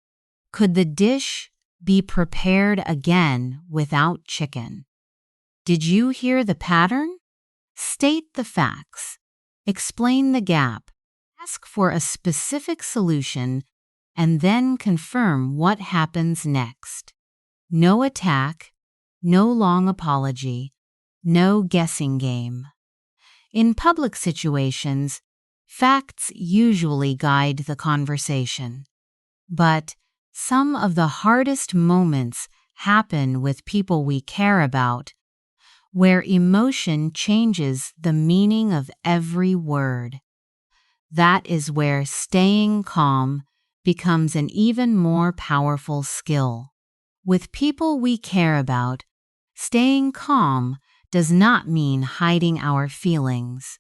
Could the dish be prepared again without chicken? Did you hear the pattern? State the facts. Explain the gap. Ask for a specific solution and then confirm what happens next. No attack, no long apology, no guessing game. In public situations, facts usually guide the conversation. But some of the hardest moments happen with people we care about, where emotion changes the meaning of every word. That is where staying calm becomes an even more powerful skill. With people we care about, staying calm does not mean hiding our feelings.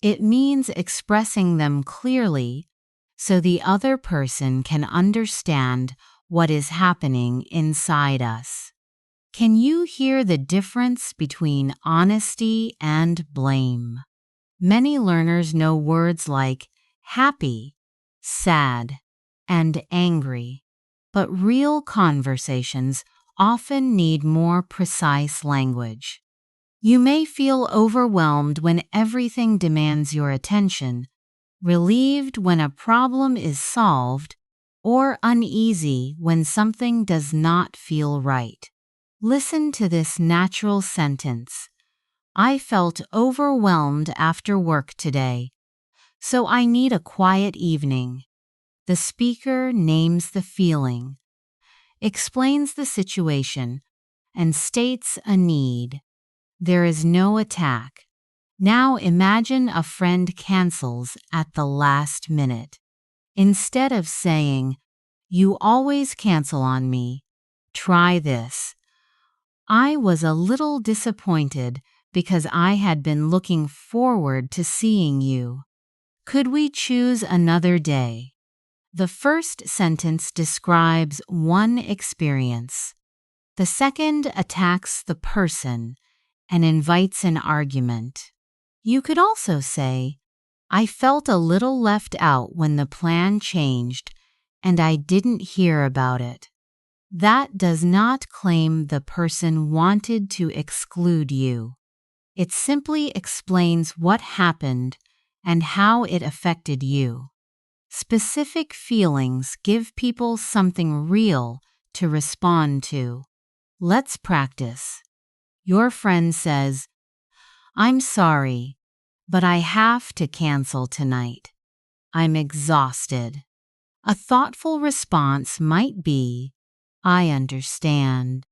It means expressing them clearly so the other person can understand what is happening inside us. Can you hear the difference between honesty and blame? Many learners know words like happy, sad, and angry, but real conversations often need more precise language. You may feel overwhelmed when everything demands your attention, relieved when a problem is solved, or uneasy when something does not feel right. Listen to this natural sentence. I felt overwhelmed after work today, so I need a quiet evening. The speaker names the feeling, explains the situation, and states a need. There is no attack. Now imagine a friend cancels at the last minute. Instead of saying, "You always cancel on me," try this. I was a little disappointed because I had been looking forward to seeing you. Could we choose another day? The first sentence describes one experience. The second attacks the person and invites an argument. You could also say, I felt a little left out when the plan changed and I didn't hear about it. That does not claim the person wanted to exclude you. It simply explains what happened and how it affected you. Specific feelings give people something real to respond to. Let's practice. Your friend says, I'm sorry, but I have to cancel tonight. I'm exhausted. A thoughtful response might be, I understand.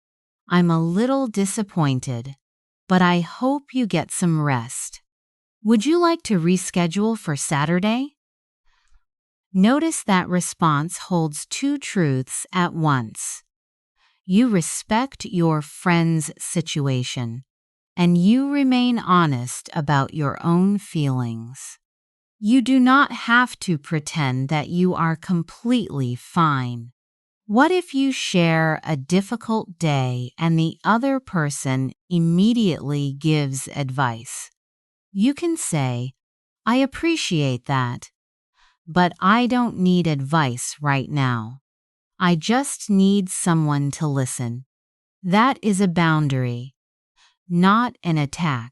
I'm a little disappointed, but I hope you get some rest. Would you like to reschedule for Saturday? Notice that response holds two truths at once. You respect your friend's situation, and you remain honest about your own feelings. You do not have to pretend that you are completely fine. What if you share a difficult day and the other person immediately gives advice? You can say, I appreciate that, but I don't need advice right now. I just need someone to listen. That is a boundary, not an attack.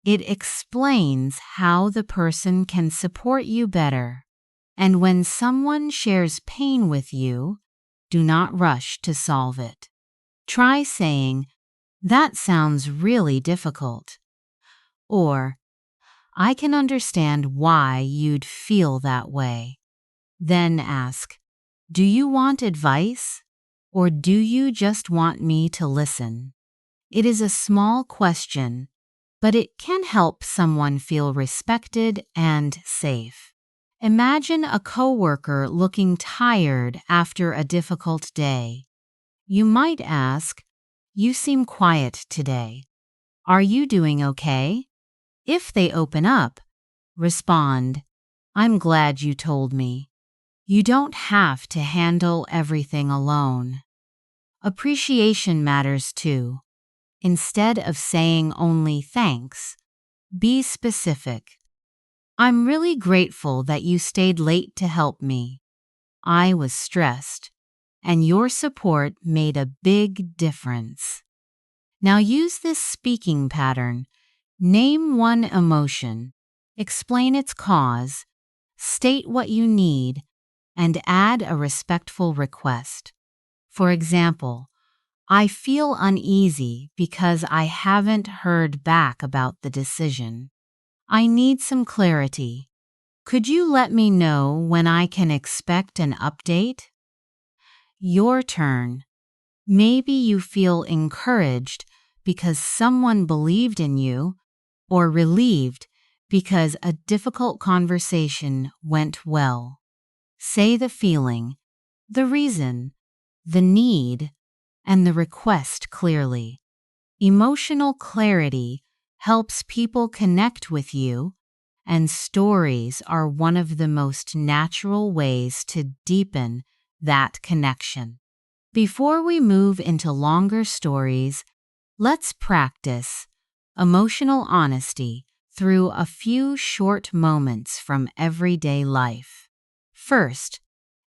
It explains how the person can support you better. And when someone shares pain with you, do not rush to solve it. Try saying, that sounds really difficult. Or, I can understand why you'd feel that way. Then ask, do you want advice? Or do you just want me to listen? It is a small question, but it can help someone feel respected and safe. Imagine a coworker looking tired after a difficult day. You might ask, "You seem quiet today. Are you doing okay?" If they open up, respond, "I'm glad you told me." You don't have to handle everything alone. Appreciation matters too. Instead of saying only thanks, be specific. "I'm really grateful that you stayed late to help me. I was stressed, and your support made a big difference." Now use this speaking pattern. Name one emotion, explain its cause, state what you need, and add a respectful request. For example, "I feel uneasy because I haven't heard back about the decision. I need some clarity. Could you let me know when I can expect an update?" Your turn. Maybe you feel encouraged because someone believed in you, or relieved because a difficult conversation went well. Say the feeling, the reason, the need, and the request clearly. Emotional clarity helps people connect with you, and stories are one of the most natural ways to deepen that connection. Before we move into longer stories, let's practice emotional honesty through a few short moments from everyday life. First,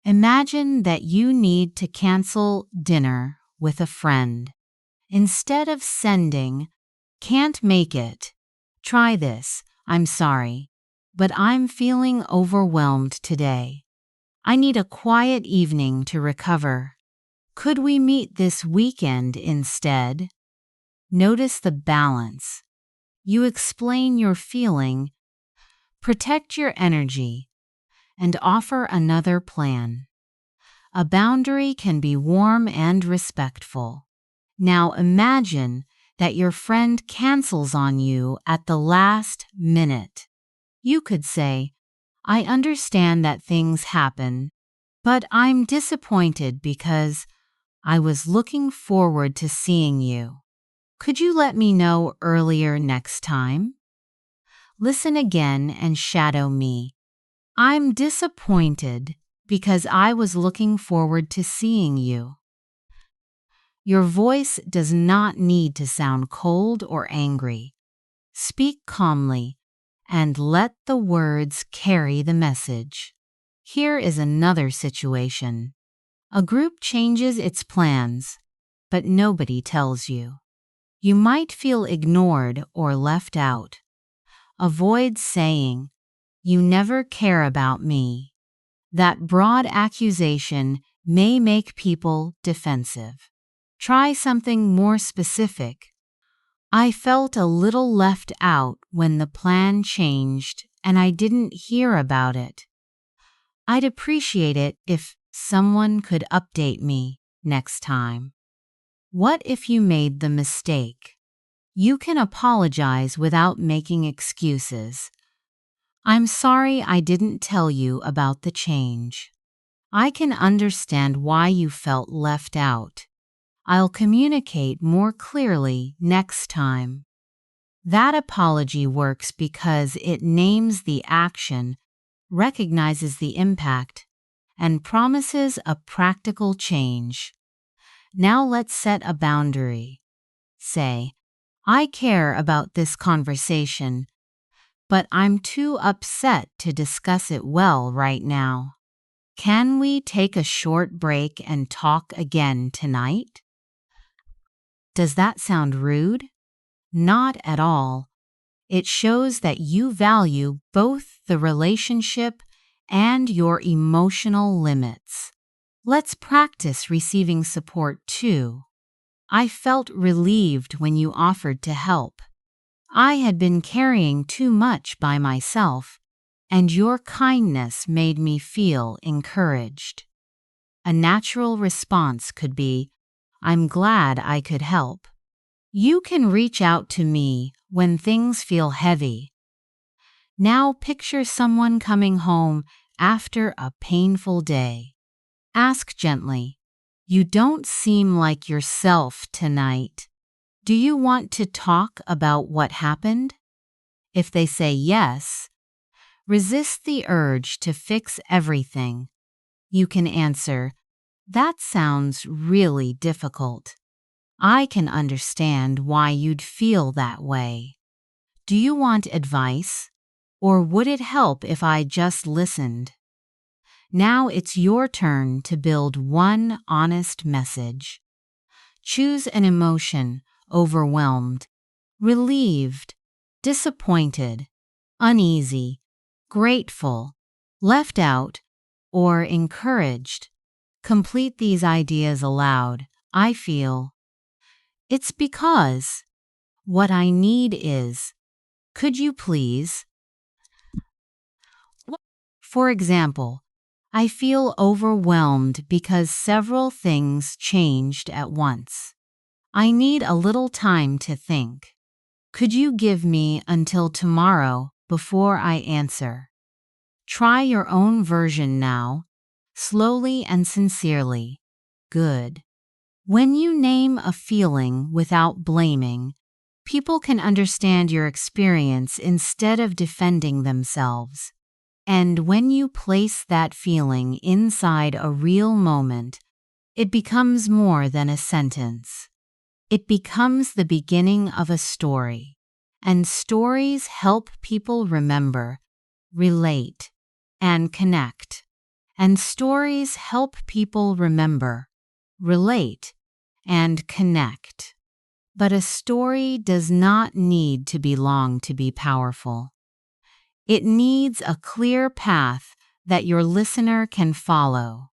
imagine that you need to cancel dinner with a friend. Instead of sending, "Can't make it," try this: "I'm sorry, but I'm feeling overwhelmed today. I need a quiet evening to recover. Could we meet this weekend instead?" Notice the balance. You explain your feeling, protect your energy, and offer another plan. A boundary can be warm and respectful. Now imagine that your friend cancels on you at the last minute. You could say, "I understand that things happen, but I'm disappointed because I was looking forward to seeing you. Could you let me know earlier next time?" Listen again and shadow me. "I'm disappointed because I was looking forward to seeing you." Your voice does not need to sound cold or angry. Speak calmly and let the words carry the message. Here is another situation. A group changes its plans, but nobody tells you. You might feel ignored or left out. Avoid saying, "You never care about me." That broad accusation may make people defensive. Try something more specific. "I felt a little left out when the plan changed and I didn't hear about it. I'd appreciate it if someone could update me next time." What if you made the mistake? You can apologize without making excuses. "I'm sorry I didn't tell you about the change. I can understand why you felt left out. I'll communicate more clearly next time." That apology works because it names the action, recognizes the impact, and promises a practical change. Now let's set a boundary. Say, "I care about this conversation, but I'm too upset to discuss it well right now. Can we take a short break and talk again tonight?" Does that sound rude? Not at all. It shows that you value both the relationship and your emotional limits. Let's practice receiving support too. "I felt relieved when you offered to help. I had been carrying too much by myself, and your kindness made me feel encouraged. A natural response could be, I'm glad I could help. You can reach out to me when things feel heavy. Now picture someone coming home after a painful day. Ask gently, you don't seem like yourself tonight. Do you want to talk about what happened? If they say yes, resist the urge to fix everything. You can answer, that sounds really difficult. I can understand why you'd feel that way. Do you want advice? Or would it help if I just listened? Now it's your turn to build one honest message. Choose an emotion: overwhelmed, relieved, disappointed, uneasy, grateful, left out, or encouraged. Complete these ideas aloud. I feel. It's because. What I need is. Could you please? For example, I feel overwhelmed because several things changed at once. I need a little time to think. Could you give me until tomorrow before I answer? Try your own version now, slowly and sincerely. Good. When you name a feeling without blaming, people can understand your experience instead of defending themselves. And when you place that feeling inside a real moment, it becomes more than a sentence. It becomes the beginning of a story. And stories help people remember, relate, and connect. And stories help people remember, relate, and connect. But a story does not need to be long to be powerful. It needs a clear path that your listener can follow.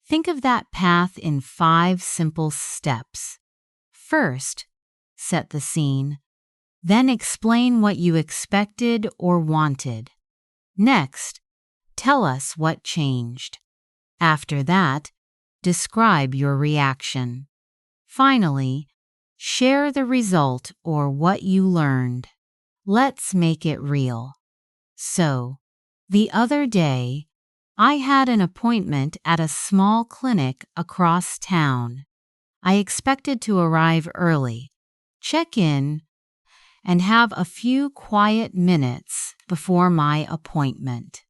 Think of that path in 5 simple steps. First, set the scene. Then explain what you expected or wanted. Next, tell us what changed. After that, describe your reaction. Finally, share the result or what you learned. Let's make it real. So, the other day, I had an appointment at a small clinic across town. I expected to arrive early, check in, and have a few quiet minutes before my appointment.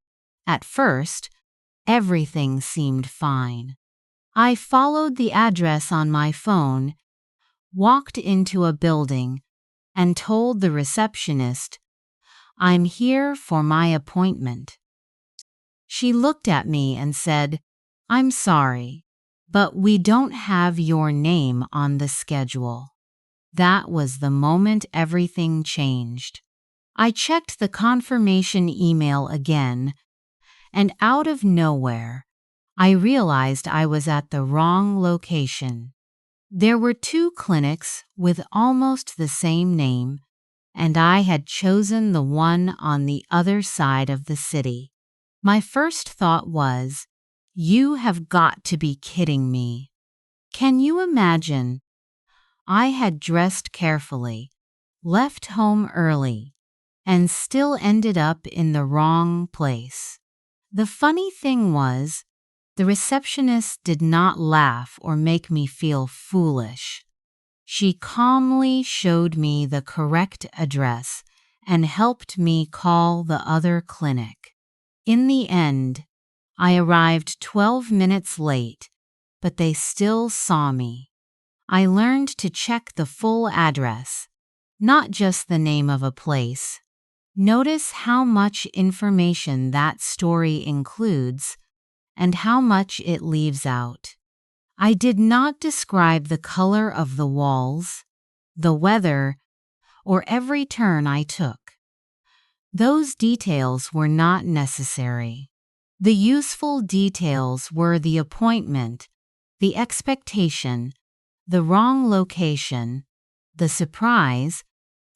At first, everything seemed fine. I followed the address on my phone, walked into a building, and told the receptionist, I'm here for my appointment. She looked at me and said, I'm sorry, but we don't have your name on the schedule. That was the moment everything changed. I checked the confirmation email again, and out of nowhere, I realized I was at the wrong location. There were 2 clinics with almost the same name, and I had chosen the one on the other side of the city. My first thought was, you have got to be kidding me. Can you imagine? I had dressed carefully, left home early, and still ended up in the wrong place. The funny thing was, the receptionist did not laugh or make me feel foolish. She calmly showed me the correct address and helped me call the other clinic. In the end, I arrived 12 minutes late, but they still saw me. I learned to check the full address, not just the name of a place. Notice how much information that story includes and how much it leaves out. I did not describe the color of the walls, the weather, or every turn I took. Those details were not necessary. The useful details were the appointment, the expectation, the wrong location, the surprise,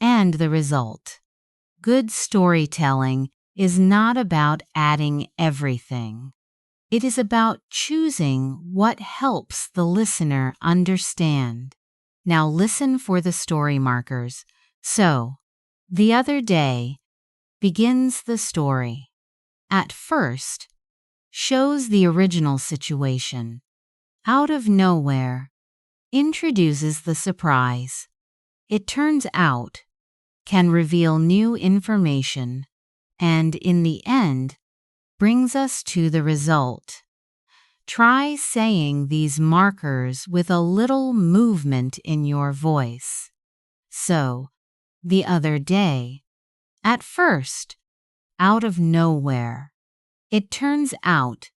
and the result. Good storytelling is not about adding everything. It is about choosing what helps the listener understand. Now listen for the story markers. So, the other day begins the story. At first, shows the original situation. Out of nowhere, introduces the surprise. It turns out, can reveal new information, and in the end, brings us to the result. Try saying these markers with a little movement in your voice. So, the other day, at first, out of nowhere. It turns out,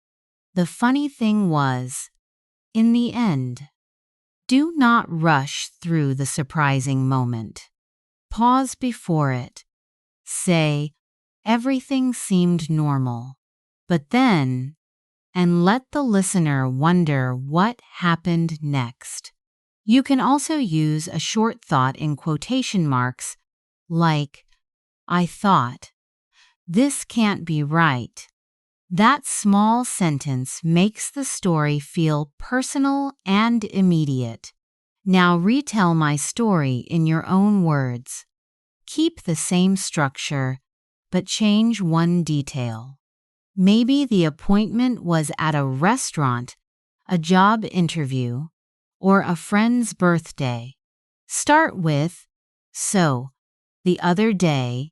the funny thing was, in the end. Do not rush through the surprising moment. Pause before it. Say, everything seemed normal. But then, and let the listener wonder what happened next. You can also use a short thought in quotation marks, like, I thought, this can't be right. That small sentence makes the story feel personal and immediate. Now retell my story in your own words. Keep the same structure, but change one detail. Maybe the appointment was at a restaurant, a job interview, or a friend's birthday. Start with, so, the other day,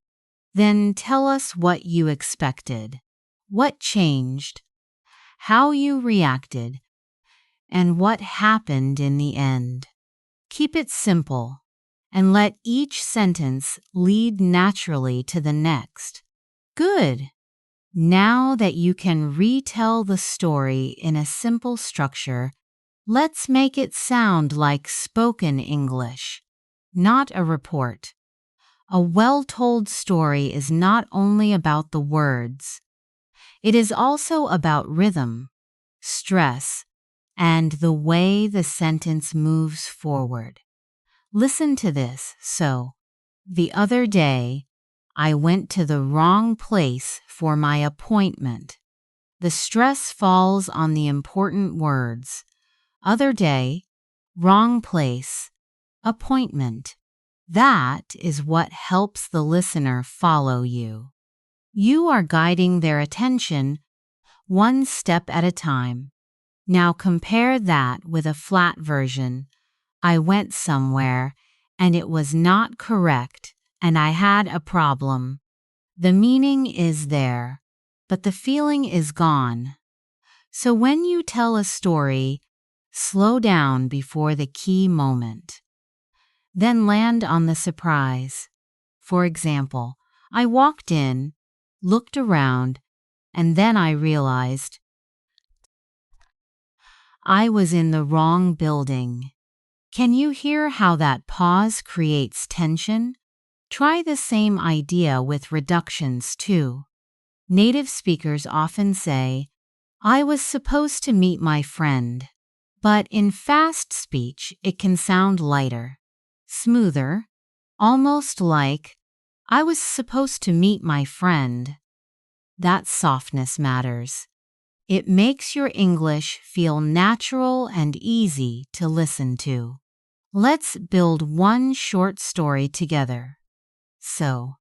then tell us what you expected, what changed, how you reacted, and what happened in the end. Keep it simple, and let each sentence lead naturally to the next. Good! Now that you can retell the story in a simple structure, let's make it sound like spoken English, not a report. A well-told story is not only about the words. It is also about rhythm, stress, and the way the sentence moves forward. Listen to this. So, the other day, I went to the wrong place for my appointment. The stress falls on the important words. Other day, wrong place, appointment. That is what helps the listener follow you. You are guiding their attention one step at a time. Now compare that with a flat version. I went somewhere and it was not correct and I had a problem. The meaning is there, but the feeling is gone. So when you tell a story, slow down before the key moment. Then land on the surprise. For example, I walked in, looked around, and then I realized I was in the wrong building. Can you hear how that pause creates tension? Try the same idea with reductions too. Native speakers often say, I was supposed to meet my friend. But in fast speech, it can sound lighter, smoother, almost like, I was supposed to meet my friend. That softness matters. It makes your English feel natural and easy to listen to. Let's build one short story together. So,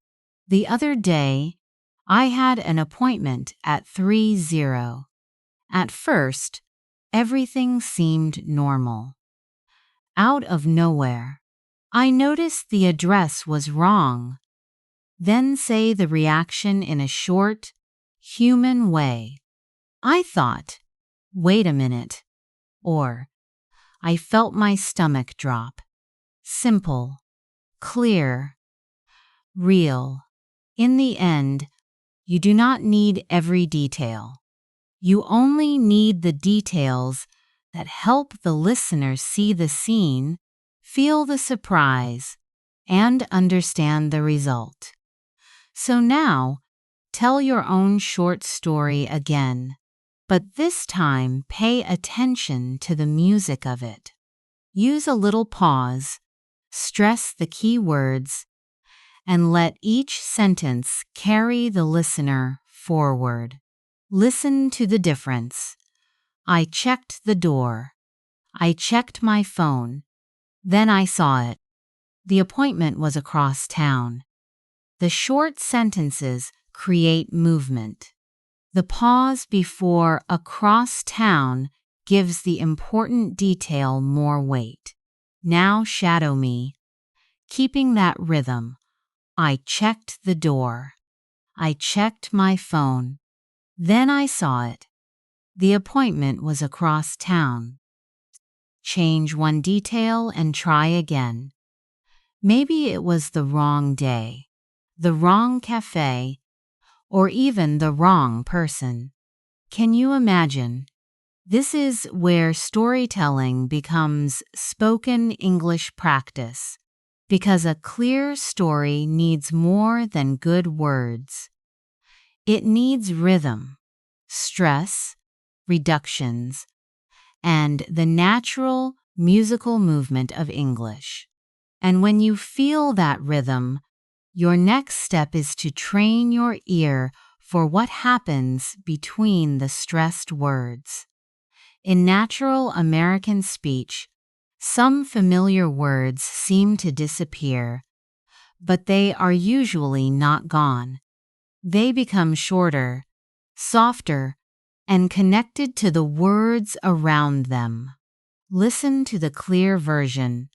the other day, I had an appointment at 3:00. At first, everything seemed normal. Out of nowhere, I noticed the address was wrong. Then say the reaction in a short, human way. I thought, wait a minute, or I felt my stomach drop. Simple, clear, real. In the end, you do not need every detail. You only need the details that help the listener see the scene, feel the surprise, and understand the result. So now, tell your own short story again, but this time pay attention to the music of it. Use a little pause, stress the key words, and let each sentence carry the listener forward. Listen to the difference. I checked the door. I checked my phone. Then I saw it. The appointment was across town. The short sentences create movement. The pause before across town gives the important detail more weight. Now shadow me. Keeping that rhythm. I checked the door. I checked my phone. Then I saw it. The appointment was across town. Change one detail and try again. Maybe it was the wrong day, the wrong cafe, or even the wrong person. Can you imagine? This is where storytelling becomes spoken English practice, because a clear story needs more than good words. It needs rhythm, stress, reductions, and the natural musical movement of English. And when you feel that rhythm, your next step is to train your ear for what happens between the stressed words. In natural American speech, some familiar words seem to disappear, but they are usually not gone. They become shorter, softer, and connected to the words around them. Listen to the clear version.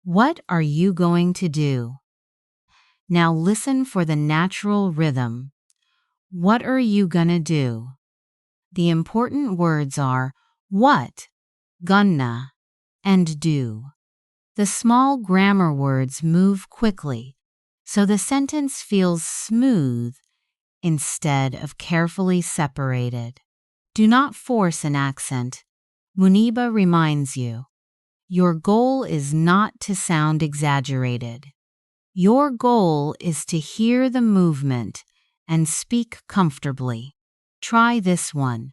What are you going to do? Now listen for the natural rhythm. What are you gonna do? The important words are what, gonna, and do. The small grammar words move quickly, so the sentence feels smooth instead of carefully separated. Do not force an accent. Muniba reminds you. Your goal is not to sound exaggerated. Your goal is to hear the movement and speak comfortably. Try this one.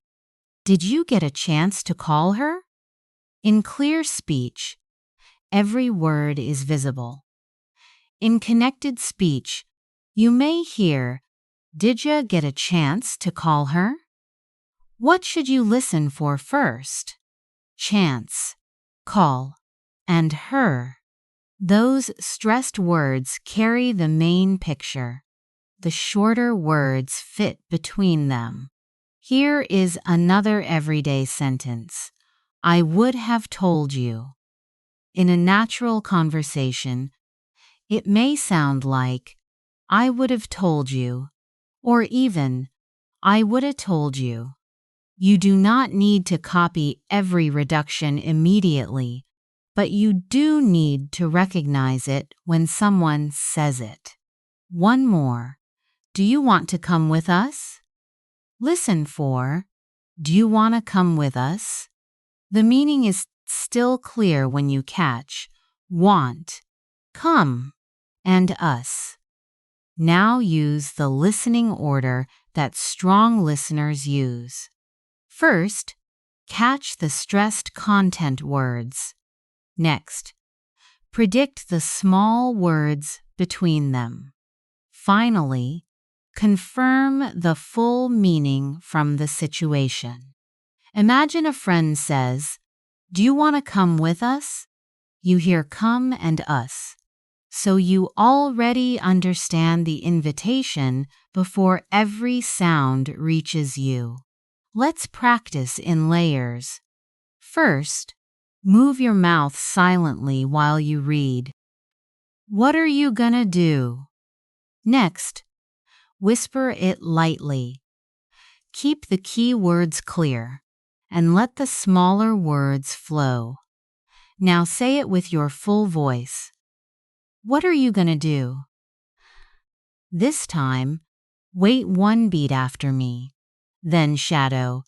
Did you get a chance to call her? In clear speech, every word is visible. In connected speech, you may hear, did you get a chance to call her? What should you listen for first? Chance, call, and her. Those stressed words carry the main picture. The shorter words fit between them. Here is another everyday sentence. I would have told you. In a natural conversation, it may sound like, I would have told you, or even, I would have told you. You do not need to copy every reduction immediately, but you do need to recognize it when someone says it. One more. Do you want to come with us? Listen for, do you want to come with us? The meaning is still clear when you catch want, come, and us. Now use the listening order that strong listeners use. First, catch the stressed content words. Next, predict the small words between them. Finally, confirm the full meaning from the situation. Imagine a friend says, do you want to come with us? You hear come and us. So you already understand the invitation before every sound reaches you. Let's practice in layers. First, move your mouth silently while you read. What are you gonna do? Next, whisper it lightly. Keep the key words clear and let the smaller words flow. Now say it with your full voice. What are you gonna do? This time, wait one beat after me. Then shadow,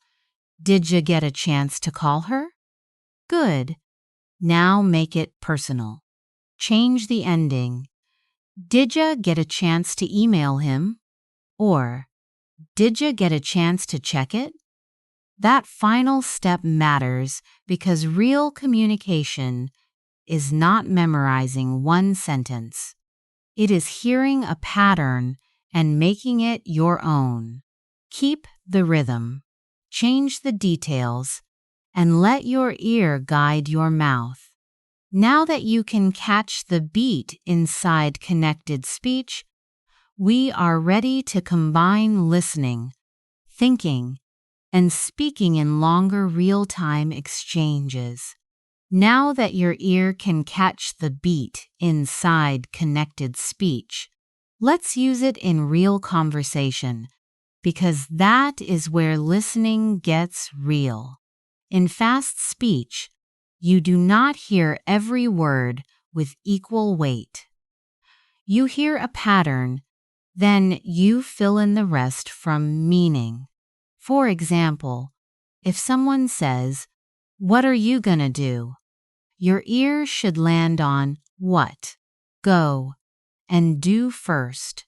did you get a chance to call her? Good. Now make it personal. Change the ending. Did ya get a chance to email him? Or, did ya get a chance to check it? That final step matters because real communication is not memorizing one sentence. It is hearing a pattern and making it your own. Keep the rhythm, change the details, and let your ear guide your mouth. Now that you can catch the beat inside connected speech, we are ready to combine listening, thinking, and speaking in longer real-time exchanges. Now that your ear can catch the beat inside connected speech, let's use it in real conversation, because that is where listening gets real. In fast speech, you do not hear every word with equal weight. You hear a pattern, then you fill in the rest from meaning. For example, if someone says, "What are you gonna do?" your ear should land on what, go, and do first.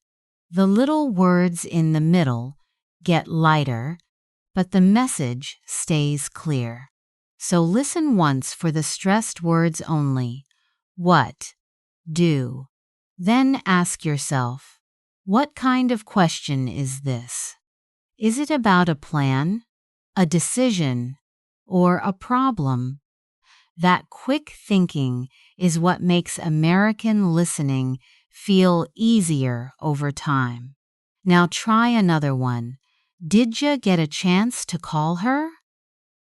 The little words in the middle get lighter, but the message stays clear. So listen once for the stressed words only. What, do. Then ask yourself, what kind of question is this? Is it about a plan, a decision, or a problem? That quick thinking is what makes American listening feel easier over time. Now try another one. Did ya get a chance to call her?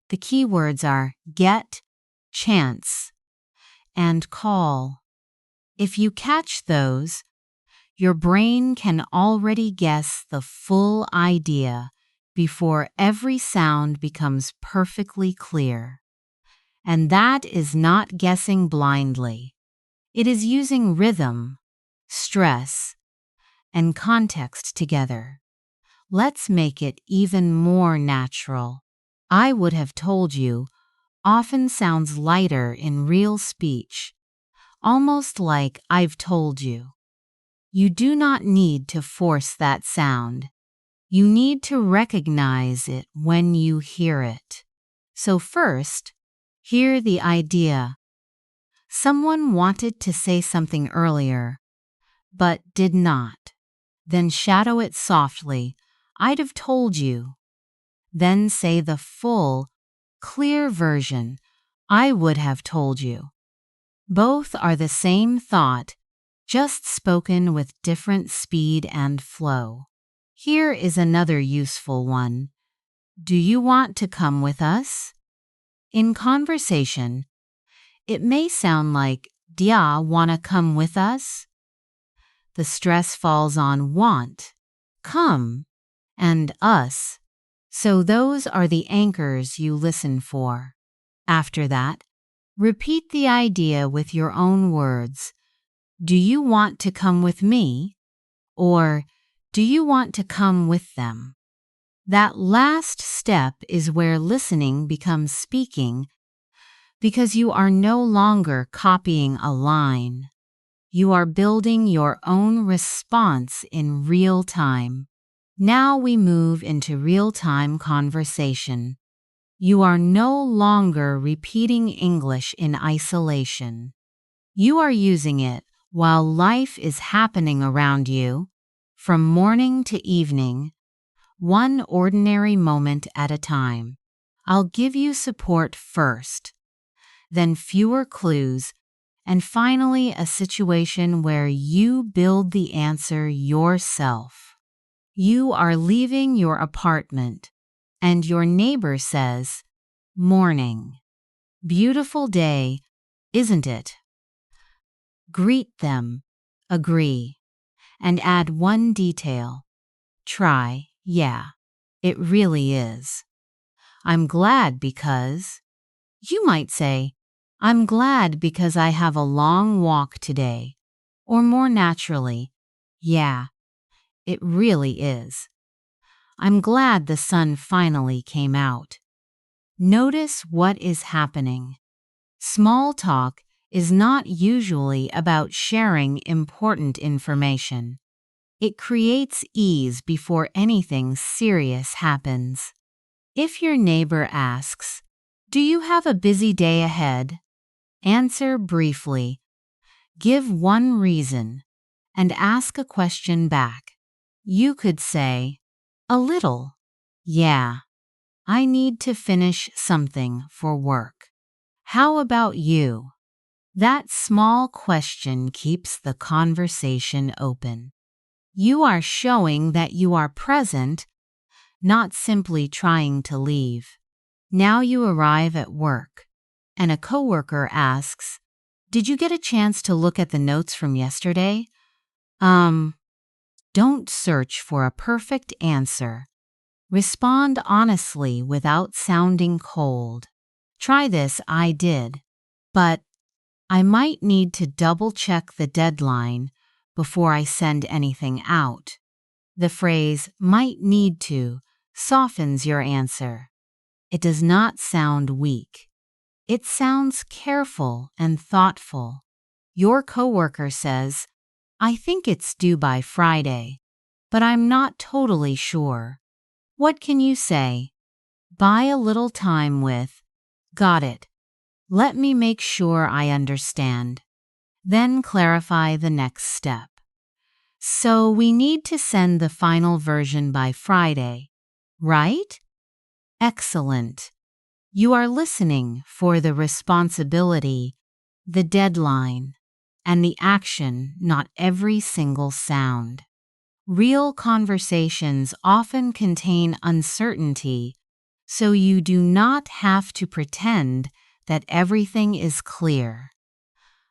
The key words are get, chance, and call. If you catch those, your brain can already guess the full idea before every sound becomes perfectly clear. And that is not guessing blindly. It is using rhythm, stress, and context together. Let's make it even more natural. "I would have told you" often sounds lighter in real speech, almost like "I've told you." You do not need to force that sound. You need to recognize it when you hear it. So first, hear the idea. Someone wanted to say something earlier, but did not. Then shadow it softly. "I'd have told you." Then say the full, clear version. "I would have told you." Both are the same thought, just spoken with different speed and flow. Here is another useful one. Do you want to come with us? In conversation, it may sound like, "Dia wanna come with us?" The stress falls on want, come, and us. So those are the anchors you listen for. After that, repeat the idea with your own words. Do you want to come with me? Or do you want to come with them? That last step is where listening becomes speaking, because you are no longer copying a line. You are building your own response in real time. Now we move into real-time conversation. You are no longer repeating English in isolation. You are using it while life is happening around you, from morning to evening, one ordinary moment at a time. I'll give you support first, then fewer clues, and finally a situation where you build the answer yourself. You are leaving your apartment, and your neighbor says, "Morning. Beautiful day, isn't it?" Greet them, agree, and add one detail. Try, "Yeah, it really is." "I'm glad because..." You might say, "I'm glad because I have a long walk today." Or more naturally, "Yeah, it really is. I'm glad the sun finally came out." Notice what is happening. Small talk is not usually about sharing important information. It creates ease before anything serious happens. If your neighbor asks, "Do you have a busy day ahead?" answer briefly. Give one reason, and ask a question back. You could say, "A little. Yeah, I need to finish something for work. How about you?" That small question keeps the conversation open. You are showing that you are present, not simply trying to leave. Now you arrive at work, and a coworker asks, "Did you get a chance to look at the notes from yesterday?" Don't search for a perfect answer. Respond honestly without sounding cold. Try this: "I did, but I might need to double check the deadline before I send anything out." The phrase "might need to" softens your answer. It does not sound weak. It sounds careful and thoughtful. Your coworker says, "I think it's due by Friday, but I'm not totally sure." What can you say? Buy a little time with, "Got it. Let me make sure I understand." Then clarify the next step. "So we need to send the final version by Friday, right?" Excellent. You are listening for the responsibility, the deadline, and the action, not every single sound. Real conversations often contain uncertainty, so you do not have to pretend that everything is clear.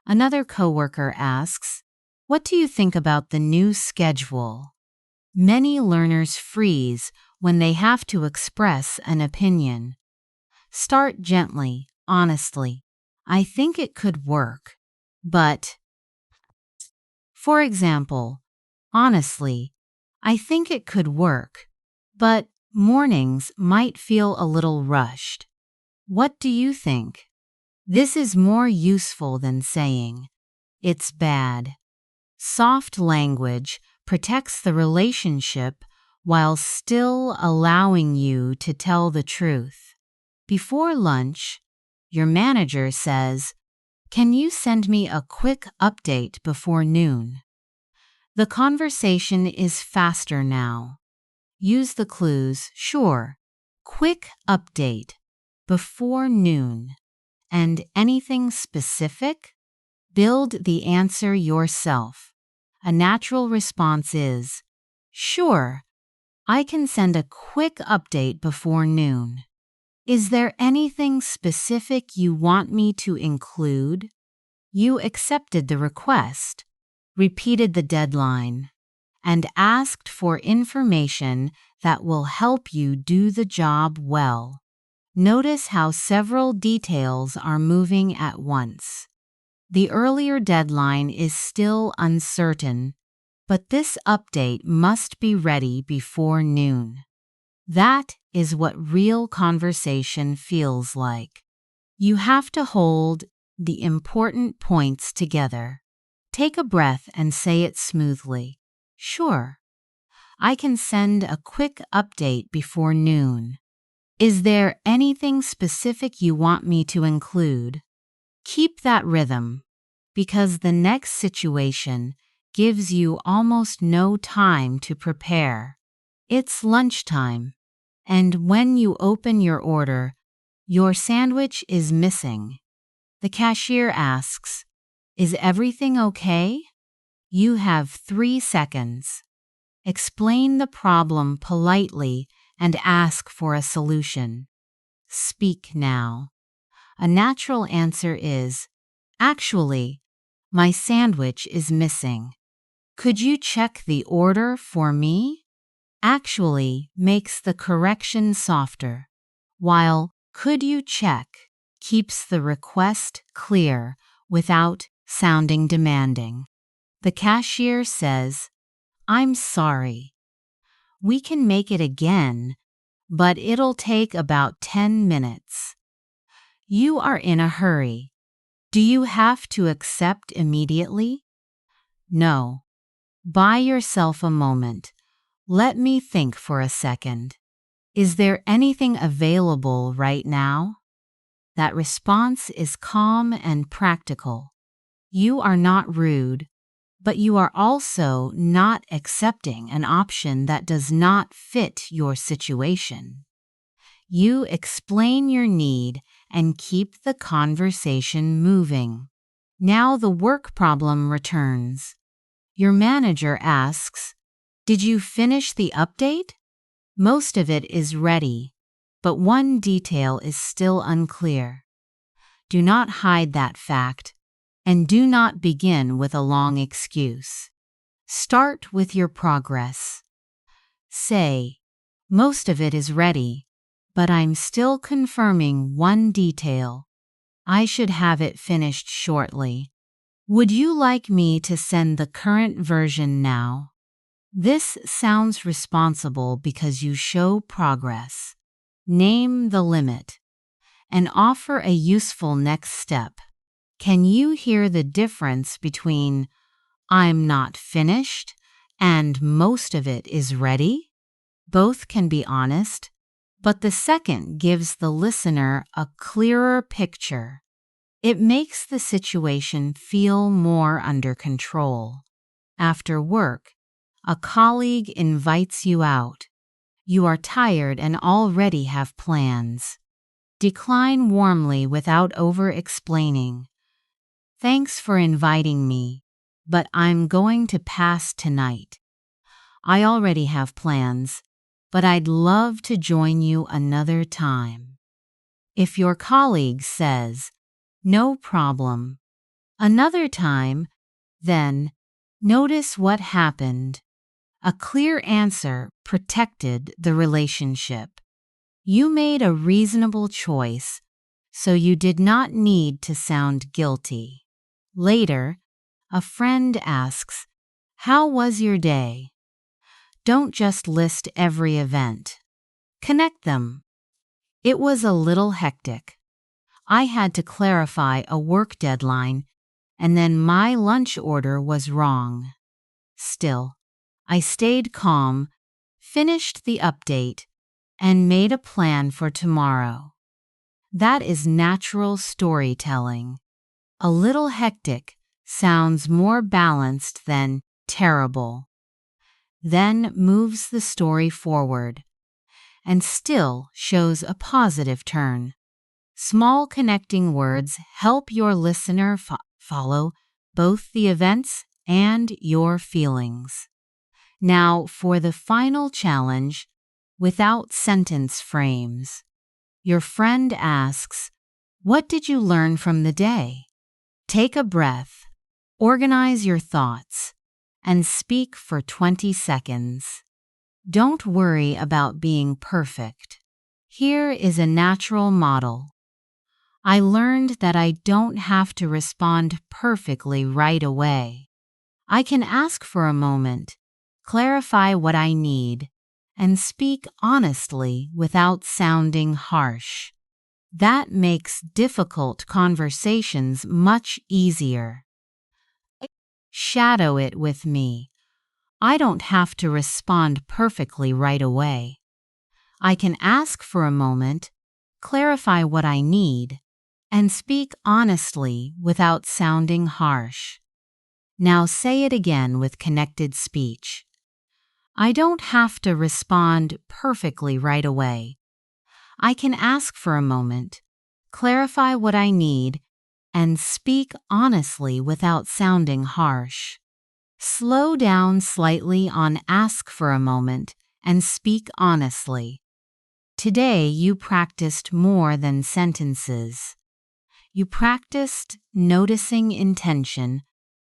Another coworker asks, "What do you think about the new schedule?" Many learners freeze when they have to express an opinion. Start gently, honestly. "I think it could work, but..." For example, honestly, "I think it could work, but mornings might feel a little rushed. What do you think?" This is more useful than saying, "It's bad." Soft language protects the relationship while still allowing you to tell the truth. Before lunch, your manager says, "Can you send me a quick update before noon?" The conversation is faster now. Use the clues, "Sure, quick update, before noon," and "anything specific?" Build the answer yourself. A natural response is, "Sure, I can send a quick update before noon." Is there anything specific you want me to include? You accepted the request, repeated the deadline, and asked for information that will help you do the job well. Notice how several details are moving at once. The earlier deadline is still uncertain, but this update must be ready before noon. That is what real conversation feels like. You have to hold the important points together. Take a breath and say it smoothly. "Sure, I can send a quick update before noon." Is there anything specific you want me to include? Keep that rhythm, because the next situation gives you almost no time to prepare. It's lunchtime, and when you open your order, your sandwich is missing. The cashier asks, "Is everything okay?" You have 3 seconds. Explain the problem politely and ask for a solution. Speak now. A natural answer is, "Actually, my sandwich is missing. Could you check the order for me?" Actually makes the correction softer, while "could you check" keeps the request clear without sounding demanding. The cashier says, "I'm sorry. We can make it again, but it'll take about 10 minutes. You are in a hurry. Do you have to accept immediately?" "No. Buy yourself a moment. Let me think for a second. Is there anything available right now?" That response is calm and practical. You are not rude. but you are also not accepting an option that does not fit your situation. You explain your need and keep the conversation moving. Now the work problem returns. Your manager asks, "Did you finish the update?" Most of it is ready, but one detail is still unclear. Do not hide that fact, and do not begin with a long excuse. Start with your progress. Say, "Most of it is ready, but I'm still confirming one detail. I should have it finished shortly. Would you like me to send the current version now?" This sounds responsible because you show progress. Name the limit and offer a useful next step. Can you hear the difference between "I'm not finished" and "most of it is ready"? Both can be honest, but the second gives the listener a clearer picture. It makes the situation feel more under control. After work, a colleague invites you out. You are tired and already have plans. Decline warmly without over-explaining. "Thanks for inviting me, but I'm going to pass tonight. I already have plans, but I'd love to join you another time." If your colleague says, "No problem, another time," then notice what happened. A clear answer protected the relationship. You made a reasonable choice, so you did not need to sound guilty. Later, a friend asks, "How was your day?" Don't just list every event. Connect them. "It was a little hectic. I had to clarify a work deadline, and then my lunch order was wrong. Still, I stayed calm, finished the update, and made a plan for tomorrow." That is natural storytelling. A little hectic sounds more balanced than terrible. Then moves the story forward and still shows a positive turn. Small connecting words help your listener follow both the events and your feelings. Now for the final challenge, without sentence frames. Your friend asks, "What did you learn from the day?" Take a breath, organize your thoughts, and speak for 20 seconds. Don't worry about being perfect. Here is a natural model. "I learned that I don't have to respond perfectly right away. I can ask for a moment, clarify what I need, and speak honestly without sounding harsh." That makes difficult conversations much easier. Shadow it with me. "I don't have to respond perfectly right away. I can ask for a moment, clarify what I need, and speak honestly without sounding harsh." Now say it again with connected speech. "I don't have to respond perfectly right away. I can ask for a moment, clarify what I need, and speak honestly without sounding harsh." Slow down slightly on "ask for a moment" and "speak honestly." Today you practiced more than sentences. You practiced noticing intention,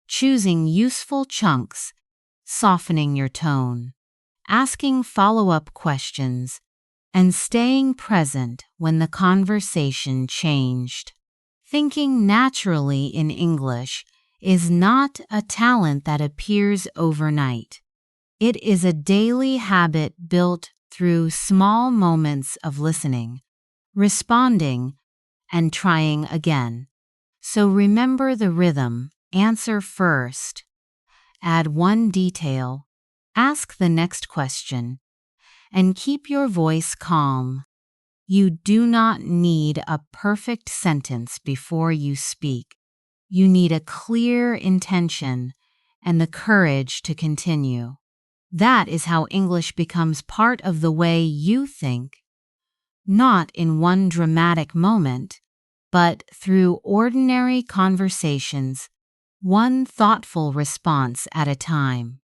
choosing useful chunks, softening your tone, asking follow-up questions, and staying present when the conversation changed. Thinking naturally in English is not a talent that appears overnight. It is a daily habit built through small moments of listening, responding, and trying again. So remember the rhythm. Answer first. Add one detail. Ask the next question. And keep your voice calm. You do not need a perfect sentence before you speak. You need a clear intention and the courage to continue. That is how English becomes part of the way you think, not in one dramatic moment, but through ordinary conversations, one thoughtful response at a time.